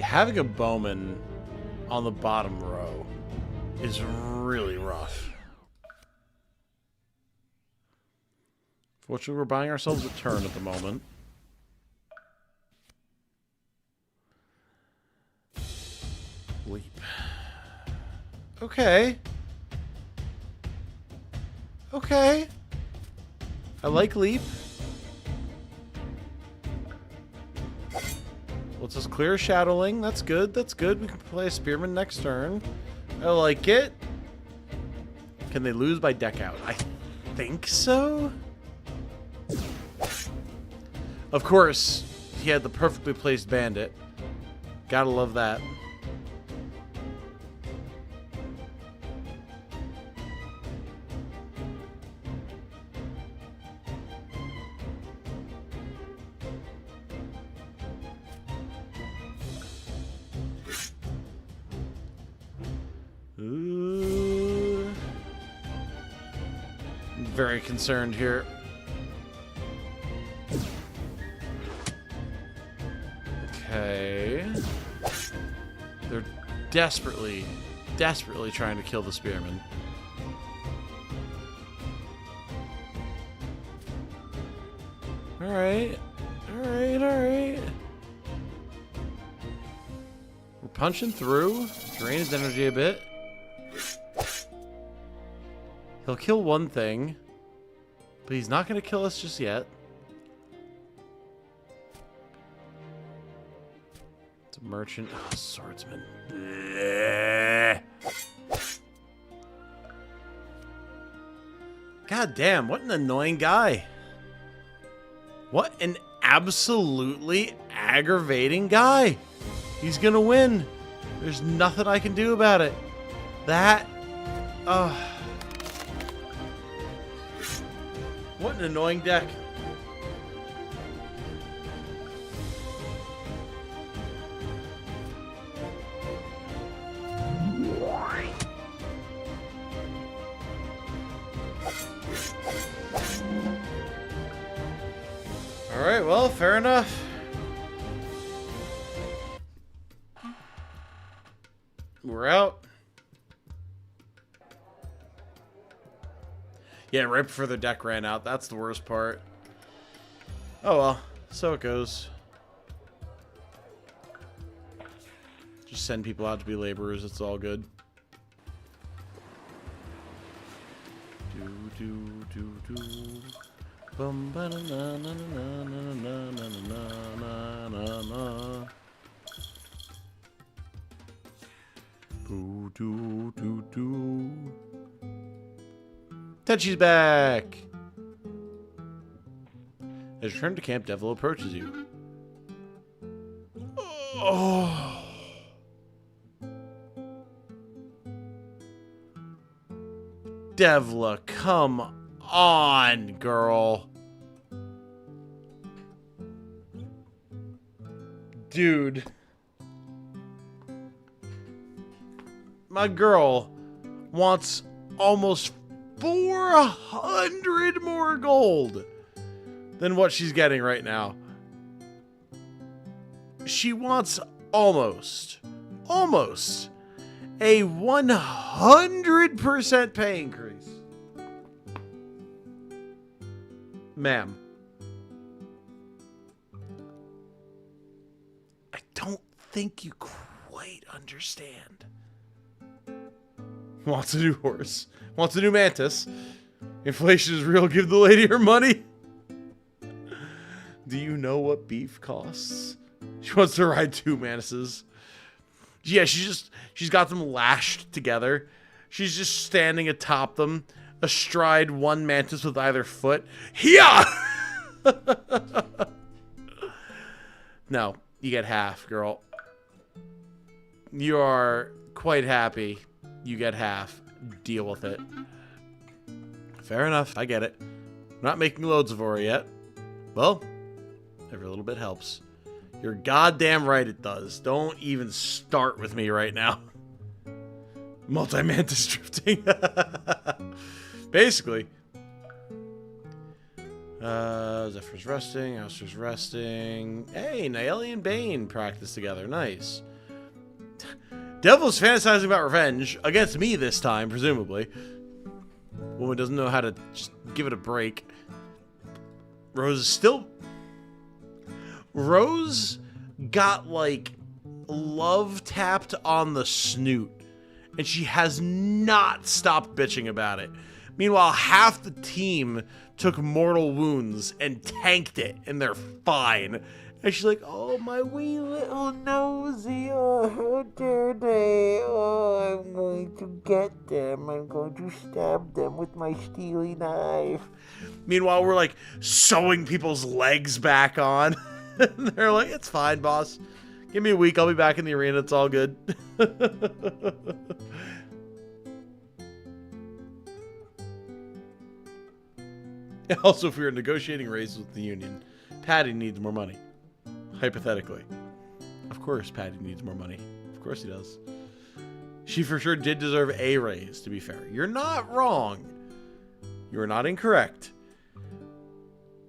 Having a bowman on the bottom row is really rough. Fortunately, we're buying ourselves a turn at the moment. Leap. Okay. Okay. I like leap. Let's just clear Shadowling. That's good. That's good. We can play a Spearman next turn. I like it. Can they lose by deck out? I think so. Of course, he had the perfectly placed bandit. Gotta love that. Ooh. I'm very concerned here. Okay. They're desperately trying to kill the Spearman. Alright. Alright. We're punching through. Drain his energy a bit. He'll kill one thing, but he's not going to kill us just yet. It's a merchant. Oh, swordsman. Blech. God damn, what an annoying guy. What an absolutely aggravating guy. He's going to win. There's nothing I can do about it. That... What an annoying deck. Alright, well, fair enough. We're out. Yeah, right before the deck ran out. That's the worst part. Oh well, so it goes. Just send people out to be laborers. It's all good. Bum ba na na na na na na na na na. Boo doo doo doo. Tenchi's back! As you return to camp, Devla approaches you. Oh. Devla, come on, girl. Dude. My girl wants almost 400 more gold than what she's getting right now. She wants almost a 100% pay increase. Ma'am, I don't think you quite understand. Wants a new horse. Wants a new mantis. Inflation is real. Give the lady her money. Do you know what beef costs? She wants to ride 2 mantises. Yeah, she's got them lashed together. She's just standing atop them, astride one mantis with either foot. Yeah. No, you get half, girl. You are quite happy. You get half. Deal with it. Fair enough. I get it. Not making loads of ore yet. Well, every little bit helps. You're goddamn right it does. Don't even start with me right now. Multi-mantis drifting. Basically. Zephyr's resting. Ouster's resting. Hey, Naeli and Bane practice together. Nice. Devla's fantasizing about revenge. Against me this time, presumably. Woman doesn't know how to just give it a break. Rose is still... Rose got, like, love tapped on the snoot. And she has not stopped bitching about it. Meanwhile, half the team took mortal wounds and tanked it, and they're fine. And she's like, oh, my wee little nosy, oh, how dare they? Oh, I'm going to get them. I'm going to stab them with my steely knife. Meanwhile, we're, like, sewing people's legs back on. And they're like, it's fine, boss. Give me a week. I'll be back in the arena. It's all good. Also, if we were negotiating raises with the union, Patty needs more money. Hypothetically. Of course Patty needs more money. Of course he does. She for sure did deserve a raise, to be fair. You're not wrong. You're not incorrect.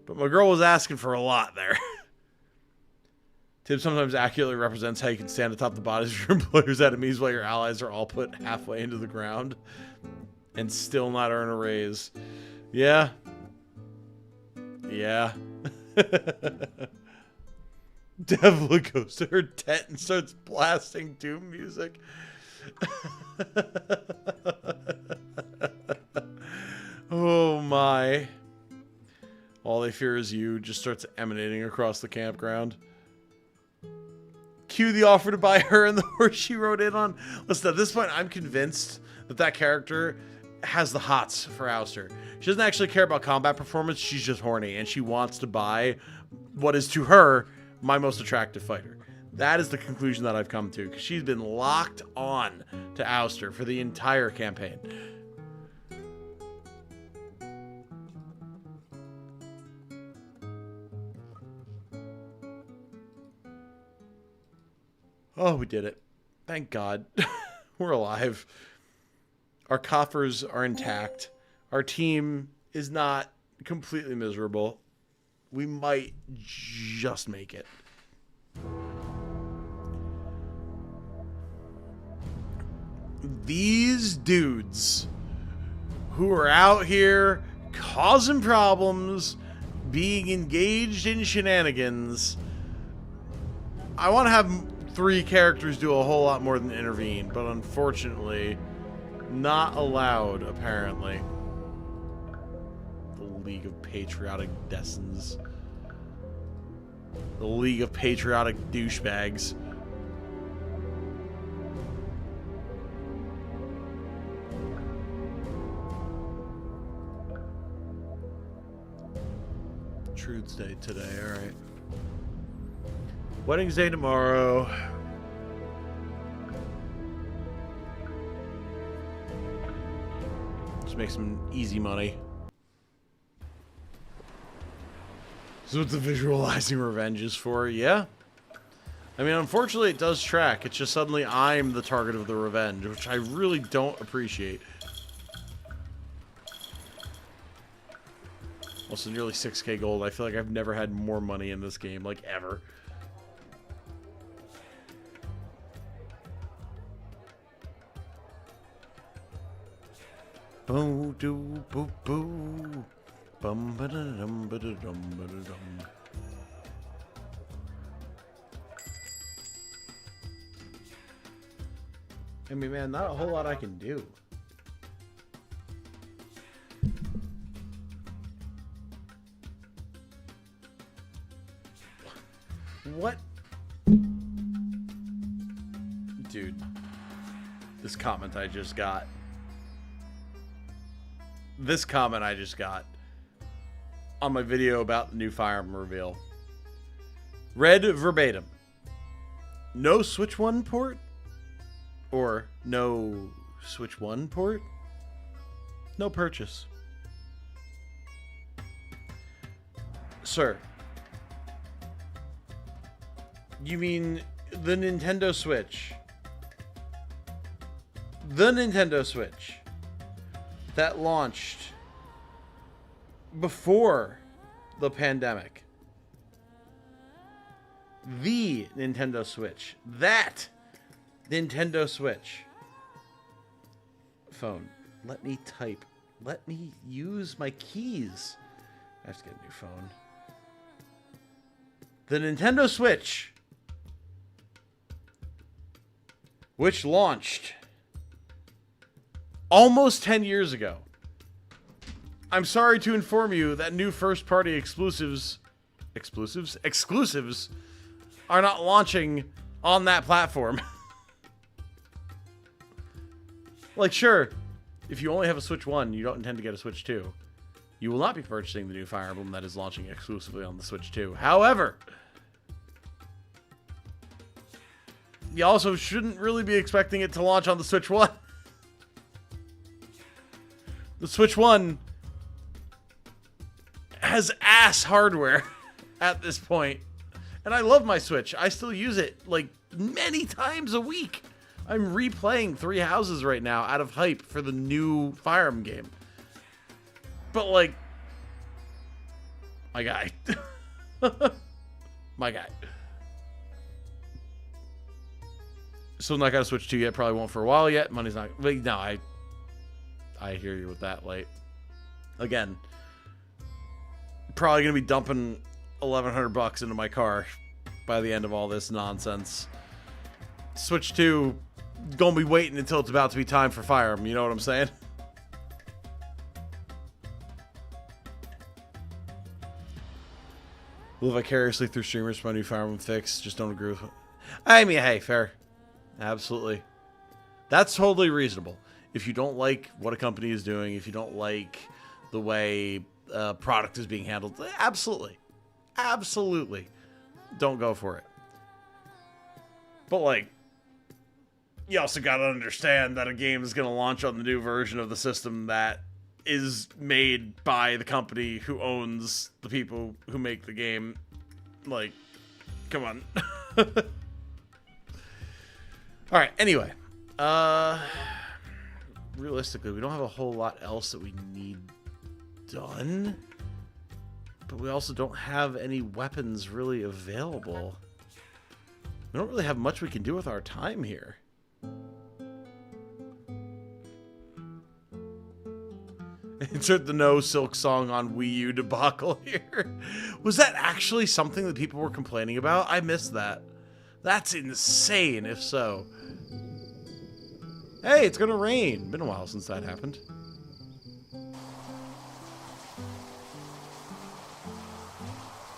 But my girl was asking for a lot there. TiB sometimes accurately represents how you can stand atop the bodies of your employer's enemies while your allies are all put halfway into the ground and still not earn a raise. Yeah. Yeah. Devla goes to her tent and starts blasting doom music. Oh my. All they fear is you just starts emanating across the campground. Cue the offer to buy her and the horse she rode in on. Listen, at this point, I'm convinced that that character has the hots for Ouster. She doesn't actually care about combat performance. She's just horny, and she wants to buy what is, to her, my most attractive fighter. That is the conclusion that I've come to, because she's been locked on to Ouster for the entire campaign. Oh, we did it. Thank God. We're alive. Our coffers are intact. Our team is not completely miserable. We might just make it. These dudes who are out here causing problems, being engaged in shenanigans. I want to have 3 characters do a whole lot more than intervene, but unfortunately, not allowed, apparently. The League of Patriotic Destins. The League of Patriotic Douchebags. Trude's Day today, alright. Wedding's Day tomorrow. Just make some easy money. This is what the visualizing revenge is for, yeah? I mean, unfortunately it does track. It's just suddenly I'm the target of the revenge, which I really don't appreciate. Also nearly 6k gold. I feel like I've never had more money in this game, like ever. Boo doo boo boo. Bum ba da dum ba da dum ba da dum. I mean, man, not a whole lot I can do. What? Dude. This comment I just got. on my video about the new Fire Emblem reveal. Read verbatim. No Switch 1 port? Or no Switch 1 port? No purchase. Sir. You mean the Nintendo Switch? The Nintendo Switch that launched before the pandemic. The Nintendo Switch. That Nintendo Switch. Phone. Let me type. Let me use my keys. I have to get a new phone. The Nintendo Switch, which launched almost 10 years ago. I'm sorry to inform you that new first-party exclusives are not launching on that platform. Like, sure, if you only have a Switch 1, you don't intend to get a Switch 2. You will not be purchasing the new Fire Emblem that is launching exclusively on the Switch 2. However, you also shouldn't really be expecting it to launch on the Switch 1. The Switch 1 has ass hardware at this point. And I love my Switch. I still use it like many times a week. I'm replaying Three Houses right now out of hype for the new Fire Emblem game. But like, my guy. My guy. Still not got a Switch 2 yet. Probably won't for a while yet. Money's not. Like, no, I hear you with that. Like, again, probably gonna be dumping $1,100 into my car by the end of all this nonsense. Switch 2 gonna be waiting until it's about to be time for Fire Emblem. You know what I'm saying? Live vicariously through streamers for my new Fire Emblem fix. Just don't agree with it. I mean, hey, fair. Absolutely. That's totally reasonable. If you don't like what a company is doing, if you don't like the way a product is being handled, absolutely. Absolutely. Don't go for it. But, like, you also got to understand that a game is going to launch on the new version of the system that is made by the company who owns the people who make the game. Like, come on. All right, anyway. Realistically, we don't have a whole lot else that we need done. But we also don't have any weapons really available. We don't really have much we can do with our time here. Insert the No Silk Song on Wii U debacle here. Was that actually something that people were complaining about? I missed that. That's insane, if so. Hey, it's gonna rain. Been a while since that happened.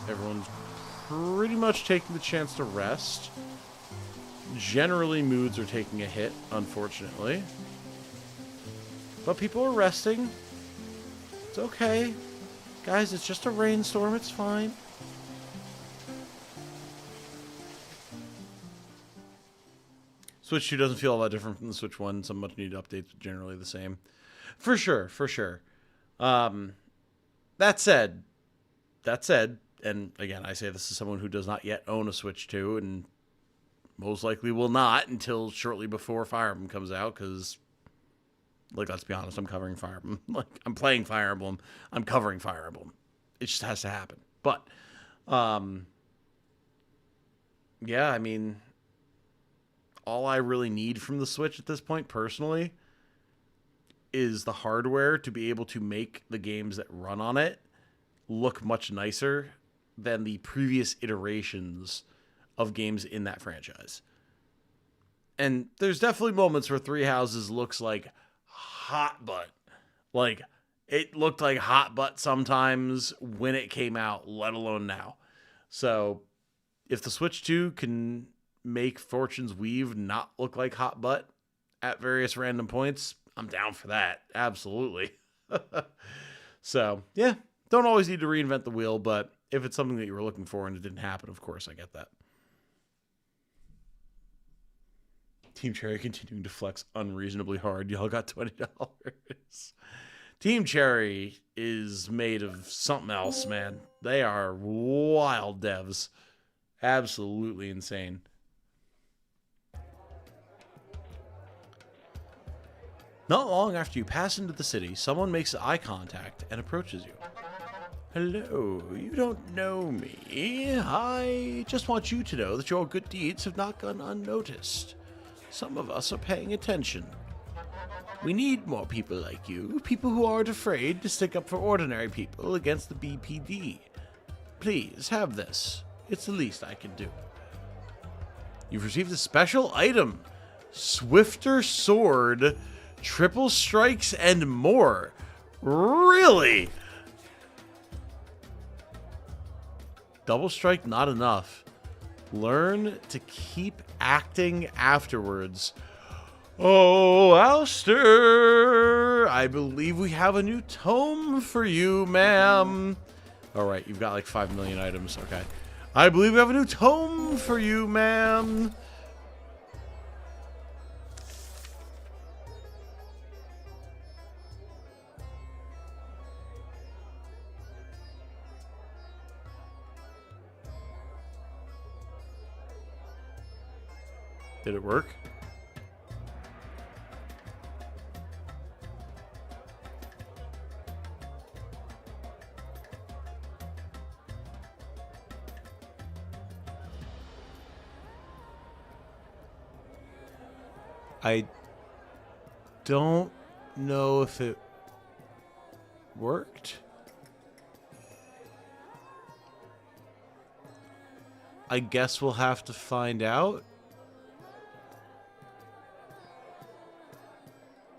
Everyone's pretty much taking the chance to rest. Generally, moods are taking a hit, unfortunately. But people are resting. It's okay. Guys, it's just a rainstorm. It's fine. Switch 2 doesn't feel all that different from the Switch 1. Some much needed updates, but generally the same. For sure, for sure. That said, and again, I say this is someone who does not yet own a Switch 2, and most likely will not until shortly before Fire Emblem comes out, because, like, let's be honest, I'm covering Fire Emblem. Like, I'm playing Fire Emblem. I'm covering Fire Emblem. It just has to happen. But, yeah, I mean, all I really need from the Switch at this point, personally, is the hardware to be able to make the games that run on it look much nicer than the previous iterations of games in that franchise. And there's definitely moments where Three Houses looks like hot butt. Like, it looked like hot butt sometimes when it came out, let alone now. So, if the Switch 2 can make Fortune's Weave not look like hot butt at various random points, I'm down for that. Absolutely. So, yeah, Don't always need to reinvent the wheel, but if it's something that you were looking for and it didn't happen, of course, I get that. Team Cherry continuing to flex unreasonably hard. Y'all got $20. Team Cherry is made of something else, man. They are wild devs. Absolutely insane. Not long after you pass into the city, someone makes eye contact and approaches you. Hello, you don't know me. I just want you to know that your good deeds have not gone unnoticed. Some of us are paying attention. We need more people like you, people who aren't afraid to stick up for ordinary people against the BPD. Please, have this. It's the least I can do. You've received a special item. Swifter Sword, Triple Strikes, and more. Really? Double Strike, not enough. Learn to keep acting afterwards. Oh, Alistair, I believe we have a new tome for you, ma'am. All right, you've got like 5 million items. Okay. I believe we have a new tome for you, ma'am. Did it work? I don't know if it worked. I guess we'll have to find out.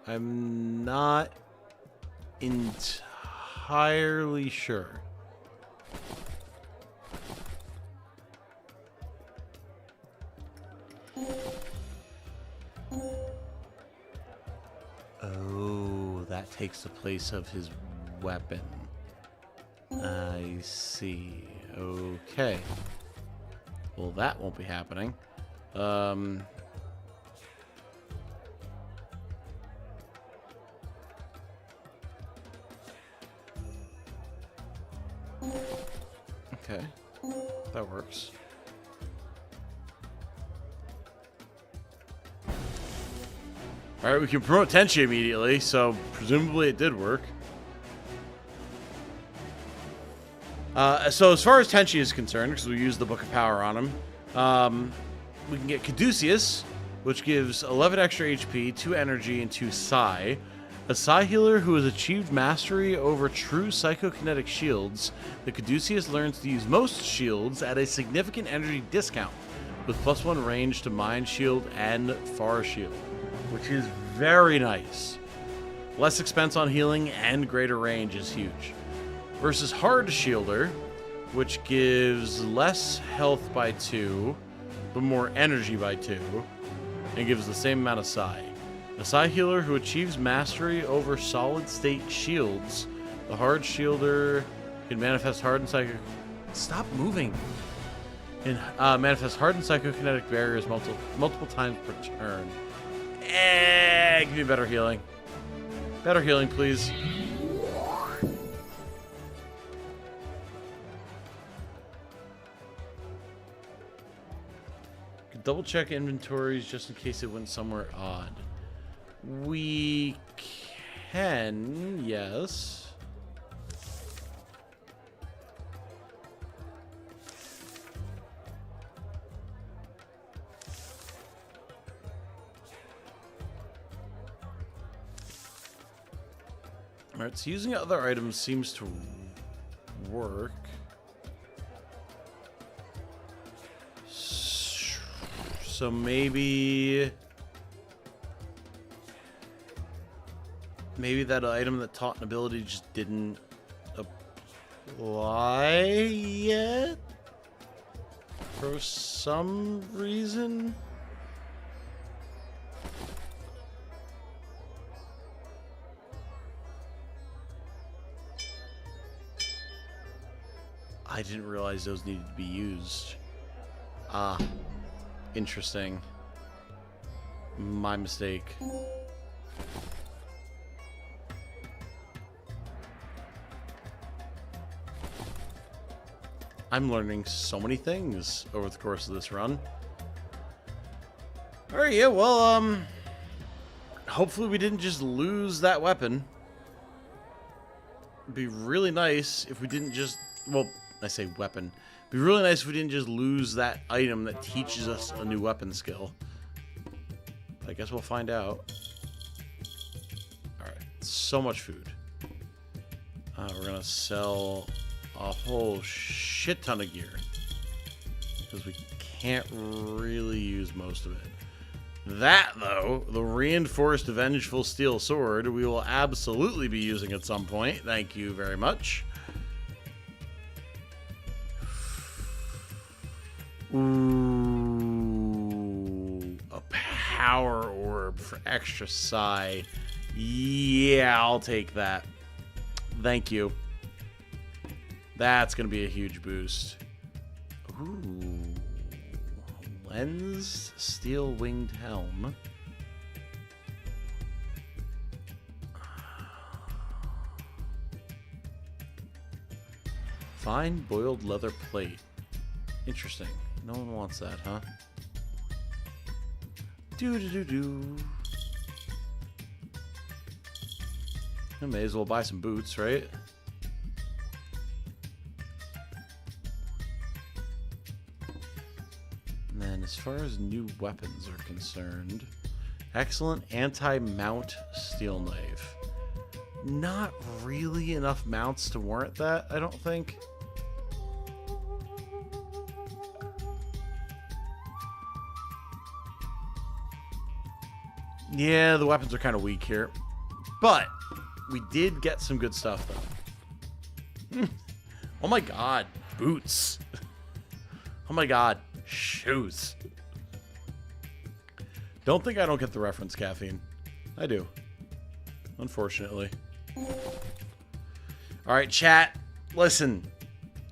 I'm not entirely sure. Oh, that takes the place of his weapon. I see. Okay. Well, that won't be happening. Okay, that works. All right, we can promote Tenchi immediately, so presumably it did work. So as far as Tenchi is concerned, because we used the Book of Power on him, we can get Caduceus, which gives 11 extra HP, 2 energy, and 2 Psi. A Psi healer who has achieved mastery over true psychokinetic shields, the Caduceus learns to use most shields at a significant energy discount, with +1 range to Mind Shield and Far Shield, which is very nice. Less expense on healing and greater range is huge. Versus Hard Shielder, which gives less health by 2, but more energy by 2, and gives the same amount of Psi. A Psi healer who achieves mastery over solid-state shields. The Hard Shielder can manifest hardened psycho... Stop moving! And manifest hardened psychokinetic barriers multiple times per turn. Give me better healing. Better healing, please. Double check inventories just in case it went somewhere odd. We can, yes. Alright, so using other items seems to work. So maybe that item that taught an ability just didn't apply yet for some reason. I didn't realize those needed to be used. Ah, interesting. My mistake. I'm learning so many things over the course of this run. Alright, yeah, well, hopefully we didn't just lose that weapon. It'd be really nice if we didn't just, well, I say weapon. It'd be really nice if we didn't just lose that item that teaches us a new weapon skill. I guess we'll find out. Alright, so much food. We're gonna sell a whole shit ton of gear. Because we can't really use most of it. That, though, the reinforced vengeful steel sword, we will absolutely be using at some point. Thank you very much. Ooh, a power orb for extra psi. Yeah, I'll take that. Thank you. That's going to be a huge boost. Ooh. Lens steel winged helm. Fine boiled leather plate. Interesting. No one wants that, huh? Do. I may as well buy some boots, right? And then as far as new weapons are concerned, excellent anti-mount steel knife. Not really enough mounts to warrant that, I don't think. Yeah, the weapons are kind of weak here. But we did get some good stuff, though. Oh my god, boots. Oh my god, shoes. Don't think I don't get the reference, Caffeine. I do. Unfortunately. Alright, chat. Listen.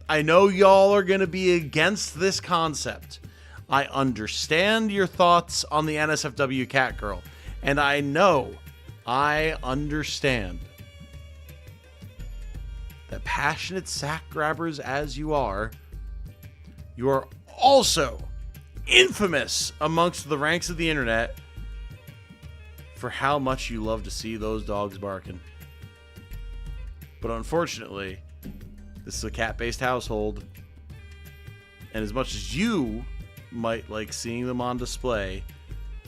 I know y'all are going to be against this concept. I understand your thoughts on the NSFW cat girl. And I know, I understand that passionate sack grabbers as you are also infamous amongst the ranks of the internet for how much you love to see those dogs barking. But unfortunately, this is a cat-based household, and as much as you might like seeing them on display,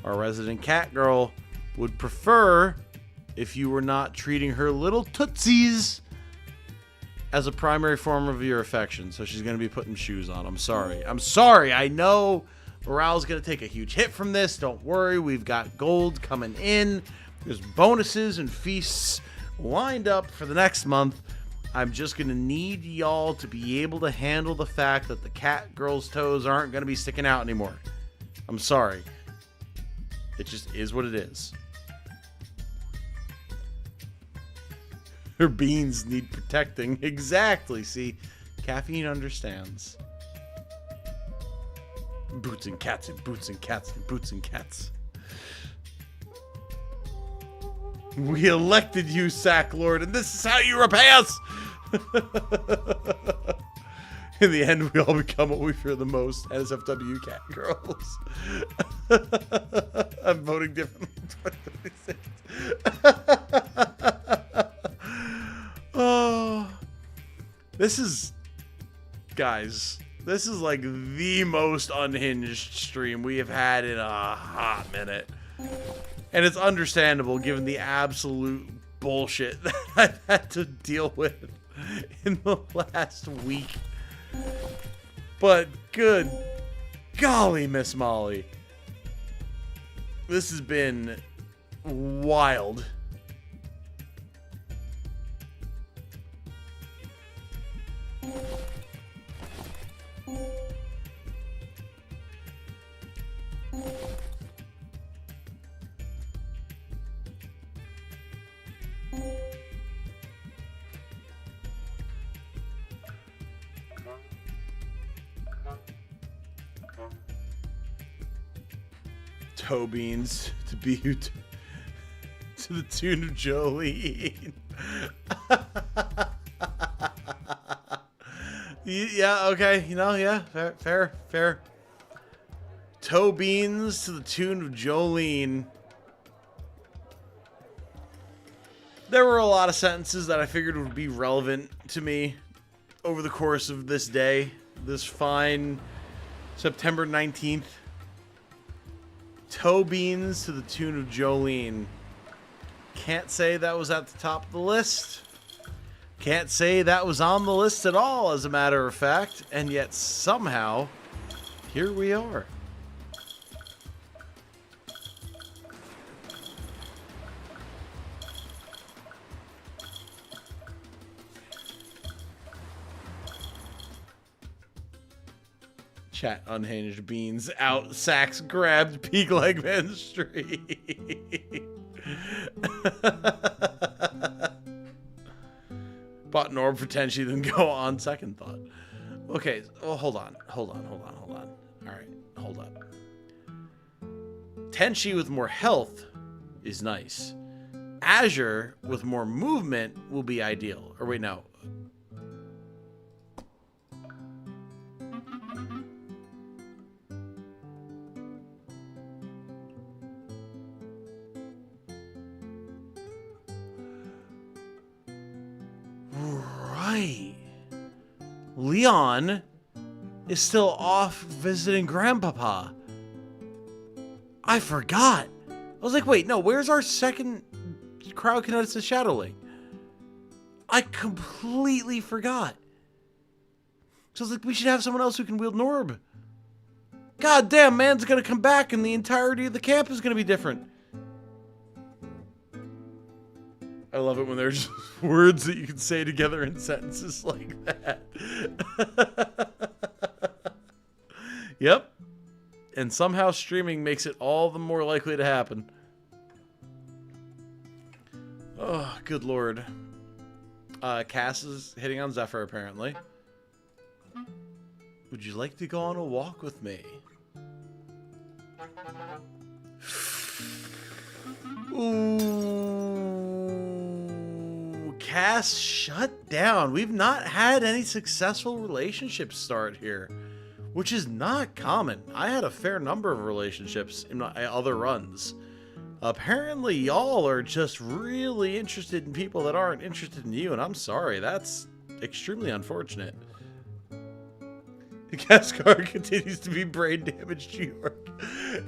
our resident cat girl would prefer if you were not treating her little tootsies as a primary form of your affection. So she's going to be putting shoes on. I'm sorry. I'm sorry. I know morale's going to take a huge hit from this. Don't worry. We've got gold coming in. There's bonuses and feasts lined up for the next month. I'm just going to need y'all to be able to handle the fact that the cat girl's toes aren't going to be sticking out anymore. I'm sorry. It just is what it is. Her beans need protecting. Exactly. See, Caffeine understands. Boots and cats and boots and cats and boots and cats. We elected you, Sack Lord, and this is how you repay us! In the end, we all become what we fear the most, NSFW cat girls. I'm voting differently in 2026. Oh, this is, guys, this is like the most unhinged stream we have had in a hot minute. And it's understandable given the absolute bullshit that I've had to deal with in the last week. But good golly, Miss Molly. This has been wild. Toe beans to be to the tune of Jolene. Yeah, okay, you know, yeah, fair. Toe beans to the tune of Jolene. There were a lot of sentences that I figured would be relevant to me over the course of this day, this fine September 19th. Toe beans to the tune of Jolene. Can't say that was at the top of the list. Can't say that was on the list at all, as a matter of fact. And yet somehow, here we are. Chat unhinged beans out. Sacks grabbed peak Legman street. Bought an orb for Tenchi, then go on second thought. Okay, well, hold on. All right, hold up. Tenchi with more health is nice. Azure with more movement will be ideal. Or wait, no. Leon is still off visiting Grandpapa. I forgot. I was like, wait, no, where's our second cryokineticist Shadowling? I completely forgot. So I was like, we should have someone else who can wield an orb. God damn, man's gonna come back and the entirety of the camp is gonna be different. I love it when there's words that you can say together in sentences like that. Yep. And somehow streaming makes it all the more likely to happen. Oh, good lord. Cass is hitting on Zephyr, apparently. Would you like to go on a walk with me? Ooh, Cass, shut down. We've not had any successful relationships start here, which is not common. I had a fair number of relationships in my other runs. Apparently, y'all are just really interested in people that aren't interested in you, and I'm sorry. That's extremely unfortunate. The Cascar continues to be brain damaged, New York.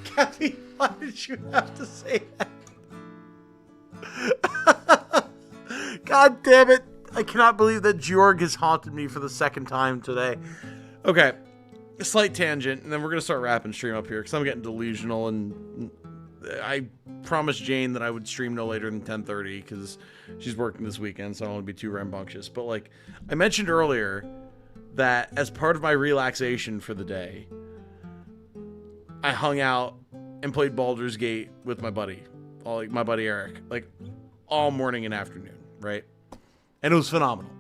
Kathy, why did you have to say that? God damn it. I cannot believe that Georg has haunted me for the second time today. Okay. A slight tangent, and then we're going to start wrapping stream up here because I'm getting delusional, and I promised Jane that I would stream no later than 10:30 because she's working this weekend, so I don't want to be too rambunctious. But like I mentioned earlier, that as part of my relaxation for the day, I hung out and played Baldur's Gate with my buddy, my buddy Eric, like all morning and afternoon, right? And it was phenomenal.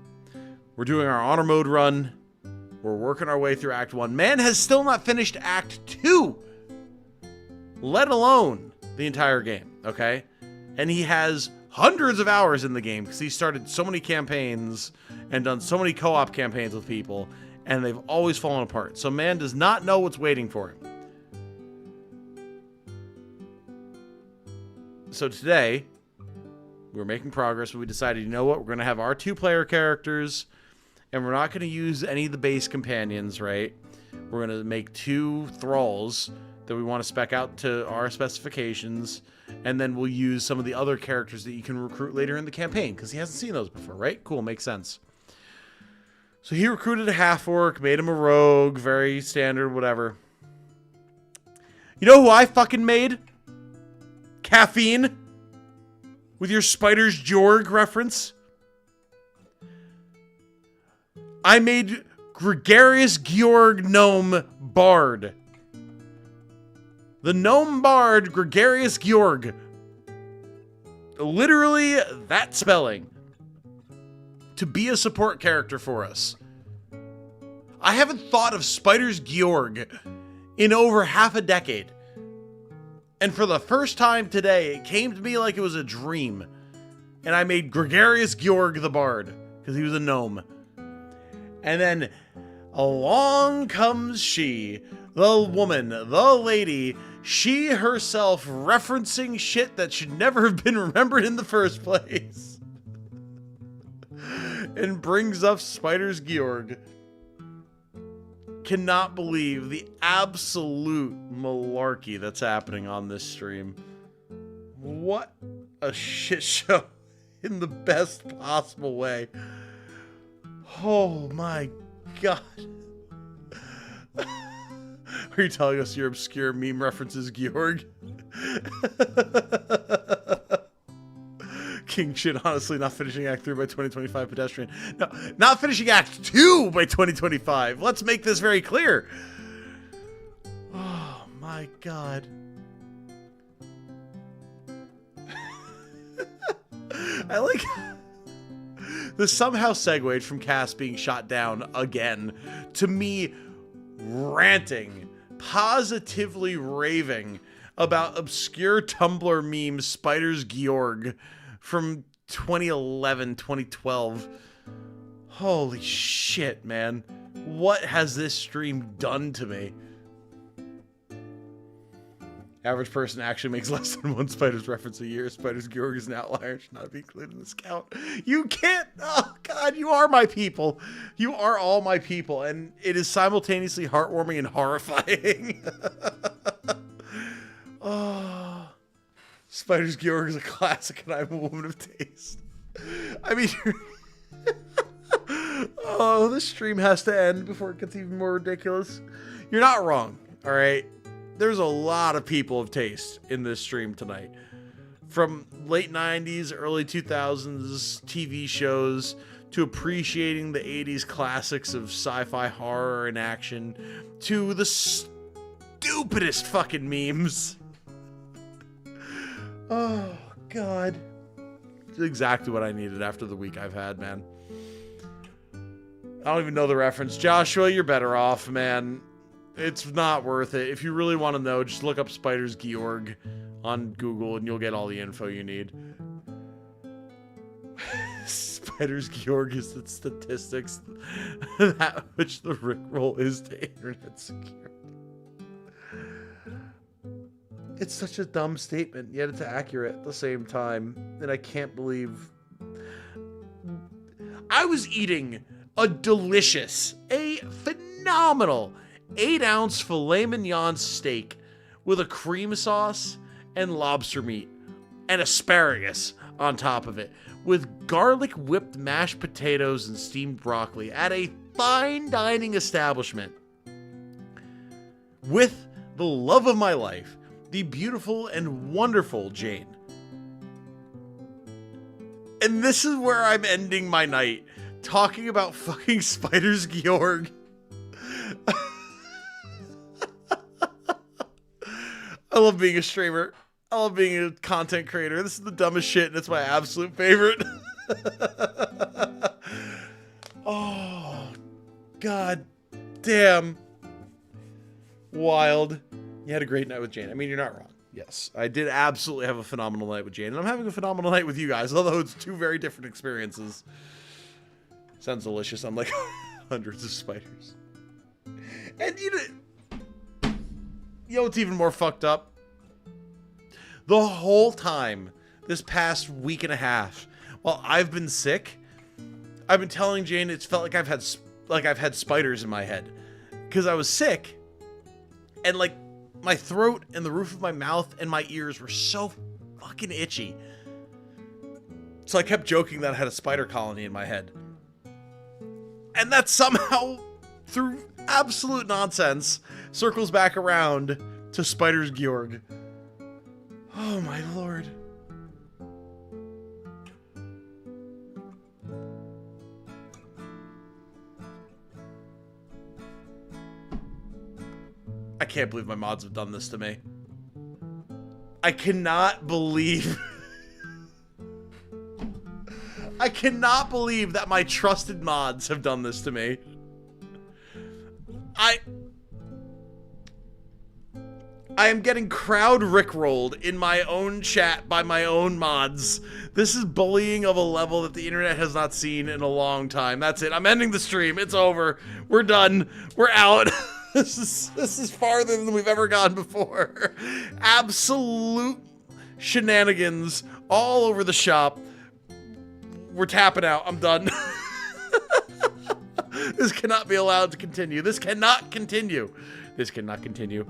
We're doing our honor mode run. We're working our way through Act 1. Man has still not finished Act 2, let alone the entire game, okay? And he has hundreds of hours in the game because he started so many campaigns and done so many co-op campaigns with people, and they've always fallen apart. So man does not know what's waiting for him. So today, we were making progress, but we decided, you know what? We're going to have our 2-player characters, and we're not going to use any of the base companions, right? We're going to make 2 thralls that we want to spec out to our specifications, and then we'll use some of the other characters that you can recruit later in the campaign, because he hasn't seen those before, right? Cool, makes sense. So he recruited a half-orc, made him a rogue, very standard, whatever. You know who I fucking made? Caffeine? With your Spider's Jorg reference? I made Gregarious Georg Gnome Bard. The Gnome Bard Gregarious Georg. Literally that spelling. To be a support character for us. I haven't thought of Spider's Georg in over half a decade. And for the first time today, it came to me like it was a dream. And I made Gregarious Georg the Bard, because he was a gnome. And then along comes she, the woman, the lady, she herself referencing shit that should never have been remembered in the first place. And brings up Spider's Georg. Cannot believe the absolute malarkey that's happening on this stream. What a shit show in the best possible way. Oh my god. Are you telling us your obscure meme references Georg? King shit, honestly, not finishing Act 3 by 2025 pedestrian. No, not finishing Act 2 by 2025. Let's make this very clear. Oh my god. I like this somehow segued from Cass being shot down again to me ranting, positively raving about obscure Tumblr memes Spider's Georg from 2011, 2012. Holy shit, man. What has this stream done to me? Average person actually makes less than one Spider's reference a year. Spider's Georg is an outlier, should not be included in this count. You can't. Oh, God, you are my people. You are all my people, and it is simultaneously heartwarming and horrifying. Oh, Spider's Georg is a classic, and I'm a woman of taste. I mean, oh, this stream has to end before it gets even more ridiculous. You're not wrong, all right? There's a lot of people of taste in this stream tonight. From late 90s, early 2000s TV shows to appreciating the 80s classics of sci-fi horror and action to the stupidest fucking memes. Oh, God. It's exactly what I needed after the week I've had, man. I don't even know the reference. Joshua, you're better off, man. It's not worth it. If you really want to know, just look up Spider's Georg on Google and you'll get all the info you need. Spider's Georg is the statistics that which the Rickroll is to internet security. It's such a dumb statement, yet it's accurate at the same time. And I can't believe... I was eating a delicious, a phenomenal 8-ounce filet mignon steak with a cream sauce and lobster meat and asparagus on top of it with garlic whipped mashed potatoes and steamed broccoli at a fine dining establishment with the love of my life, the beautiful and wonderful Jane. And this is where I'm ending my night, talking about fucking Spider's Georg. I love being a streamer. I love being a content creator. This is the dumbest shit, and it's my absolute favorite. Oh, god damn. Wild. You had a great night with Jane. I mean, you're not wrong. Yes, I did absolutely have a phenomenal night with Jane, and I'm having a phenomenal night with you guys, although it's two very different experiences. Sounds delicious. I'm like hundreds of spiders. And you know what's even more fucked up? The whole time, this past week and a half, while I've been sick, I've been telling Jane it's felt like I've had spiders in my head. Because I was sick, and like, my throat and the roof of my mouth and my ears were so fucking itchy. So I kept joking that I had a spider colony in my head. And that somehow, through absolute nonsense, circles back around to Spider's Georg. Oh my lord. I can't believe my mods have done this to me. I cannot believe... I cannot believe that my trusted mods have done this to me. I am getting crowd rickrolled in my own chat by my own mods. This is bullying of a level that the internet has not seen in a long time. That's it. I'm ending the stream. It's over. We're done. We're out. This is farther than we've ever gone before. Absolute shenanigans all over the shop. We're tapping out. I'm done. This cannot be allowed to continue. This cannot continue. This cannot continue.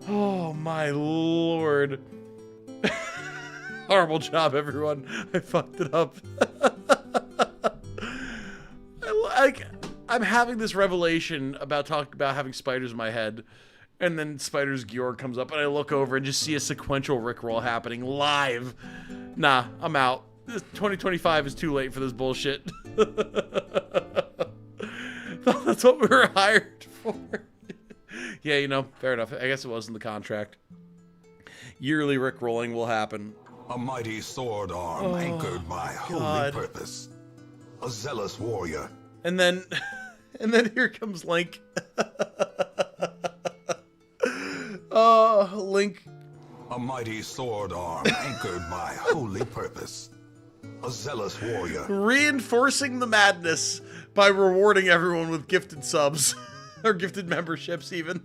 Oh, my lord. Horrible job, everyone. I fucked it up. I'm having this revelation about talking about having spiders in my head, and then Spider's Georg comes up, and I look over and just see a sequential Rickroll happening live. Nah, I'm out. 2025 is too late for this bullshit. That's what we were hired for. Yeah, you know, fair enough. I guess it was in the contract. Yearly Rickrolling will happen. A mighty sword arm anchored by holy purpose. A zealous warrior. And then here comes Link. Link. A mighty sword arm anchored by holy purpose. A zealous warrior. Reinforcing the madness by rewarding everyone with gifted subs. Or gifted memberships, even.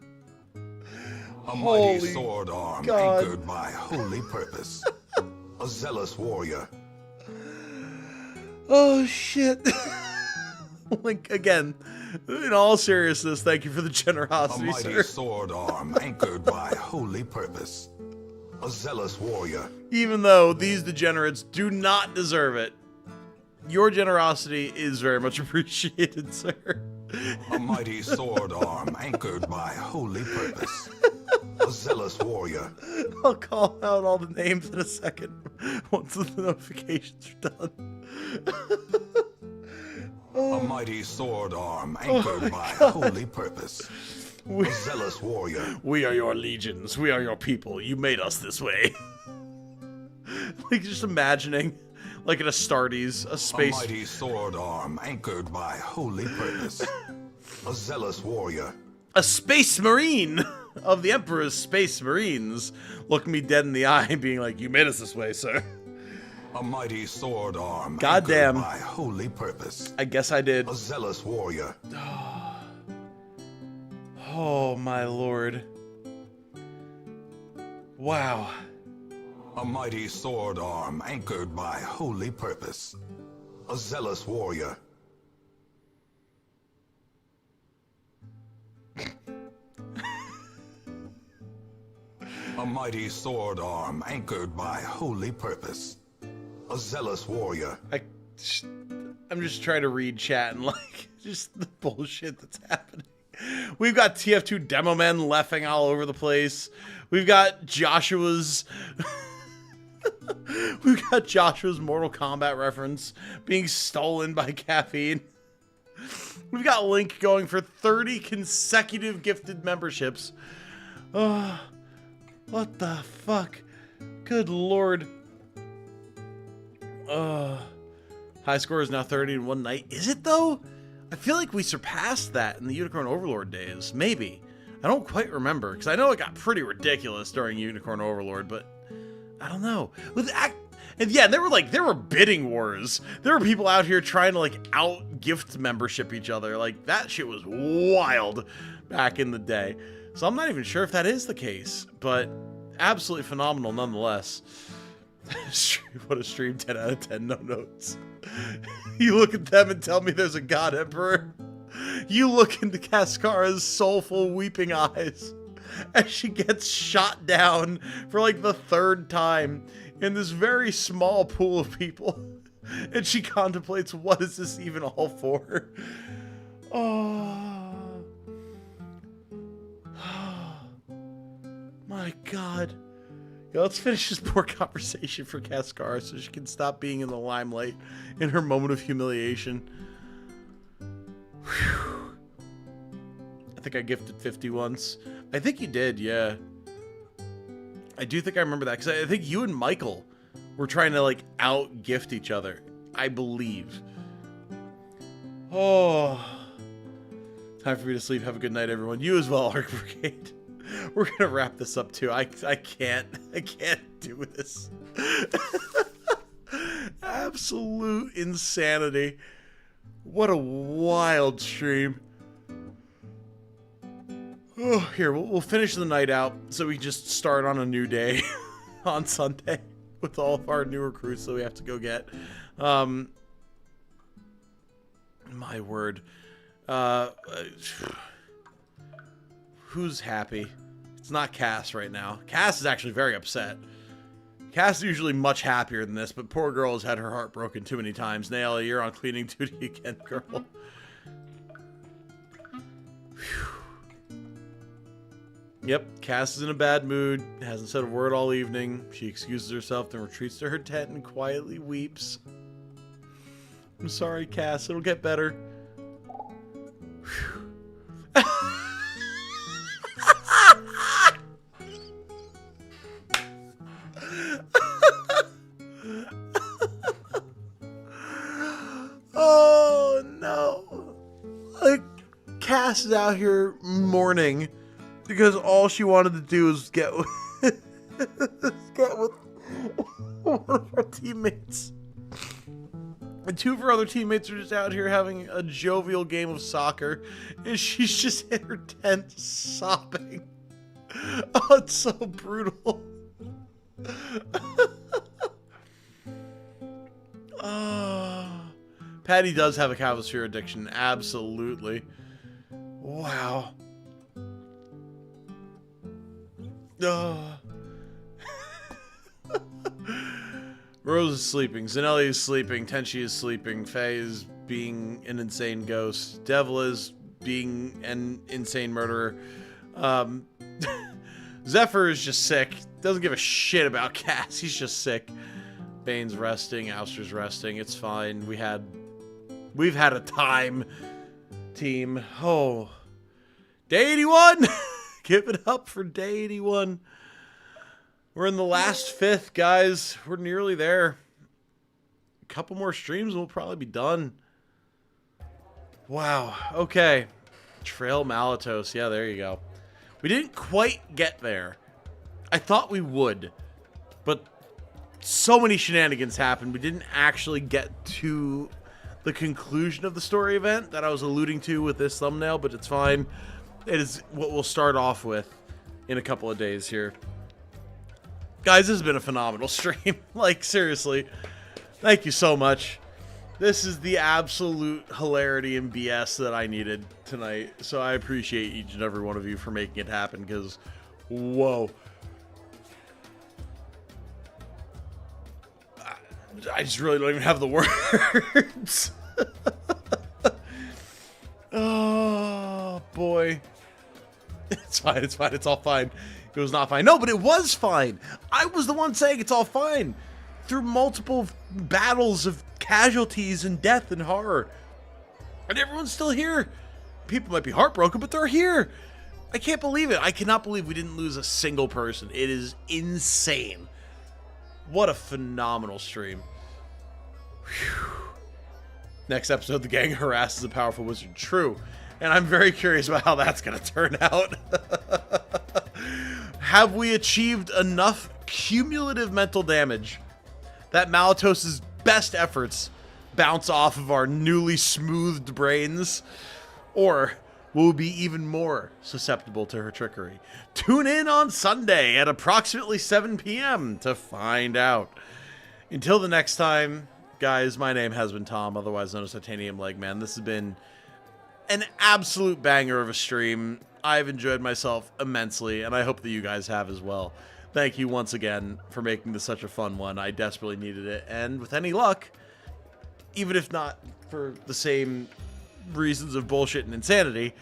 A mighty sword arm anchored by holy purpose. A zealous warrior. Oh, shit. Link, again, in all seriousness, thank you for the generosity, A mighty sir. sword arm anchored by holy purpose. A zealous warrior. Even though these degenerates do not deserve it, your generosity is very much appreciated, sir. A mighty sword arm anchored by holy purpose. A zealous warrior. I'll call out all the names in a second once the notifications are done. A mighty sword arm anchored by holy purpose. A zealous warrior. We are your legions. We are your people. You made us this way. Like, just imagining, like in Astartes, a space... A mighty sword arm anchored by holy purpose. A zealous warrior. A space marine of the Emperor's Space Marines looking me dead in the eye being like, you made us this way, sir. A mighty sword arm Goddamn. anchored by holy purpose. I guess I did. A zealous warrior. Oh, my lord. Wow. A mighty sword arm anchored by holy purpose. A zealous warrior. A mighty sword arm anchored by holy purpose. A zealous warrior. I'm just trying to read chat and like just the bullshit that's happening. We've got TF2 demo men leffing all over the place. We've got Joshua's Mortal Kombat reference being stolen by caffeine. We've got Link going for 30 consecutive gifted memberships. What the fuck? Good lord. High score is now 30 in one night. Is it though? I feel like we surpassed that in the Unicorn Overlord days. Maybe. I don't quite remember, because I know it got pretty ridiculous during Unicorn Overlord, but I don't know. And yeah, there were bidding wars. There were people out here trying to like out gift membership each other. Like that shit was wild back in the day. So I'm not even sure if that is the case, but absolutely phenomenal nonetheless. What a stream, 10 out of 10, no notes. You look at them and tell me there's a God Emperor. You look into Cascara's soulful weeping eyes as she gets shot down for like the third time in this very small pool of people. And she contemplates, what is this even all for? Oh. My God. Yeah, let's finish this poor conversation for Cascara so she can stop being in the limelight in her moment of humiliation. Whew. I think I gifted 50 once. I think you did, yeah. I do think I remember that, because I think you and Michael were trying to, like, out-gift each other. I believe. Oh. Time for me to sleep. Have a good night, everyone. You as well, Arc Brigade. We're gonna wrap this up too. I can't do this. Absolute insanity. What a wild stream. Oh, here, we'll finish the night out so we just start on a new day on Sunday with all of our new recruits that we have to go get. My word. Who's happy? It's not Cass right now. Cass is actually very upset. Cass is usually much happier than this, but poor girl has had her heart broken too many times. Nail, you're on cleaning duty again, girl. Yep, Cass is in a bad mood. Hasn't said a word all evening. She excuses herself, then retreats to her tent and quietly weeps. I'm sorry, Cass. It'll get better. Oh no! Like, Cass is out here mourning because all she wanted to do was get with one of her teammates. And two of her other teammates are just out here having a jovial game of soccer, and she's just in her tent sobbing. Oh, it's so brutal. Patty does have a Cavasphere addiction, absolutely. Wow. Rose is sleeping, Zanelli is sleeping, Tenchi is sleeping, Faye is being an insane ghost, Devla is being an insane murderer, Zephyr is just sick, doesn't give a shit about Cass, he's just sick. Bane's resting, Ouster's resting, it's fine, we've had a time, team. Oh, day 81! Give it up for day 81. We're in the last fifth, guys. We're nearly there. A couple more streams and we'll probably be done. Wow. Okay. Trail Malatos. Yeah, there you go. We didn't quite get there. I thought we would. But so many shenanigans happened. We didn't actually get to the conclusion of the story event that I was alluding to with this thumbnail, but it's fine. It is what we'll start off with in a couple of days here. Guys, this has been a phenomenal stream. Like, seriously, thank you so much. This is the absolute hilarity and BS that I needed tonight. So I appreciate each and every one of you for making it happen, because, whoa. I just really don't even have the words. Oh, boy. It's fine, it's fine, it's all fine. It was not fine. No, but it was fine. I was the one saying it's all fine. Through multiple battles of casualties and death and horror. And everyone's still here. People might be heartbroken, but they're here. I can't believe it. I cannot believe we didn't lose a single person. It is insane. What a phenomenal stream. Whew. Next episode, the gang harasses a powerful wizard. True. And I'm very curious about how that's going to turn out. Have we achieved enough cumulative mental damage that Malatos' best efforts bounce off of our newly smoothed brains? Or will we be even more susceptible to her trickery? Tune in on Sunday at approximately 7 p.m. to find out. Until the next time, guys, my name has been Tom, otherwise known as Titanium Legman. This has been an absolute banger of a stream. I've enjoyed myself immensely, and I hope that you guys have as well. Thank you once again for making this such a fun one. I desperately needed it, and with any luck, even if not for the same reasons of bullshit and insanity,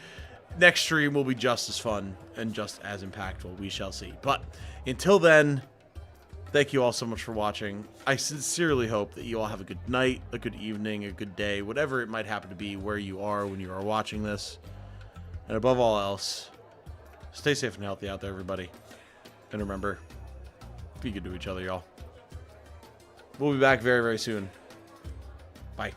next stream will be just as fun and just as impactful. We shall see. But until then, thank you all so much for watching. I sincerely hope that you all have a good night, a good evening, a good day, whatever it might happen to be where you are when you are watching this. And above all else, stay safe and healthy out there, everybody. And remember, be good to each other, y'all. We'll be back very, very soon. Bye.